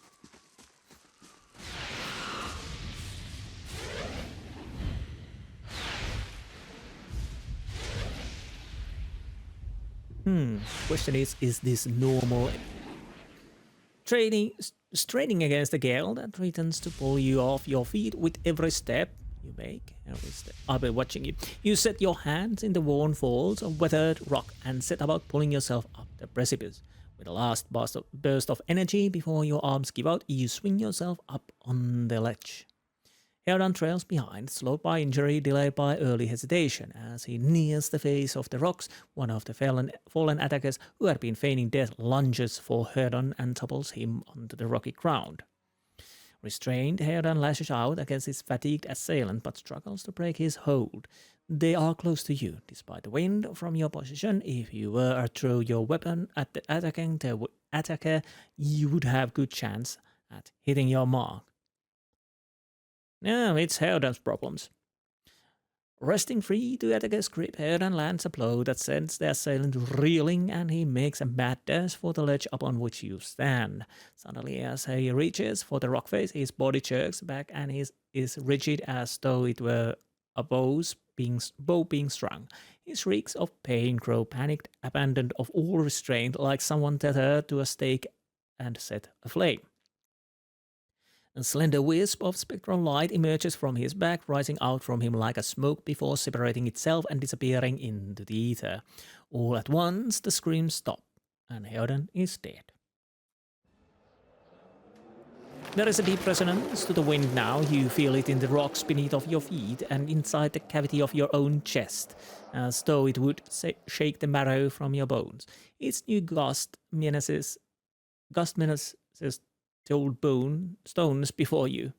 Question is this normal? Straining against the gale that threatens to pull you off your feet with every step you make. I've been watching you. You set your hands in the worn folds of weathered rock and set about pulling yourself up the precipice. With a last burst of energy before your arms give out, you swing yourself up on the ledge. Heodan trails behind, slowed by injury, delayed by early hesitation. As he nears the face of the rocks, one of the fallen attackers who had been feigning death lunges for Heodan and topples him onto the rocky ground. Restrained, Heodan lashes out against his fatigued assailant, but struggles to break his hold. They are close to you, despite the wind from your position. If you were to throw your weapon at the attacker, you would have good chance at hitting your mark. No, it's Heodan's problems. Resting free to attacker's grip, Heodan lands a blow that sends the assailant reeling, and he makes a mad dash for the ledge upon which you stand. Suddenly, as he reaches for the rock face, his body jerks back and is rigid as though it were a bow being strung. His shrieks of pain grow panicked, abandoned of all restraint, like someone tethered to a stake and set aflame. A slender wisp of spectral light emerges from his back, rising out from him like a smoke before separating itself and disappearing into the ether. All at once, the screams stop, and Heodan is dead. There is a deep resonance to the wind now. You feel it in the rocks beneath of your feet and inside the cavity of your own chest, as though it would shake the marrow from your bones. Its new gust menaces the old stones before you.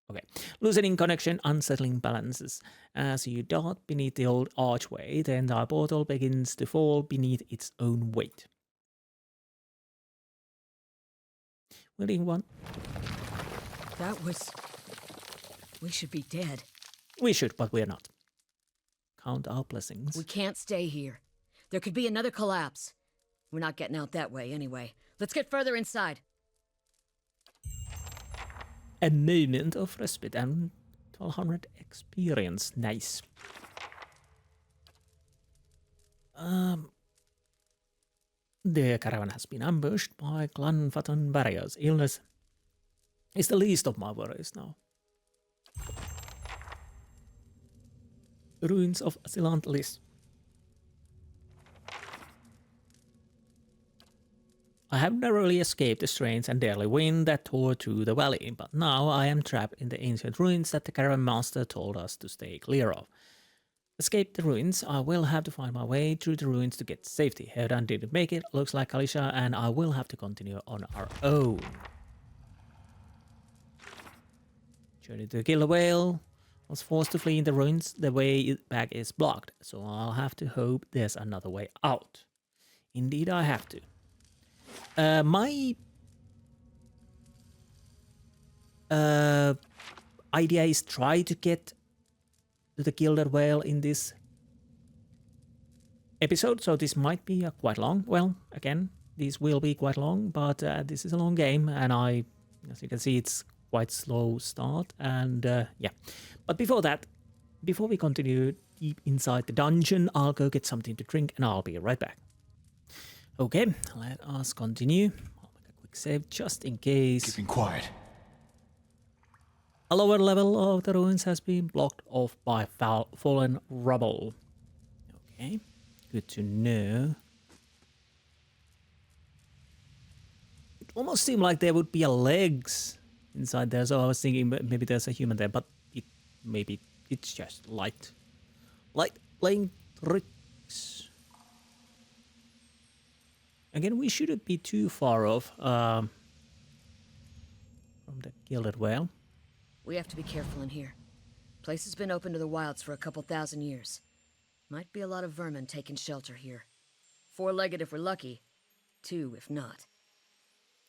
Okay. Loosening connection, unsettling balances. As you dart beneath the old archway, the entire portal begins to fall beneath its own weight. Waiting one. That was... We should be dead. We should, but we're not. Count our blessings. We can't stay here. There could be another collapse. We're not getting out that way anyway. Let's get further inside. A moment of respite and 1200 experience. Nice. The caravan has been ambushed by Glanfaton barriers. Illness is the least of my worries now. Ruins of Silantlis. I have narrowly escaped the strange and deadly wind that tore through the valley, but now I am trapped in the ancient ruins that the caravan master told us to stay clear of. Escape the ruins, I will have to find my way through the ruins to get to safety. Heodan didn't make it, looks like Kalisha, and I will have to continue on our own. Journey to Gilded Vale. Was forced to flee in the ruins. The way back is blocked, so I'll have to hope there's another way out. Indeed, I have to. My idea is try to get to the Gilded Vale in this episode, so this might be quite long. Well, again, these will be quite long, but this is a long game, and as you can see, it's quite slow start. And yeah, but before that, before we continue deep inside the dungeon, I'll go get something to drink and I'll be right back. Okay, let us continue. I'll make a quick save just in case. Keeping quiet. A lower level of the ruins has been blocked off by fallen rubble. Okay, good to know. It almost seemed like there would be a legs inside there, so I was thinking maybe there's a human there, but maybe it's just light playing tricks. Again, we shouldn't be too far off from the Gilded Vale. We have to be careful in here. Place has been open to the wilds for a couple thousand years. Might be a lot of vermin taking shelter here. 4-legged if we're lucky, 2 if not.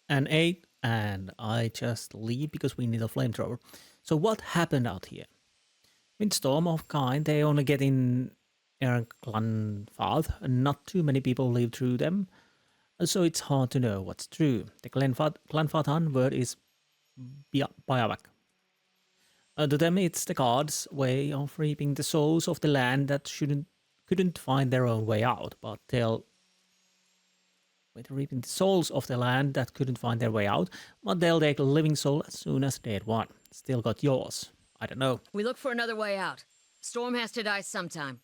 And 8, and I just leave because we need a flamethrower. So what happened out here? Windstorm of kind, they only get in Glenfarth, and not too many people live through them. So it's hard to know what's true. The Glenfarthan word is Biawak. To them, it's the gods' way of reaping the souls of the land that couldn't find their own way out, but reaping the souls of the land that couldn't find their way out, but they'll take a living soul as soon as dead one. Still got yours. I don't know. We look for another way out. Storm has to die sometime.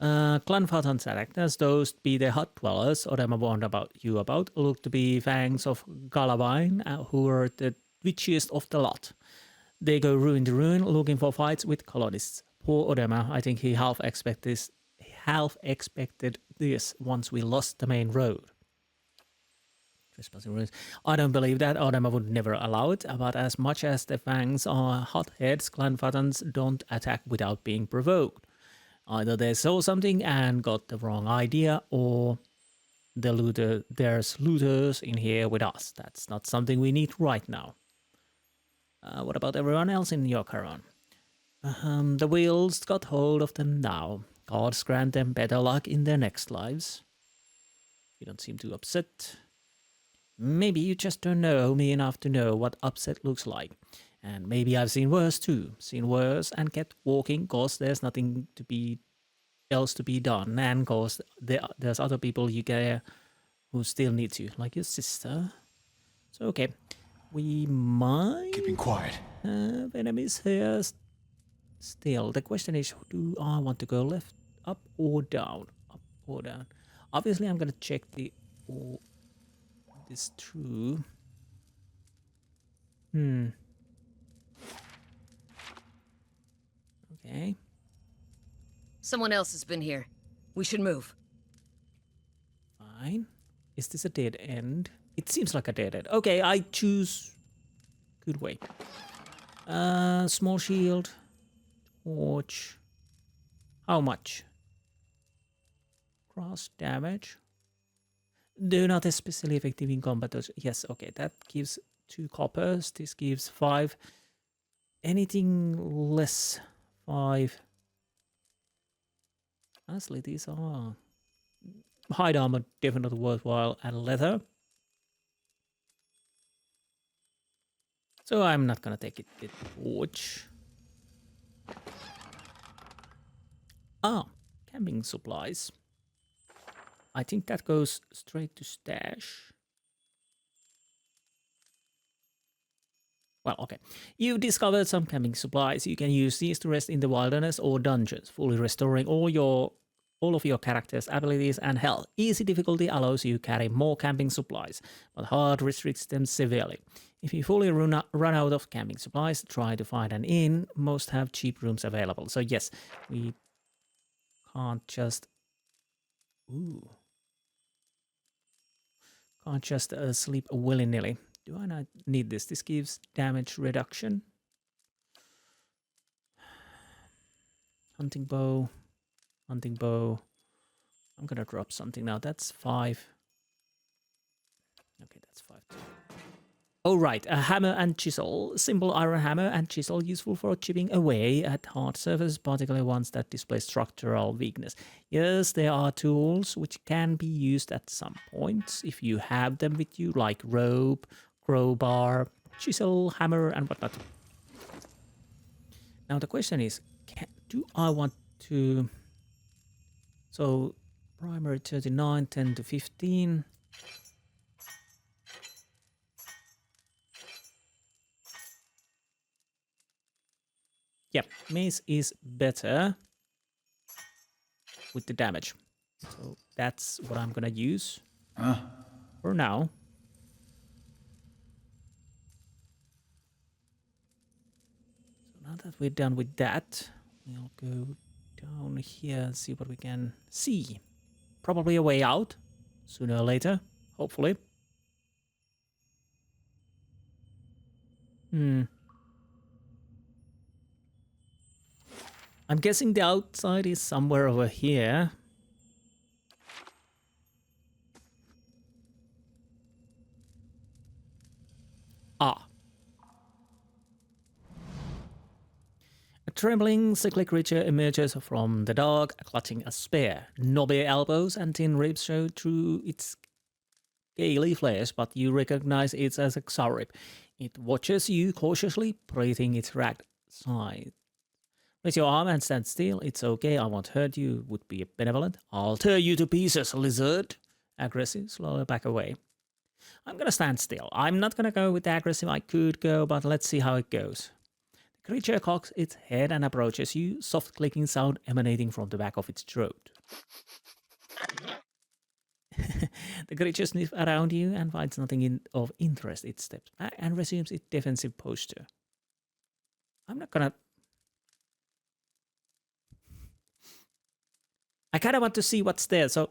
Glenfarthan's characters, those be the hut dwellers, or I'm warned about, look to be fangs of Galavine, who are the witchiest of the lot. They go ruin to ruin looking for fights with colonists. Poor Odema, I think he half expected this once we lost the main road. I don't believe that. Odema would never allow it, but as much as the fangs are hotheads, Glenfarthans don't attack without being provoked. Either they saw something and got the wrong idea, or there's looters in here with us. That's not something we need right now. What about everyone else in your caravan? The wheels got hold of them now. Gods grant them better luck in their next lives. You don't seem too upset. Maybe you just don't know me enough to know what upset looks like. And maybe I've seen worse too. Seen worse and kept walking cause there's nothing else to be done. And cause there's other people you care who still need you. Like your sister. So okay. We might Keeping quiet. have enemies here still. The question is, do I want to go left, up or down? Up or down? Obviously, I'm going to check this through. Okay. Someone else has been here. We should move. Fine. Is this a dead end? It seems like a dead end. Okay, I choose good way. Small shield. Torch. How much? Cross damage. Do not especially effective in combat. Yes, okay, that gives 2 coppers. This gives 5. Anything less 5. Honestly, these are hide armor, definitely worthwhile, and leather. So I'm not gonna take it with torch. Camping supplies. I think that goes straight to stash. Well, okay. You've discovered some camping supplies. You can use these to rest in the wilderness or dungeons, fully restoring all of your characters' abilities and health. Easy difficulty allows you to carry more camping supplies, but hard restricts them severely. If you fully run out of camping supplies, try to find an inn. Most have cheap rooms available. So yes, we can't just... Can't just sleep willy-nilly. Do I not need this? This gives damage reduction. Hunting bow. Hunting bow. I'm gonna drop something now. That's 5. Okay, that's 5 too. Oh right, a hammer and chisel. Simple iron hammer and chisel useful for chipping away at hard surfaces, particularly ones that display structural weakness. Yes, there are tools which can be used at some points if you have them with you, like rope, crowbar, chisel, hammer, and whatnot. Now the question is, do I want to... So, primary 39, 10 to 15. Yep, mace is better with the damage. So that's what I'm gonna use for now. So now that we're done with that, we'll go down here and see what we can see. Probably a way out, sooner or later, hopefully. I'm guessing the outside is somewhere over here. Ah. A trembling, sickly creature emerges from the dark, clutching a spear. Knobby elbows and thin ribs show through its scaly flesh, but you recognize it as a Xarib. It watches you cautiously, breathing its ragged side. Raise your arm and stand still. It's okay, I won't hurt you. Would be benevolent. I'll tear you to pieces, lizard. Aggressive, slowly back away. I'm gonna stand still. I'm not gonna go with aggressive. I could go, but let's see how it goes. The creature cocks its head and approaches you, soft clicking sound emanating from the back of its throat. The creature sniffs around you and finds nothing of interest. It steps back and resumes its defensive posture. I'm not gonna... I kind of want to see what's there, so...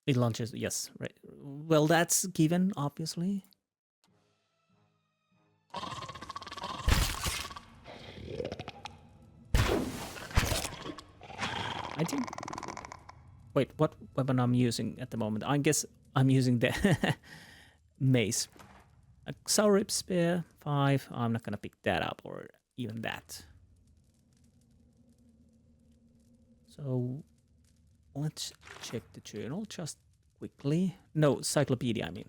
It launches, yes, right. Well, that's given, obviously. I think... Wait, what weapon I'm using at the moment? I guess I'm using the mace. A Xarib spear, 5. I'm not gonna pick that up, or even that. So... Let's check the journal just quickly. No, cyclopedia, I mean.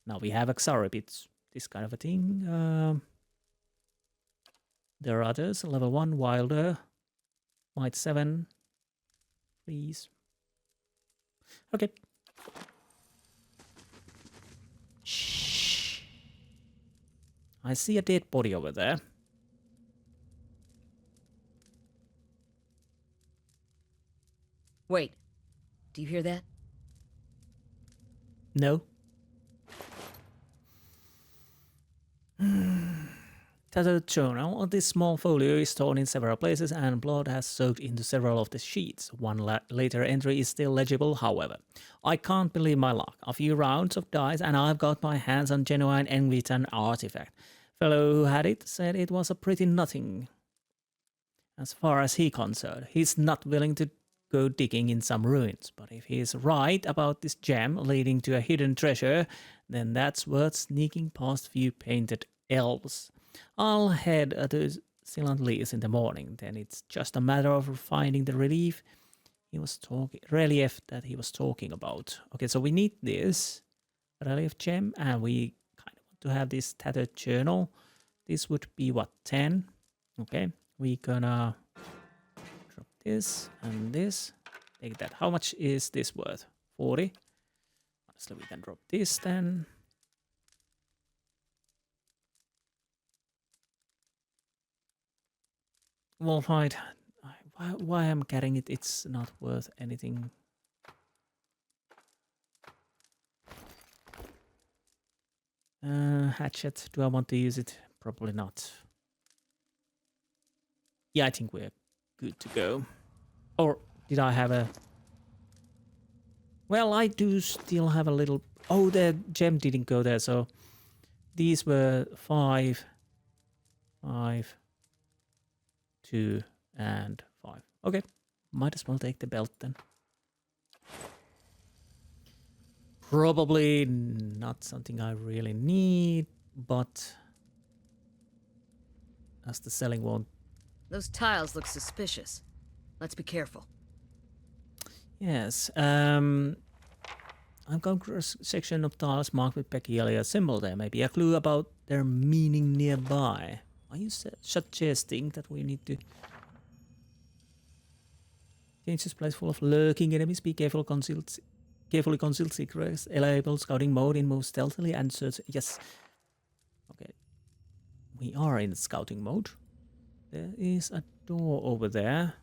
Now we have a Xarib, it's this kind of a thing. There are others. Level 1, Wilder. Might 7. Please. Okay. Shh. I see a dead body over there. Wait, do you hear that? No. Tattered journal. This small folio is torn in several places and blood has soaked into several of the sheets. One later entry is still legible, however. I can't believe my luck. A few rounds of dice and I've got my hands on genuine Engvitan artifact. Fellow who had it said it was a pretty nothing. As far as he's concerned, he's not willing to go digging in some ruins, but if he's right about this gem leading to a hidden treasure, then that's worth sneaking past few painted elves. I'll head to Silent Lease in the morning, then it's just a matter of finding the relief that he was talking about. Okay, so we need this relief gem, and we kind of want to have this tattered journal. This would be what, 10? Okay, we gonna drop this and this. Take that. How much is this worth? 40. So we can drop this then. Well, fine. Why I'm carrying it? It's not worth anything. Hatchet. Do I want to use it? Probably not. Yeah, I think we're good to go. Or did I have a... Well, I do still have a little... Oh, the gem didn't go there, so... These were 5, 5, 2, and 5. Okay, might as well take the belt then. Probably not something I really need, but... As the selling won't... Those tiles look suspicious. Let's be careful. Yes, I Unconscious section of tiles marked with peculiar symbol. There may be a clue about their meaning nearby. Are you suggesting that we need to change this place full of lurking enemies? Be careful, carefully concealed secrets. Enable scouting mode in move stealthily and search. Yes. Okay. We are in scouting mode. There is a door over there.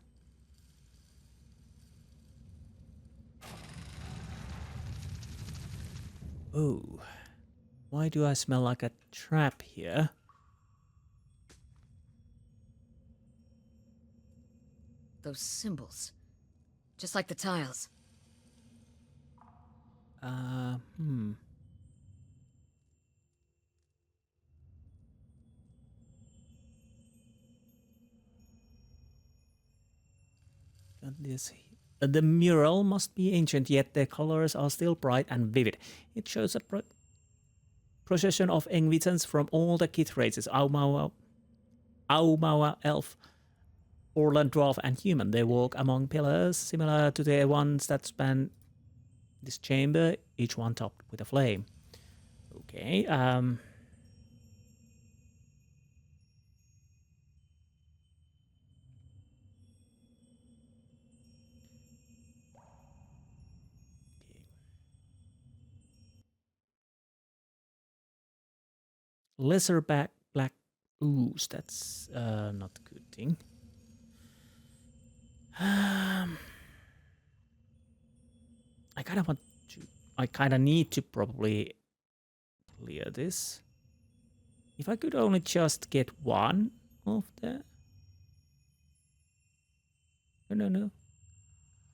Oh, why do I smell like a trap here? Those symbols. Just like the tiles. Got this. The mural must be ancient, yet their colors are still bright and vivid. It shows a procession of Engvitans from all the kith races, Aumaua, elf, Orland dwarf, and human. They walk among pillars similar to the ones that span this chamber, each one topped with a flame. Okay, lesser black ooze, that's not a good thing. I kind of need to probably clear this. If I could only just get one of the... No.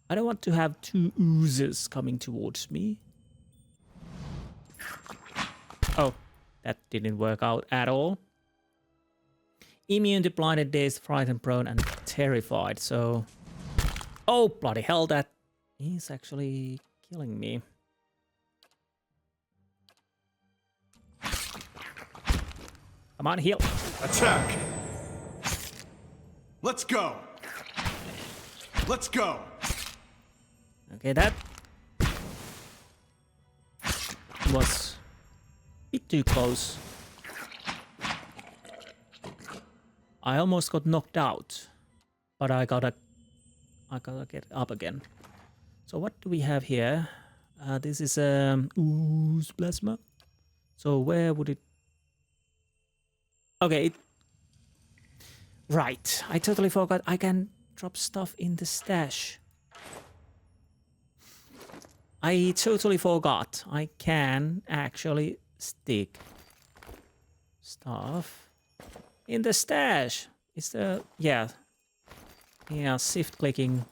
I don't want to have two oozes coming towards me. Oh, that didn't work out at all. Immune to blinded, dazed, frightened, prone, and terrified. So... Oh, bloody hell, that is actually killing me. Come on, heal. Attack! Let's go! Let's go! Okay, that was a bit too close. I almost got knocked out, but I gotta get up again. So what do we have here? This is ooze plasma. So where would it? Okay. Right. I totally forgot. I can drop stuff in the stash. I totally forgot. I can actually stick stuff in the stash. Is the yeah, shift clicking.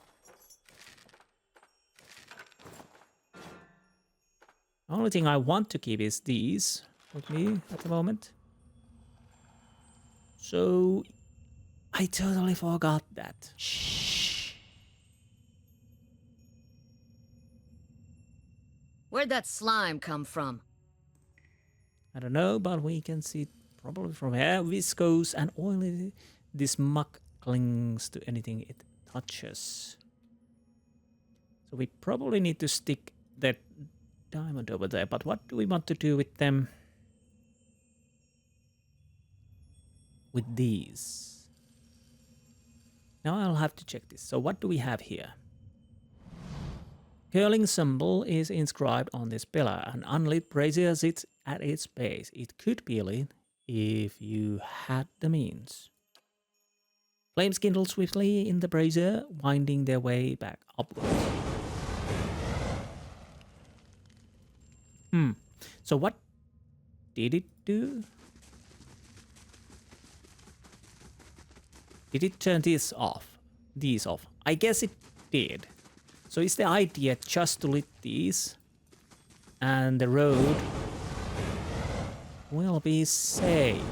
The only thing I want to keep is these with me at the moment. So I totally forgot that. Shh. Where'd that slime come from? I don't know, but we can see it probably from here. Viscose and oily. This muck clings to anything it touches. So we probably need to stick that diamond over there. But what do we want to do with them? With these. Now I'll have to check this. So what do we have here? Curling symbol is inscribed on this pillar. An unlit brazier sits at its base. It could be lit if you had the means. Flames kindle swiftly in the brazier, winding their way back upwards. So what did it do? Did it turn these off? I guess it did. So is the idea just to lit these and the road will be safe?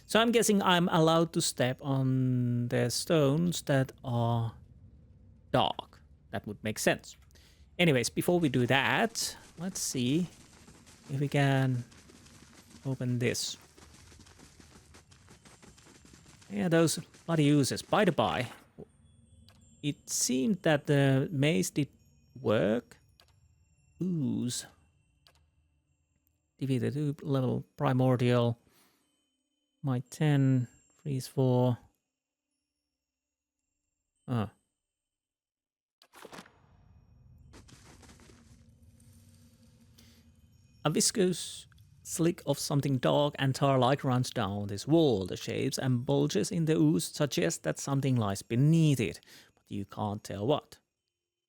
So I'm guessing I'm allowed to step on the stones that are dark. That would make sense. Anyways, before we do that, let's see if we can open this. Yeah, those bloody oozes. By the by, it seemed that the maze did work. Ooze. Defeated 2 level primordial. My 10. Freeze 4. Ah. A viscous slick of something dark and tar-like runs down this wall. The shapes and bulges in the ooze suggest that something lies beneath it, but you can't tell what.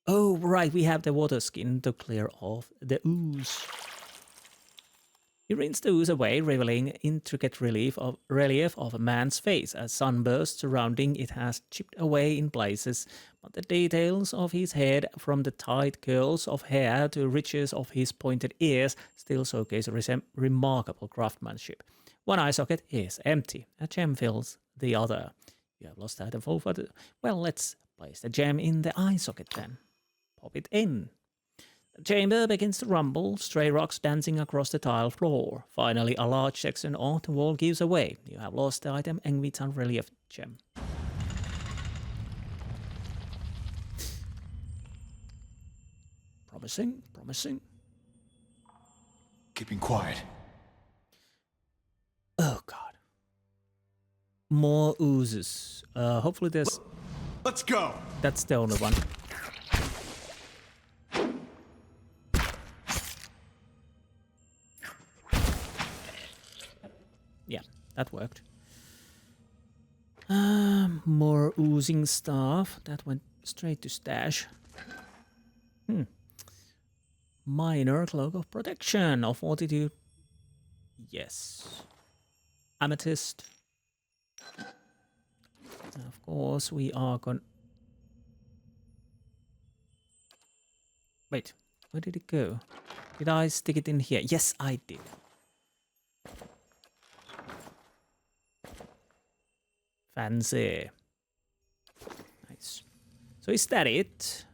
Oh, right, we have the water skin to clear off the ooze. You rinse the ooze away, revealing intricate relief of a man's face. A sunburst surrounding it has chipped away in places, but the details of his head, from the tight curls of hair to ridges of his pointed ears, still showcase remarkable craftsmanship. One eye socket is empty. A gem fills the other. You have lost item 4 for the... Well, let's place the gem in the eye socket then. Pop it in. The chamber begins to rumble, stray rocks dancing across the tile floor. Finally, a large section of the wall gives away. You have lost the item Engvitan relief gem. Promising, promising. Keeping quiet. Oh god. More oozes. Hopefully there's... Let's go! That's the only one. Yeah, that worked. More oozing stuff. That went straight to stash. Minor cloak of protection of fortitude. Yes. Amethyst. And of course, we are going... Wait, where did it go? Did I stick it in here? Yes, I did. Fancy. Nice. So is that it?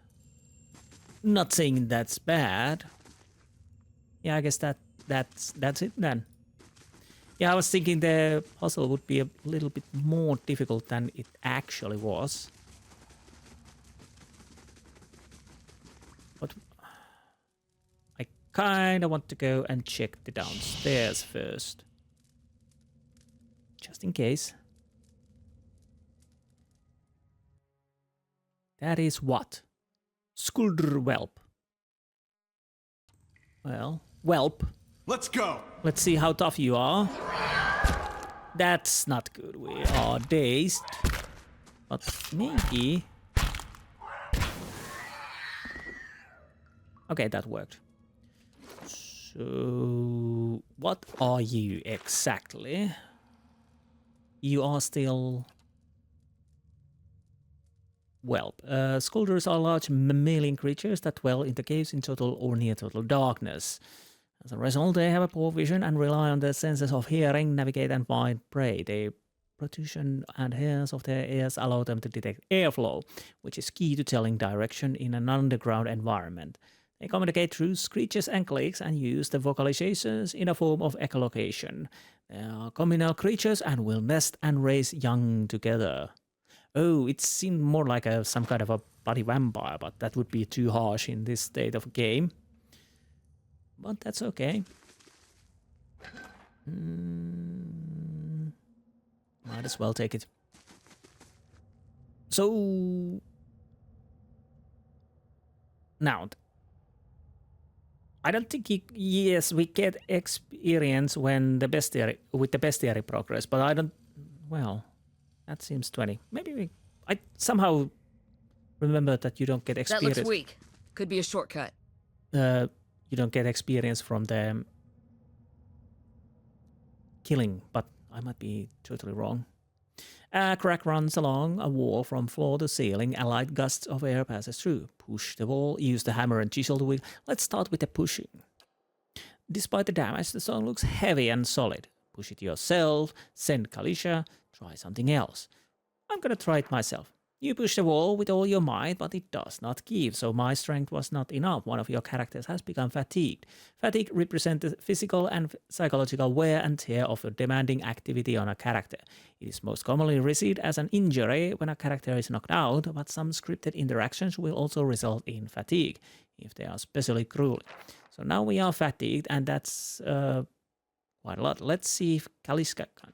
Not saying that's bad. Yeah, I guess that's it then. Yeah, I was thinking the puzzle would be a little bit more difficult than it actually was. But I kind of want to go and check the downstairs first. Just in case. That is what? Skulder whelp. Well, whelp. Let's go! Let's see how tough you are. That's not good. We are dazed. But maybe... Okay, that worked. So... What are you exactly? You are still... Whelp. Skulders are large mammalian creatures that dwell in the caves in total or near total darkness. As a result, they have a poor vision and rely on their senses of hearing, navigate and find prey. The protrusion and hairs of their ears allow them to detect airflow, which is key to telling direction in an underground environment. They communicate through screeches and clicks and use the vocalizations in a form of echolocation. They are communal creatures and will nest and raise young together. Oh, it seemed more like some kind of a body vampire, but that would be too harsh in this state of game. But that's okay. Might as well take it. So... Now... I don't think yes, we get experience when the bestiary, with the bestiary progress, but I don't... Well... That seems 20. Maybe I somehow remember that you don't get experience. That looks weak. Could be a shortcut. You don't get experience from the killing, but I might be totally wrong. A crack runs along a wall from floor to ceiling. A light gust of air passes through. Push the wall. Use the hammer and chisel to... Let's start with the pushing. Despite the damage, the stone looks heavy and solid. Push it yourself. Send Kalisha. Try something else. I'm gonna try it myself. You push the wall with all your might, but it does not give, so my strength was not enough. One of your characters has become fatigued. Fatigue represents the physical and psychological wear and tear of a demanding activity on a character. It is most commonly received as an injury when a character is knocked out, but some scripted interactions will also result in fatigue, if they are especially cruel. So now we are fatigued, and that's quite a lot. Let's see if Kaliska can.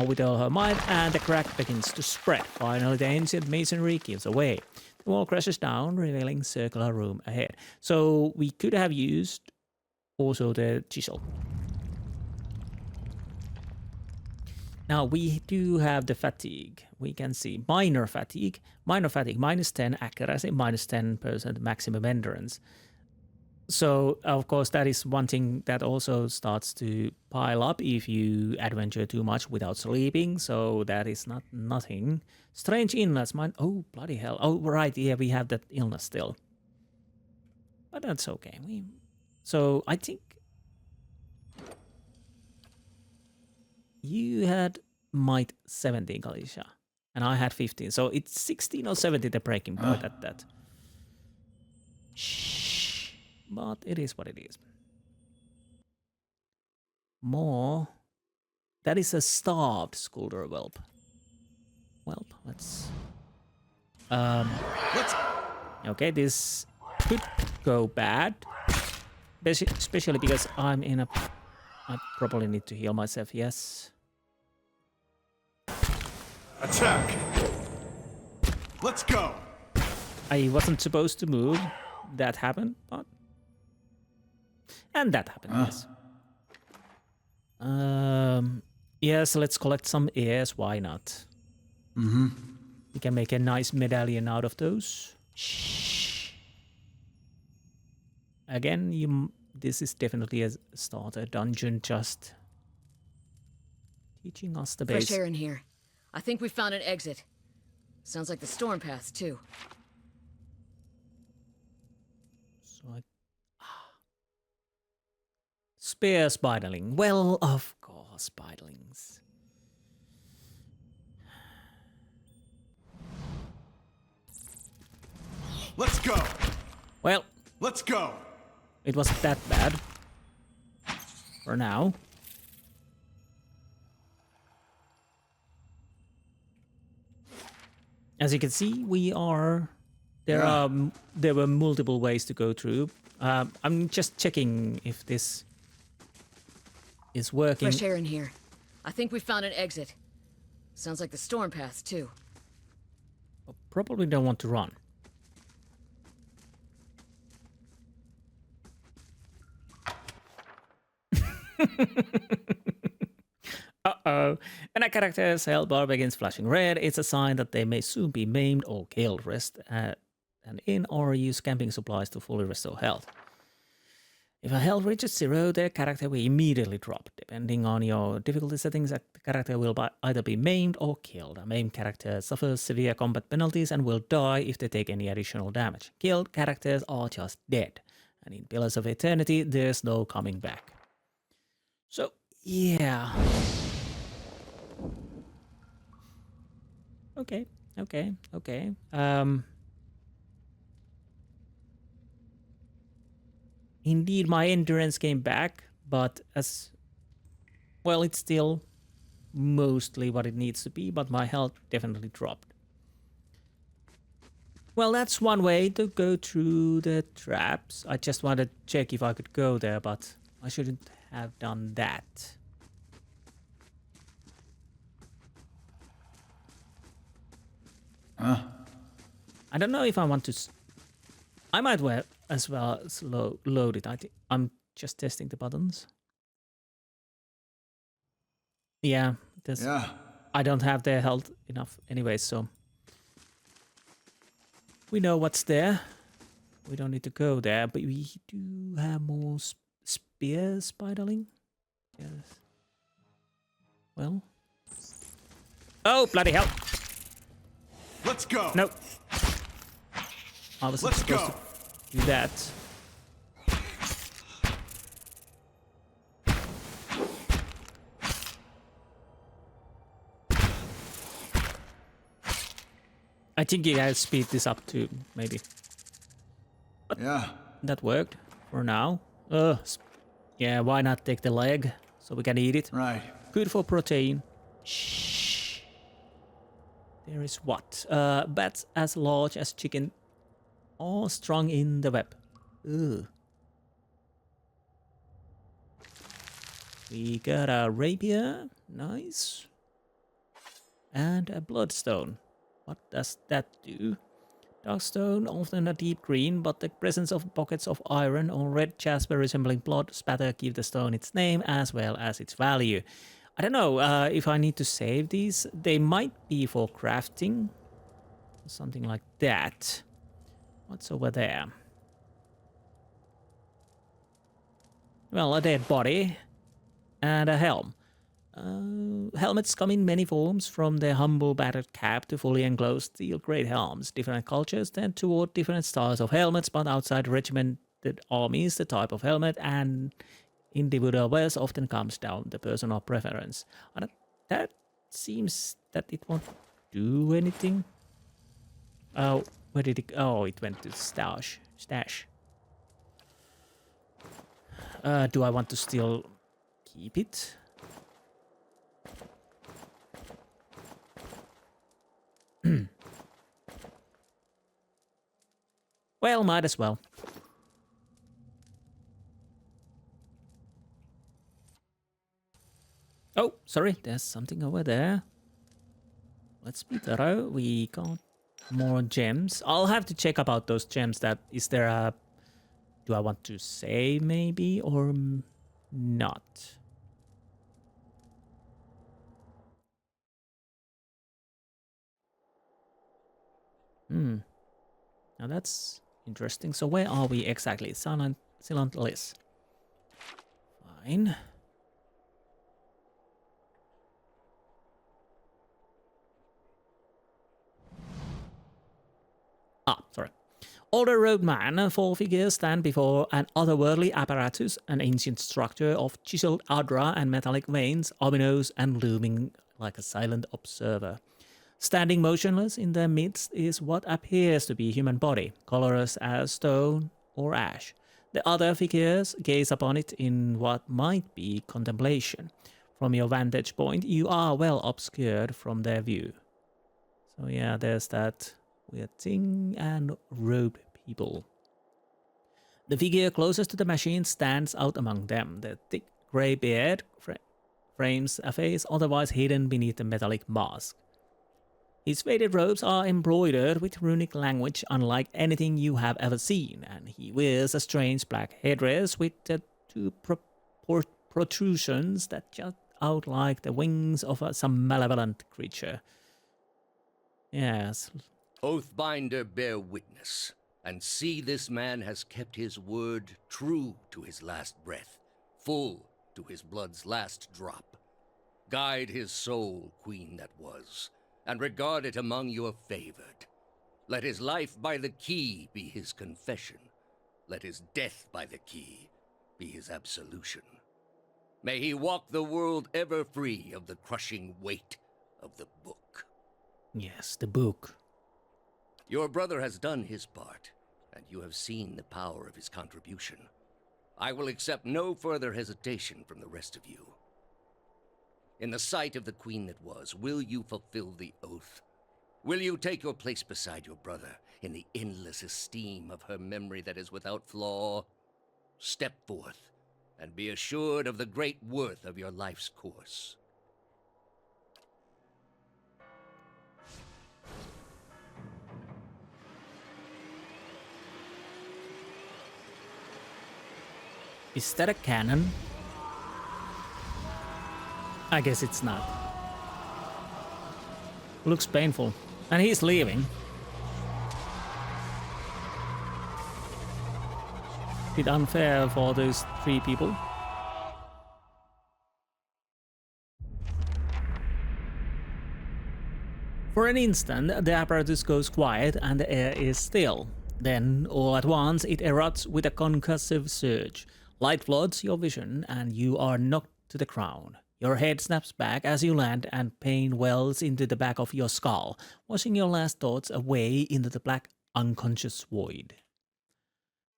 With all her might, and the crack begins to spread. Finally, the ancient masonry gives away. The wall crashes down, revealing circular room ahead. So we could have used also the chisel. Now we do have the fatigue. We can see minor fatigue. Minor fatigue, -10 accuracy, -10% maximum endurance. So, of course, that is one thing that also starts to pile up if you adventure too much without sleeping. So that is not nothing. Strange illness. Oh, bloody hell. Oh, right. Yeah, we have that illness still. But that's okay. So I think you had might 17, Kalisha. And I had 15. So it's 16 or 17 the breaking point at that. Shh. But it is what it is. More. That is a starved Skulder whelp. Let's. Okay, this could go bad. Especially because I'm in a. I probably need to heal myself, yes. Attack! Let's go! I wasn't supposed to move. That happened, but. And that happened, yes. Yes, let's collect some ears. Why not? We can make a nice medallion out of those. Shh. Again, this is definitely a starter dungeon, just teaching us the base. Fresh air in here. I think we found an exit. Sounds like the storm path, too. So Spear spiderling. Well, of course, spiderlings. Let's go! Well, let's go! It wasn't that bad. For now. As you can see, there were multiple ways to go through. I'm just checking if this is working. Fresh air in here. I think we found an exit. Sounds like the storm path, too. Probably don't want to run. Uh-oh. When a character's health bar begins flashing red, it's a sign that they may soon be maimed or killed. Rest and in or use camping supplies to fully restore health. If a health reaches 0, the character will immediately drop. Depending on your difficulty settings, the character will either be maimed or killed. A maimed character suffers severe combat penalties and will die if they take any additional damage. Killed characters are just dead. And in Pillars of Eternity, there's no coming back. So, yeah. Okay. Indeed, my endurance came back, but as well, it's still mostly what it needs to be, but my health definitely dropped. Well, that's one way to go through the traps. I just wanted to check if I could go there, but I shouldn't have done that. I don't know if I want to. I might as well load it. I think I'm just testing the buttons. Yeah, I don't have the health enough anyway, so we know what's there. We don't need to go there, but we do have more spear spiderling. Yes. Well. Oh, bloody hell! Let's go. No. I wasn't supposed to do that. I think you guys speed this up too, maybe. But Yeah. that worked for now. Yeah, why not take the leg so we can eat it? Right. Good for protein. Shh. There is what? Bats as large as chicken, all strung in the web. Ugh. We got a rapier, nice. And a bloodstone. What does that do? Dark stone, often a deep green, but the presence of pockets of iron or red jasper resembling blood spatter give the stone its name as well as its value. I don't know if I need to save these. They might be for crafting. Something like that. What's over there? Well, a dead body. And a helm. Helmets come in many forms, from the humble battered cap to fully enclosed steel great helms. Different cultures tend toward different styles of helmets, but outside regimented armies, the type of helmet and individual wears often comes down to personal preference. That seems that it won't do anything. Oh, where did it? Oh, it went to stash. Do I want to still keep it? Well, might as well. Oh, sorry, there's something over there. Let's be thorough. We got more gems. I'll have to check about those gems. Is there a... Do I want to save maybe or not? Now that's interesting. So where are we exactly? Silent Liss. Fine. Sorry. Older roadman, 4 figures stand before an otherworldly apparatus, an ancient structure of chiseled adra and metallic veins, ominous and looming like a silent observer. Standing motionless in their midst is what appears to be a human body, colorless as stone or ash. The other figures gaze upon it in what might be contemplation. From your vantage point, you are well obscured from their view. So yeah, there's that weird thing and robed people. The figure closest to the machine stands out among them. The thick grey beard frames a face otherwise hidden beneath the metallic mask. His faded robes are embroidered with runic language unlike anything you have ever seen, and he wears a strange black headdress with the two protrusions that jut out like the wings of some malevolent creature. Yes. Oathbinder, bear witness, and see this man has kept his word true to his last breath, full to his blood's last drop. Guide his soul, queen that was, and regard it among your favored. Let his life by the key be his confession. Let his death by the key be his absolution. May he walk the world ever free of the crushing weight of the book. Yes, the book. Your brother has done his part, and you have seen the power of his contribution. I will accept no further hesitation from the rest of you. In the sight of the queen that was, will you fulfill the oath? Will you take your place beside your brother in the endless esteem of her memory that is without flaw? Step forth, and be assured of the great worth of your life's course. Is that a cannon? I guess it's not. Looks painful. And he's leaving. Bit unfair for those 3 people. For an instant, the apparatus goes quiet and the air is still. Then, all at once, it erupts with a concussive surge. Light floods your vision and you are knocked to the ground. Your head snaps back as you land and pain wells into the back of your skull, washing your last thoughts away into the black, unconscious void.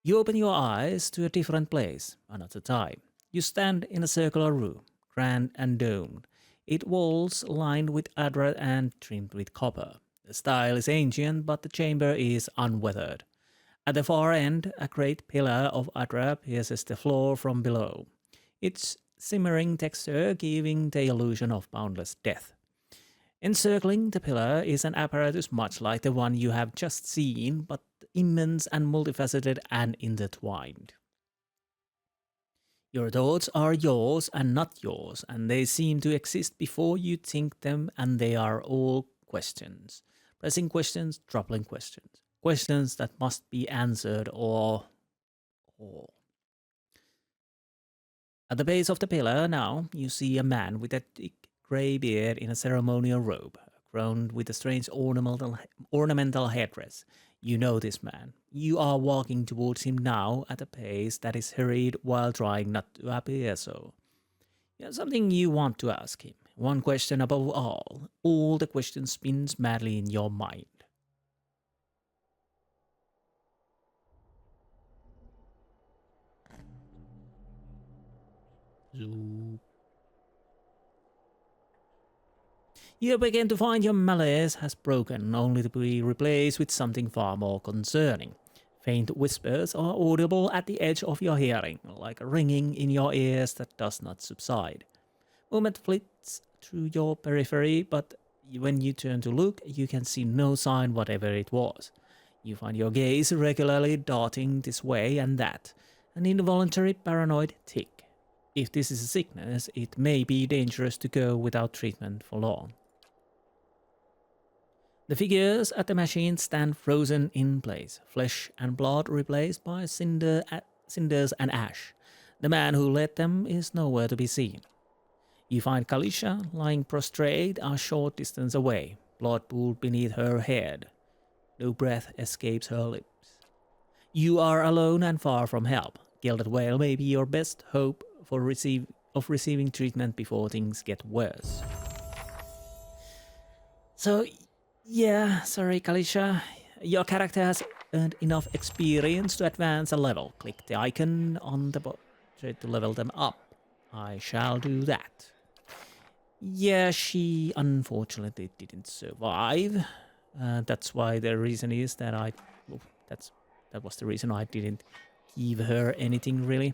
You open your eyes to a different place, another time. You stand in a circular room, grand and domed. Its walls lined with adra and trimmed with copper. The style is ancient, but the chamber is unweathered. At the far end, a great pillar of adra pierces the floor from below, its simmering texture giving the illusion of boundless death. Encircling the pillar is an apparatus much like the one you have just seen, but immense and multifaceted and intertwined. Your thoughts are yours and not yours, and they seem to exist before you think them, and they are all questions. Pressing questions, troubling questions. Questions that must be answered or... At the base of the pillar now, you see a man with a thick grey beard in a ceremonial robe, crowned with a strange ornamental headdress. You know this man. You are walking towards him now at a pace that is hurried while trying not to appear so. You have something you want to ask him. One question above all. All the questions spins madly in your mind. You begin to find your malaise has broken, only to be replaced with something far more concerning. Faint whispers are audible at the edge of your hearing, like a ringing in your ears that does not subside. Movement flits through your periphery, but when you turn to look, you can see no sign whatever it was. You find your gaze regularly darting this way and that, an involuntary paranoid tick. If this is a sickness, it may be dangerous to go without treatment for long. The figures at the machine stand frozen in place, flesh and blood replaced by cinders and ash. The man who led them is nowhere to be seen. You find Kalisha lying prostrate a short distance away, blood pooled beneath her head. No breath escapes her lips. You are alone and far from help. Gilded Vale may be your best hope for receiving treatment before things get worse. So, yeah, sorry Kalisha. Your character has earned enough experience to advance a level. Click the icon on the portrait to level them up. I shall do that. Yeah, she unfortunately didn't survive. That's why the reason is that that was the reason I didn't give her anything really.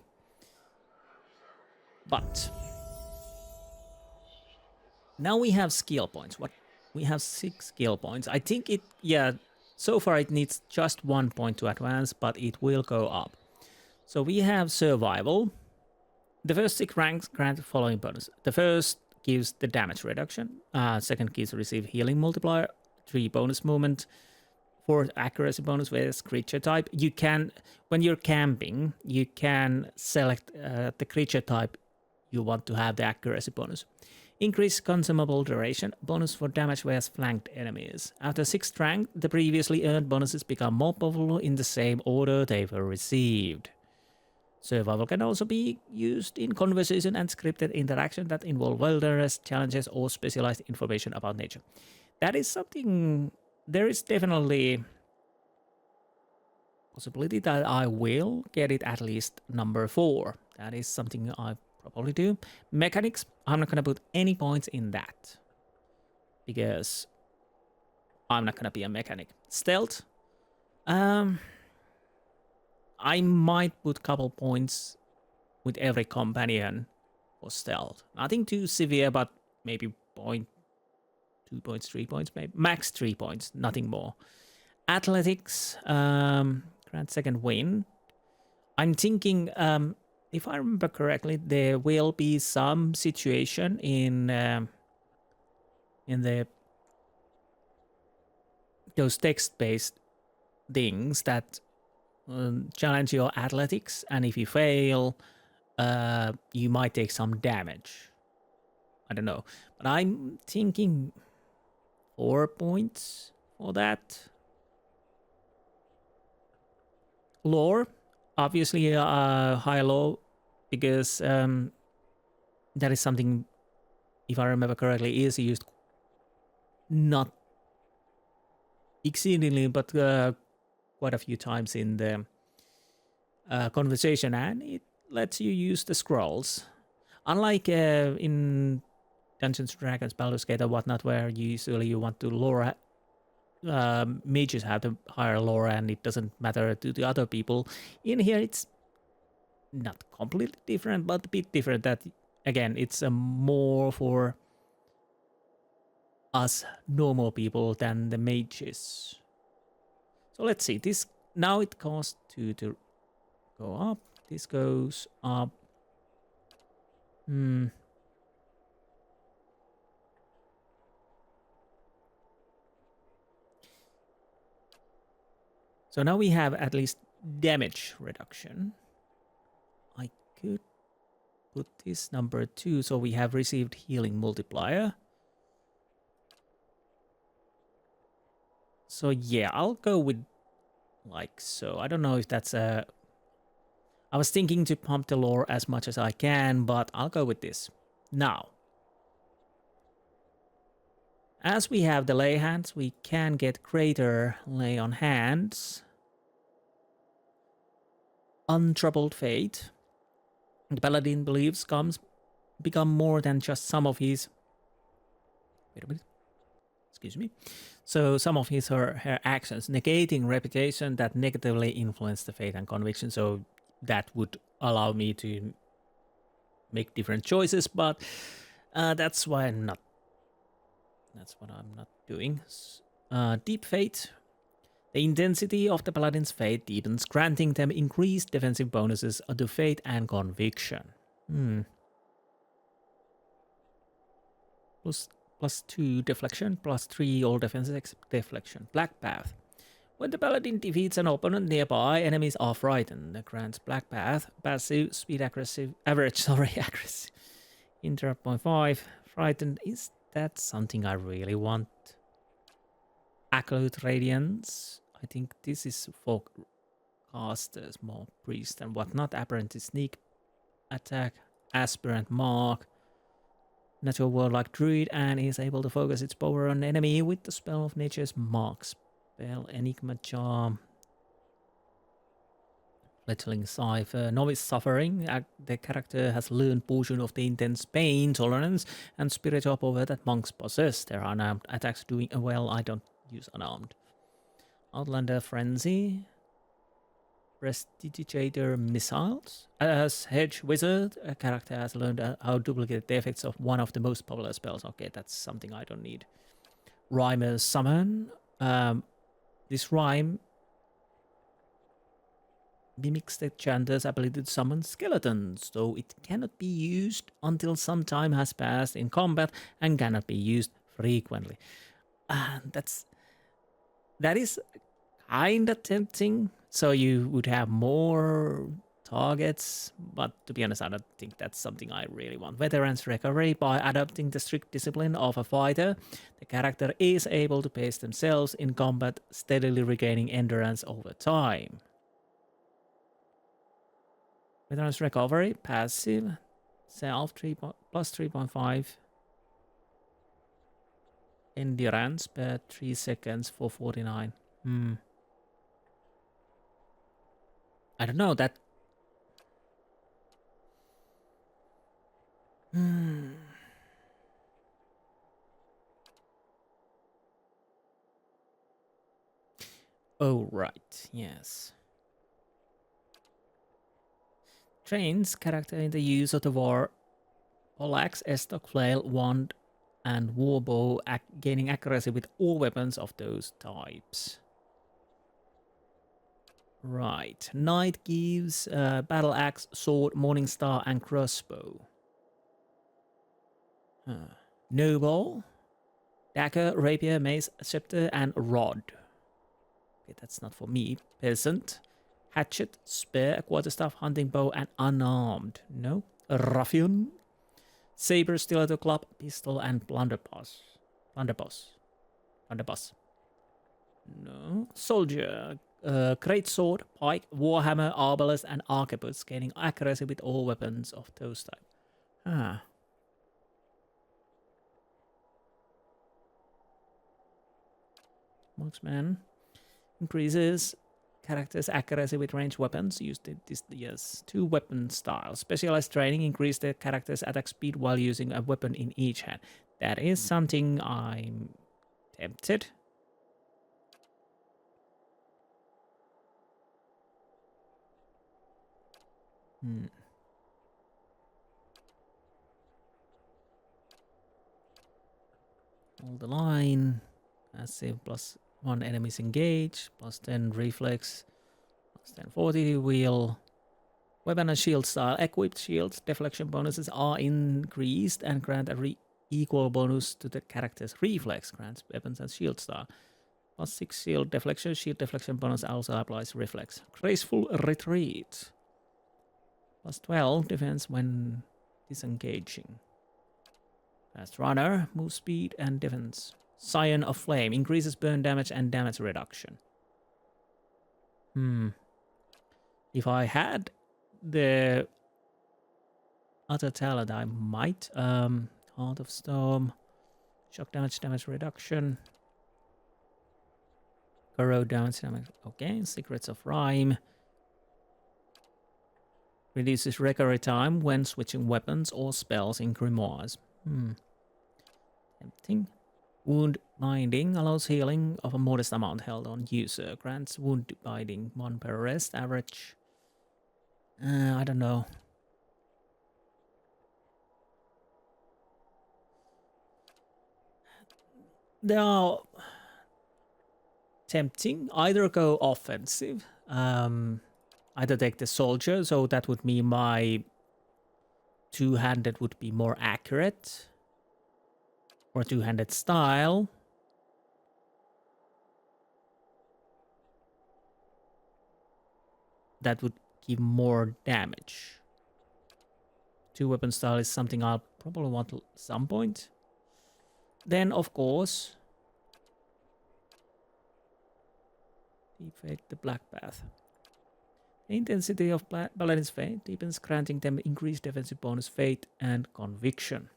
But now we have skill points. We have 6 skill points. I think so far it needs just 1 point to advance, but it will go up. So we have survival. The first 6 ranks grant the following bonus. The first gives the damage reduction. Second gives receive healing multiplier. 3 bonus movement. 4 accuracy bonus with creature type. You can, when you're camping, you can select the creature type you want to have the accuracy bonus. Increase consumable duration, bonus for damage with flanked enemies. After 6th rank, the previously earned bonuses become more powerful in the same order they were received. Survival can also be used in conversation and scripted interaction that involve wilderness, challenges, or specialized information about nature. That is something, there is definitely possibility that I will get it at least number 4. That is something I probably do. Mechanics, I'm not going to put any points in that because I'm not going to be a mechanic. Stealth, I might put a couple points with every companion for stealth. Nothing too severe, but maybe 2 points, 3 points, maybe max 3 points, nothing more. Athletics, grant second win. I'm thinking, if I remember correctly, there will be some situation in those text-based things that challenge your athletics, and if you fail, you might take some damage. I don't know, but I'm thinking 4 points for that. Lore, obviously high low, because that is something if I remember correctly, is used not exceedingly, but quite a few times in the conversation, and it lets you use the scrolls. Unlike in Dungeons & Dragons, Baldur's Gate or whatnot, where usually you want to lore, mages have the higher lore and it doesn't matter to the other people. In here it's not completely different, but a bit different. That again, it's more for us normal people than the mages. So let's see, this now it costs 2 to go up, this goes up. So now we have at least damage reduction. I could put this number 2, so we have received healing multiplier. So yeah, I'll go with like so. I don't know if that's a... I was thinking to pump the lore as much as I can, but I'll go with this. Now, as we have the lay hands, we can get greater lay on hands. Untroubled fate. The paladin believes become more than just some of his... Wait a minute. Excuse me. So some of his her actions, negating reputation that negatively influence the fate and conviction. So that would allow me to make different choices, but that's why I'm not. That's what I'm not doing. Deep fate. The intensity of the paladin's fate deepens, granting them increased defensive bonuses to fate and conviction. Plus 2 deflection, plus 3 all defenses except deflection. Black Path. When the paladin defeats an opponent nearby, enemies are frightened. That grants Black Path, passive, speed aggressive, average, accuracy. Interrupt 0.5. Frightened, is that something I really want? Acolyte Radiance. I think this is for casters, more priest and whatnot. Apparent sneak attack, aspirant mark. Natural warlike druid, and is able to focus its power on enemy with the spell of nature's mark. Spell enigma charm. Fledgling cipher. Novice suffering. The character has learned portion of the intense pain tolerance and spiritual power that monks possess. Their unarmed attacks doing well. I don't use unarmed. Outlander frenzy. Prestidigitator missiles. As hedge wizard, a character has learned how to duplicate the effects of one of the most popular spells. Okay, that's something I don't need. Rhymer's summon. This rhyme mimics the chanter's ability to summon skeletons, though it cannot be used until some time has passed in combat and cannot be used frequently. That is kinda tempting. So you would have more targets, but to be honest, I don't think that's something I really want. Veterans recovery. By adopting the strict discipline of a fighter, the character is able to pace themselves in combat, steadily regaining endurance over time. Veterans recovery, passive, self plus 3.5. Endurance per 3 seconds for 49. I don't know, that... Oh, right, yes. Trains character in the use of the war poleaxe, estoc, flail, wand, and warbow, gaining accuracy with all weapons of those types. Right. Knight gives battle axe, sword, morning star, and crossbow. Noble, dagger, rapier, mace, scepter, and rod. Okay, that's not for me. Peasant, hatchet, spear, quarterstaff, hunting bow, and unarmed. No. Ruffian, saber, stiletto, club, pistol, and blunderbuss. No. Soldier, great sword, pike, warhammer, arbalest, and arquebus, gaining accuracy with all weapons of those type. Marksman. Increases character's accuracy with ranged weapons. Used it this yes. 2 weapon styles. Specialized training increase the character's attack speed while using a weapon in each hand. That is something I'm tempted. Hold the line. Passive +1 enemies engaged. +10 reflex. +10 40 wheel. Weapon and shield style. Equipped shields deflection bonuses are increased and grant a equal bonus to the character's reflex. Grants weapons and shield style. +6 shield deflection. Shield deflection bonus also applies reflex. Graceful retreat. +12 defense when disengaging. Fast runner, move speed and defense. Scion of Flame increases burn damage and damage reduction. If I had the other talent, I might. Heart of Storm, shock damage, damage reduction. Corrode damage, okay. Secrets of Rhyme. Reduces recovery time when switching weapons or spells in grimoires. Tempting. Wound binding allows healing of a modest amount held on user. Grants wound binding 1 per rest. Average. I don't know. They are tempting. Either go offensive. Either take the soldier, so that would mean my 2-handed would be more accurate. Or 2-handed style. That would give more damage. 2-weapon style is something I'll probably want at some point. Then, of course, Deep Fate, the Black Path. The intensity of Paladin's Fate deepens, granting them increased defensive bonus, Fate, and Conviction.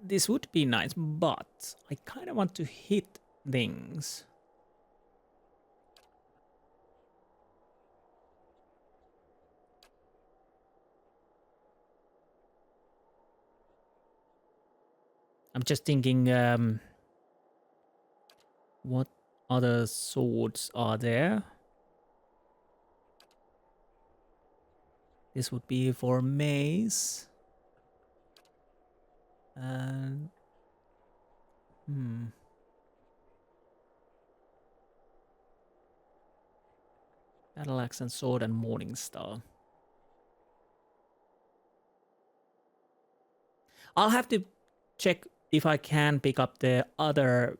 This would be nice, but I kind of want to hit things. I'm just thinking, what other swords are there? This would be for mace. And Battle Axe and Sword and Morning Star. I'll have to check if I can pick up the other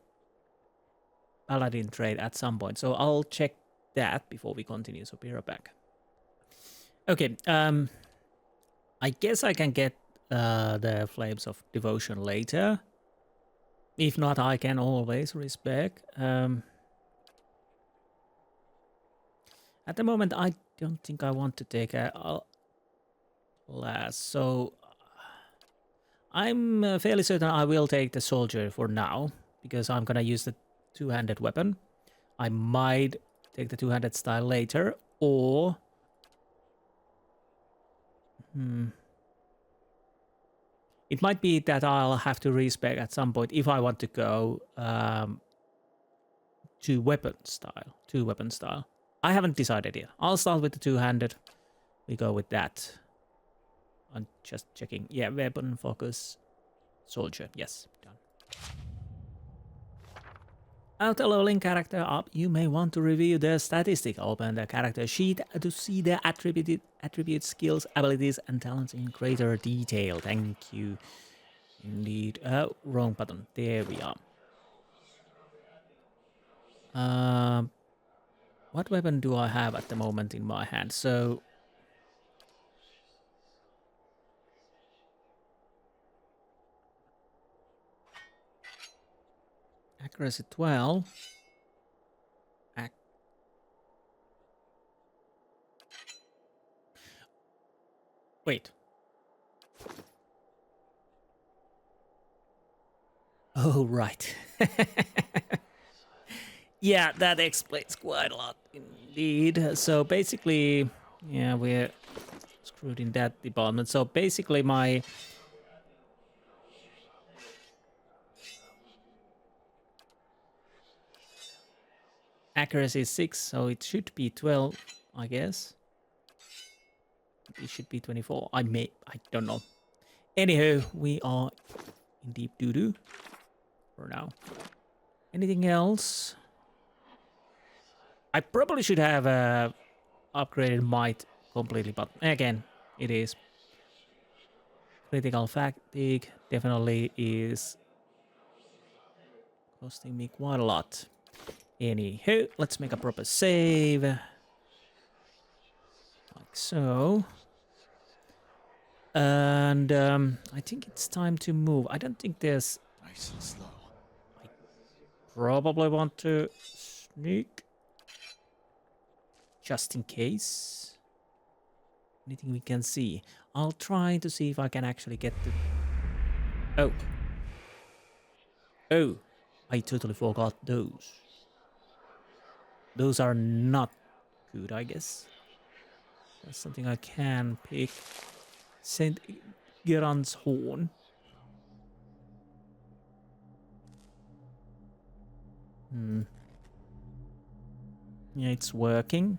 Paladin trait at some point. So I'll check that before we continue. So be right back. Okay, I guess I can get the Flames of Devotion later. If not, I can always respec. At the moment, I don't think I want to take a last. So I'm fairly certain I will take the soldier for now, because I'm gonna use the 2-handed weapon. I might take the 2-handed style later, or it might be that I'll have to respec at some point if I want to go to weapon style. 2-weapon style. I haven't decided yet. I'll start with the 2-handed. We go with that. I'm just checking. Yeah, weapon, focus, soldier. Yes, done. After leveling character up, you may want to review the statistic. Open the character sheet to see the attribute, skills, abilities, and talents in greater detail. Thank you. Indeed. Wrong button. There we are. What weapon do I have at the moment in my hand? So accuracy 12. Wait. Oh, right. Yeah, that explains quite a lot indeed. So basically, yeah, we're screwed in that department. So basically my... accuracy is 6, so it should be 12, I guess. It should be 24. I don't know. Anywho, we are in deep doo-doo for now. Anything else? I probably should have upgraded might completely, but again, it is. Critical fatigue definitely is costing me quite a lot. Anywho, let's make a proper save. Like so. And I think it's time to move. I don't think there's... Nice and slow. I probably want to sneak. Just in case. Anything we can see. I'll try to see if I can actually get the... Oh. Oh. I totally forgot those. Those are not good, I guess. That's something I can pick. Saint Geran's horn. Yeah, it's working.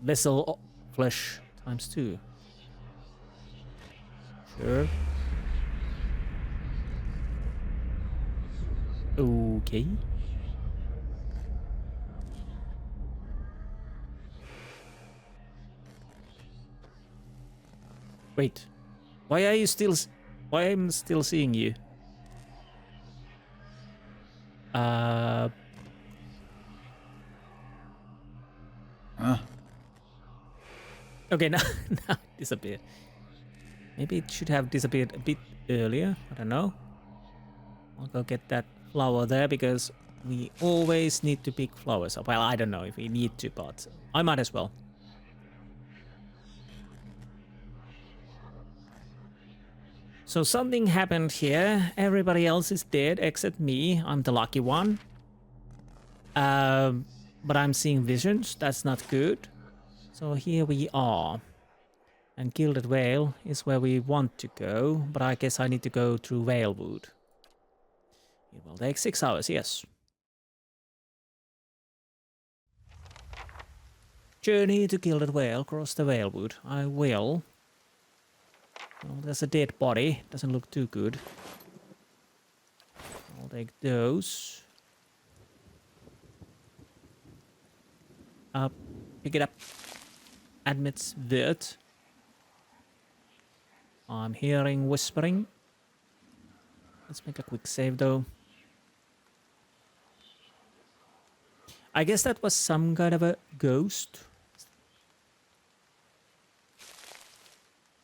Vessel flesh times 2. Sure. Okay. Wait. Why are you still... Why am I still seeing you? Huh? Okay, now it disappeared. Maybe it should have disappeared a bit earlier. I don't know. I'll go get that flower there because we always need to pick flowers up. Well, I don't know if we need to, but I might as well. So something happened here. Everybody else is dead except me. I'm the lucky one. But I'm seeing visions. That's not good. So here we are. And Gilded Vale is where we want to go. But I guess I need to go through Valewood. It will take 6 hours, yes. Journey to Gilded Vale, cross the Valewood. I will. Well, there's a dead body. Doesn't look too good. I'll take those. Pick it up. Admits that. I'm hearing whispering. Let's make a quick save though. I guess that was some kind of a ghost.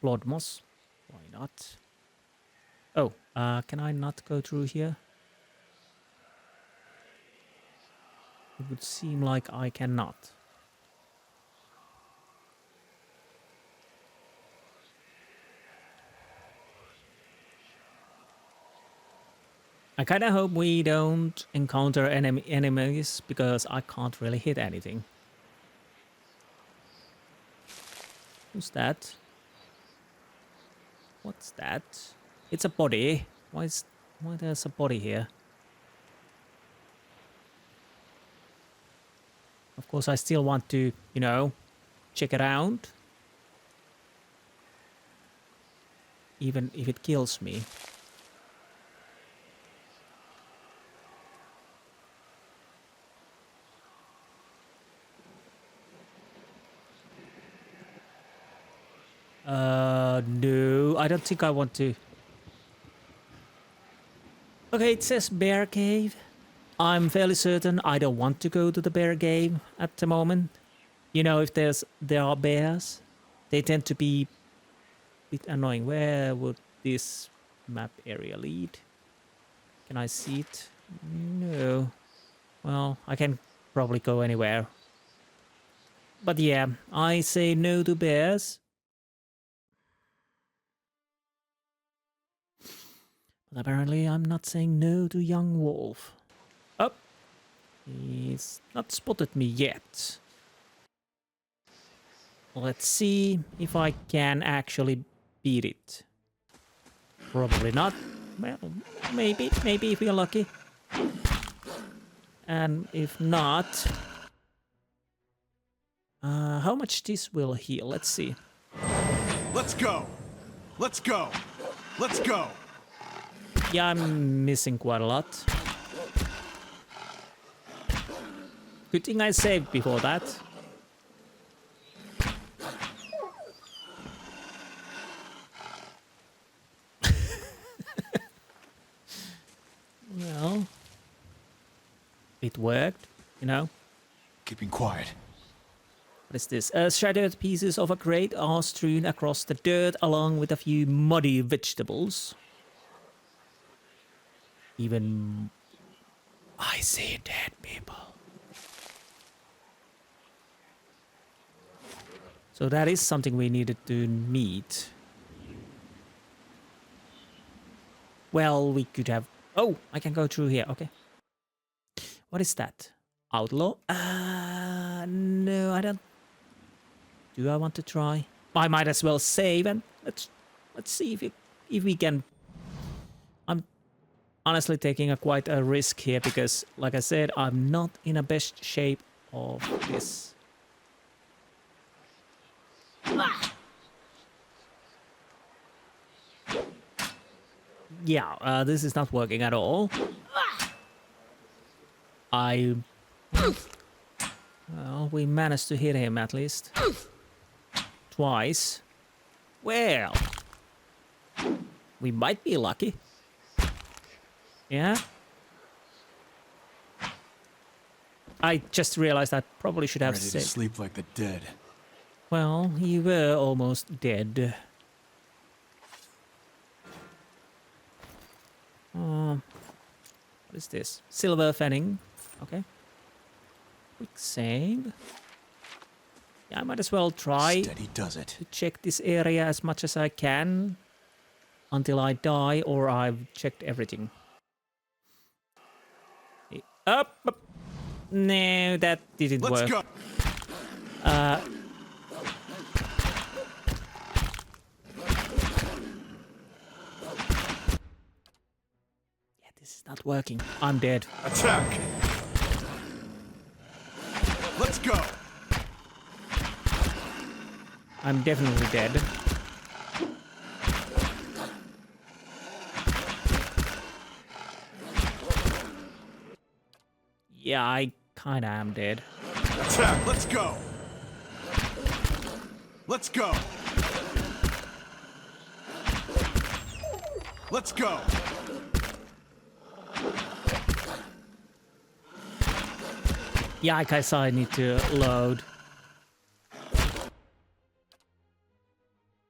Blood moss. Why not? Oh, can I not go through here? It would seem like I cannot. I kind of hope we don't encounter enemies because I can't really hit anything. Who's that? What's that? It's a body. Why there's a body here? Of course, I still want to, you know, check around. Even if it kills me. No, I don't think I want to. Okay, it says bear cave. I'm fairly certain I don't want to go to the bear cave at the moment. You know, if there are bears, they tend to be a bit annoying. Where would this map area lead? Can I see it? No. Well, I can probably go anywhere. But yeah, I say no to bears. But apparently I'm not saying no to young wolf. Oh, he's not spotted me yet. Let's see if I can actually beat it. Probably not. Well, maybe if we're lucky. And if not... how much this will heal? Let's see. Let's go! Let's go! Let's go! Yeah, I'm missing quite a lot. Good thing I saved before that. Well, it worked, you know. Keeping quiet. What is this? Shattered pieces of a crate are strewn across the dirt along with a few muddy vegetables. Even I see dead people. So that is something we needed to meet. Well, we could have... Oh, I can go through here. Okay. What is that? Outlaw? No, I don't... Do I want to try? I might as well save and let's see if we can... I'm honestly taking quite a risk here because, like I said, I'm not in a best shape of this. Yeah, this is not working at all. Well, we managed to hit him at least. Twice. Well, we might be lucky. Yeah? I just realized I probably should have Ready to saved. sleep like the dead. Well, you were almost dead. What is this? Silver fanning. Okay. Quick save. Yeah, I might as well try Steady does it. to check this area as much as I can until I die or I've checked everything. Up! No, that didn't work. Let's go. This is not working. I'm dead. Attack! Let's go! I'm definitely dead. Yeah, I kinda am dead. Attack! Let's go! Let's go! Let's go! Yeah, I guess I need to load.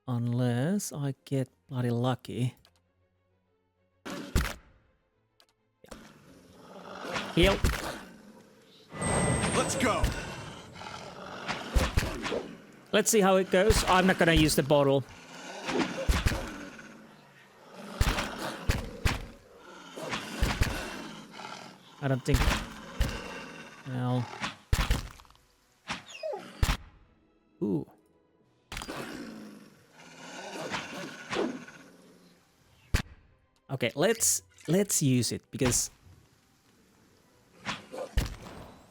Unless I get bloody lucky. Yeah. Heal. Let's go! Let's see how it goes. I'm not gonna use the bottle. I don't think... Well... Ooh. Okay, let's use it because...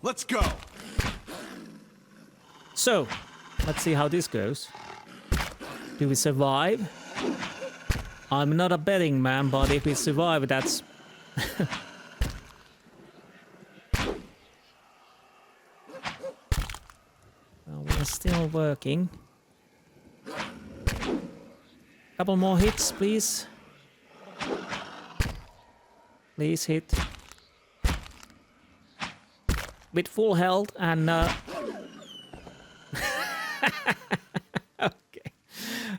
Let's go! So, let's see how this goes. Do we survive? I'm not a betting man, but if we survive, that's... Well, we're still working. Couple more hits, please. Please hit. With full health and... Okay.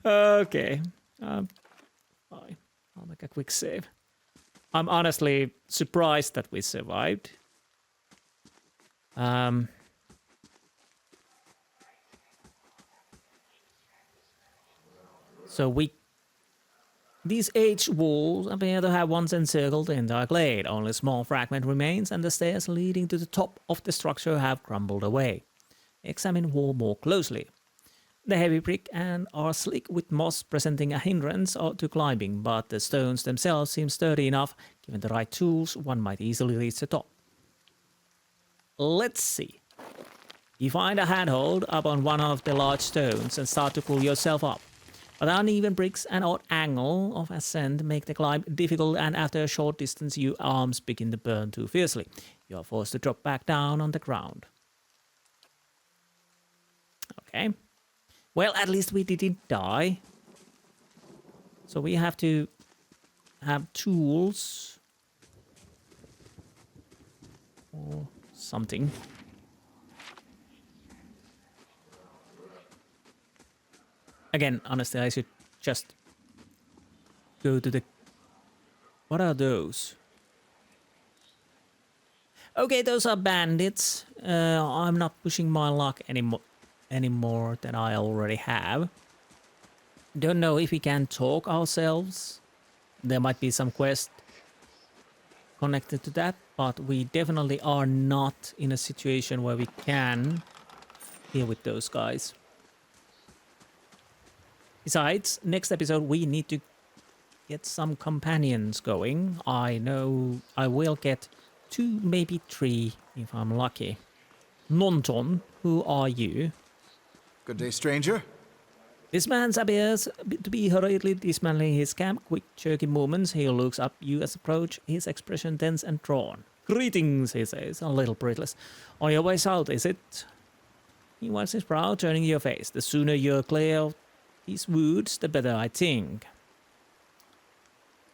Okay. Fine. I'll make a quick save. I'm honestly surprised that we survived. So we These aged walls appear to have once encircled the entire glade. Only a small fragment remains, and the stairs leading to the top of the structure have crumbled away. Examine wall more closely. The heavy brick and are slick with moss, presenting a hindrance to climbing, but the stones themselves seem sturdy enough. Given the right tools, one might easily reach the top. Let's see. You find a handhold up on one of the large stones and start to pull yourself up. But uneven bricks and odd angle of ascent make the climb difficult, and after a short distance your arms begin to burn too fiercely. You are forced to drop back down on the ground. Okay. Well, at least we didn't die. So we have to have tools. Or something. Again, honestly, I should just go to the... What are those? Okay, those are bandits. I'm not pushing my luck anymore than I already have. Don't know if we can talk ourselves. There might be some quest connected to that, but we definitely are not in a situation where we can deal with those guys. Besides, next episode we need to get some companions going. I know I will get 2, maybe 3 if I'm lucky. Nonton, who are you? Good day, stranger. This man appears to be hurriedly dismantling his camp. Quick, jerky movements. He looks up you as approach, his expression tense and drawn. Greetings, he says, a little breathless. On your way south, is it? He wipes his brow, turning your face. The sooner you're clear of these woods, the better, I think.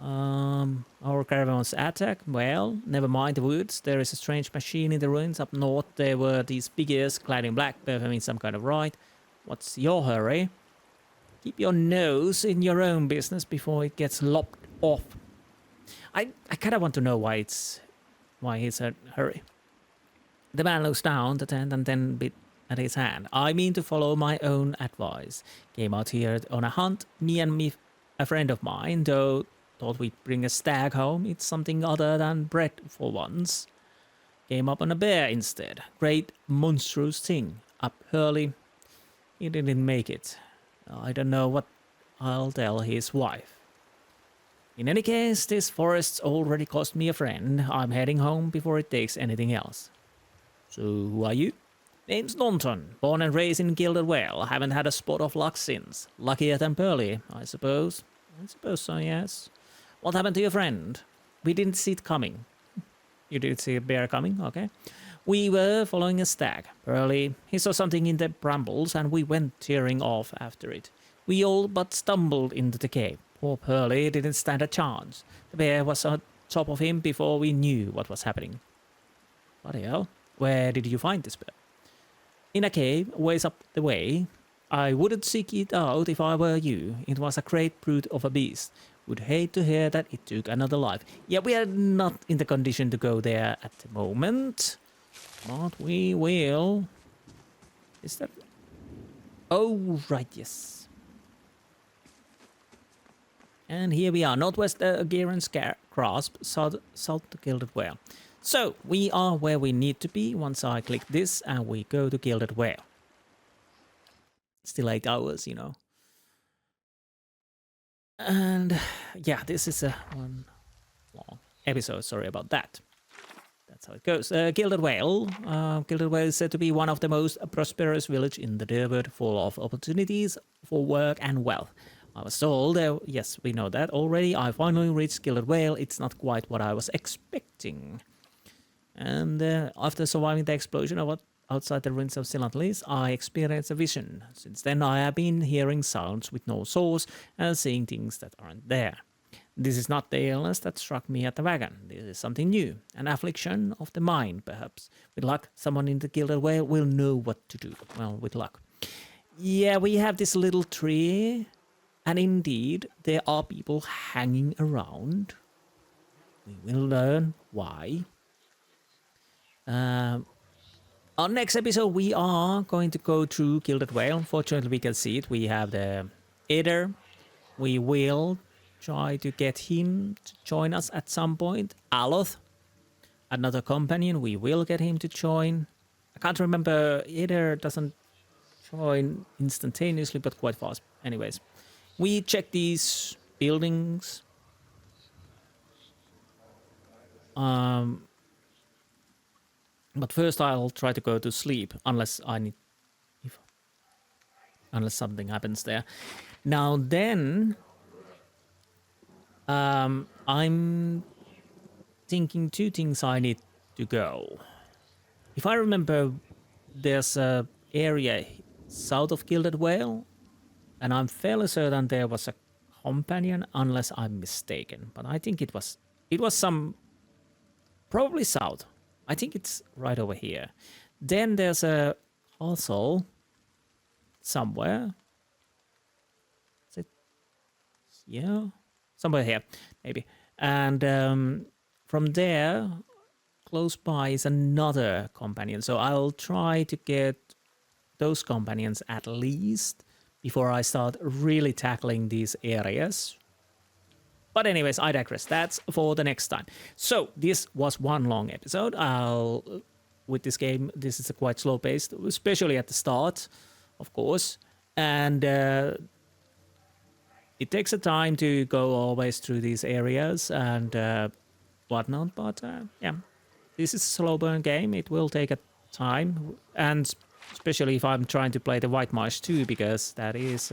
Our caravan's attack? Well, never mind the woods. There is a strange machine in the ruins up north. There were these figures clad in black, performing some kind of rite. What's your hurry? Keep your nose in your own business before it gets lopped off. I kind of want to know why he's a hurry. The man looks down the tent and then bit at his hand. I mean to follow my own advice. Came out here on a hunt. Me and a friend of mine, though thought we'd bring a stag home. It's something other than bread for once. Came up on a bear instead. Great monstrous thing. Up early. He didn't make it. I don't know what I'll tell his wife. In any case, this forest's already cost me a friend. I'm heading home before it takes anything else. So, who are you? Name's Nonton. Born and raised in Gilded Vale. Haven't had a spot of luck since. Luckier than Pearly, I suppose. I suppose so, yes. What happened to your friend? We didn't see it coming. You did see a bear coming? Okay. We were following a stag. Pearly, he saw something in the brambles and we went tearing off after it. We all but stumbled into the cave. Poor Pearly didn't stand a chance. The bear was on top of him before we knew what was happening. Bloody hell. Where did you find this bear? In a cave, ways up the way. I wouldn't seek it out if I were you. It was a great brute of a beast. Would hate to hear that it took another life. Yeah, we are not in the condition to go there at the moment. But we will. Is that... Oh, right, yes. And here we are. Northwest Gairen's Grasp, south to Gilded Vale. So, we are where we need to be once I click this and we go to Gilded Vale. Still 8 hours, you know. And yeah, this is a one long episode. Sorry about that. That's how it goes. Gilded Vale. Gilded Vale is said to be one of the most prosperous villages in the Derwood, full of opportunities for work and wealth. I was told, yes, we know that already. I finally reached Gilded Vale. It's not quite what I was expecting. And after surviving the explosion outside the ruins of Silantlis, I experienced a vision. Since then, I have been hearing sounds with no source and seeing things that aren't there. This is not the illness that struck me at the wagon. This is something new, an affliction of the mind, perhaps. With luck, someone in the Gilded Vale will know what to do. Well, with luck. Yeah, we have this little tree, and indeed, there are people hanging around. We will learn why. On next episode, we are going to go through Gilded Vale. Fortunately, we can see it. We have the Aether. We will try to get him to join us at some point. Aloth, another companion, we will get him to join. I can't remember, either doesn't join instantaneously, but quite fast. Anyways, we check these buildings. But first I'll try to go to sleep, unless something happens there. Now then, I'm thinking two things I need to go. If I remember, there's a area south of Gilded Vale, and I'm fairly certain there was a companion, unless I'm mistaken. But I think it was some, probably south. I think it's right over here. Then there's a castle somewhere. Is it? Yeah, somewhere here, maybe. And from there, close by is another companion. So I'll try to get those companions at least before I start really tackling these areas. But anyways, I digress. That's for the next time. So this was one long episode. With this game, this is a quite slow paced, especially at the start, of course. And it takes a time to go always through these areas and whatnot. But yeah, this is a slow burn game. It will take a time. And especially if I'm trying to play the White Marsh too, because that is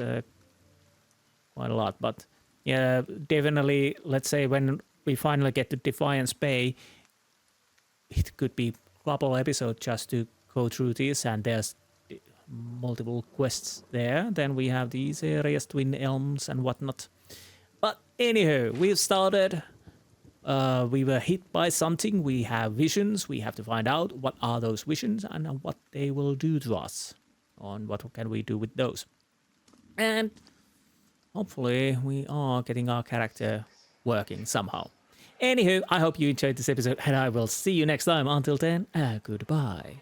quite a lot. But yeah, definitely, let's say when we finally get to Defiance Bay, it could be a couple episodes just to go through this, and there's multiple quests there. Then we have these areas, Twin Elms and whatnot. But anyhow, we've started. We were hit by something. We have visions. We have to find out what are those visions and what they will do to us. And what can we do with those. And hopefully we are getting our character working somehow. Anywho, I hope you enjoyed this episode, and I will see you next time. Until then, goodbye.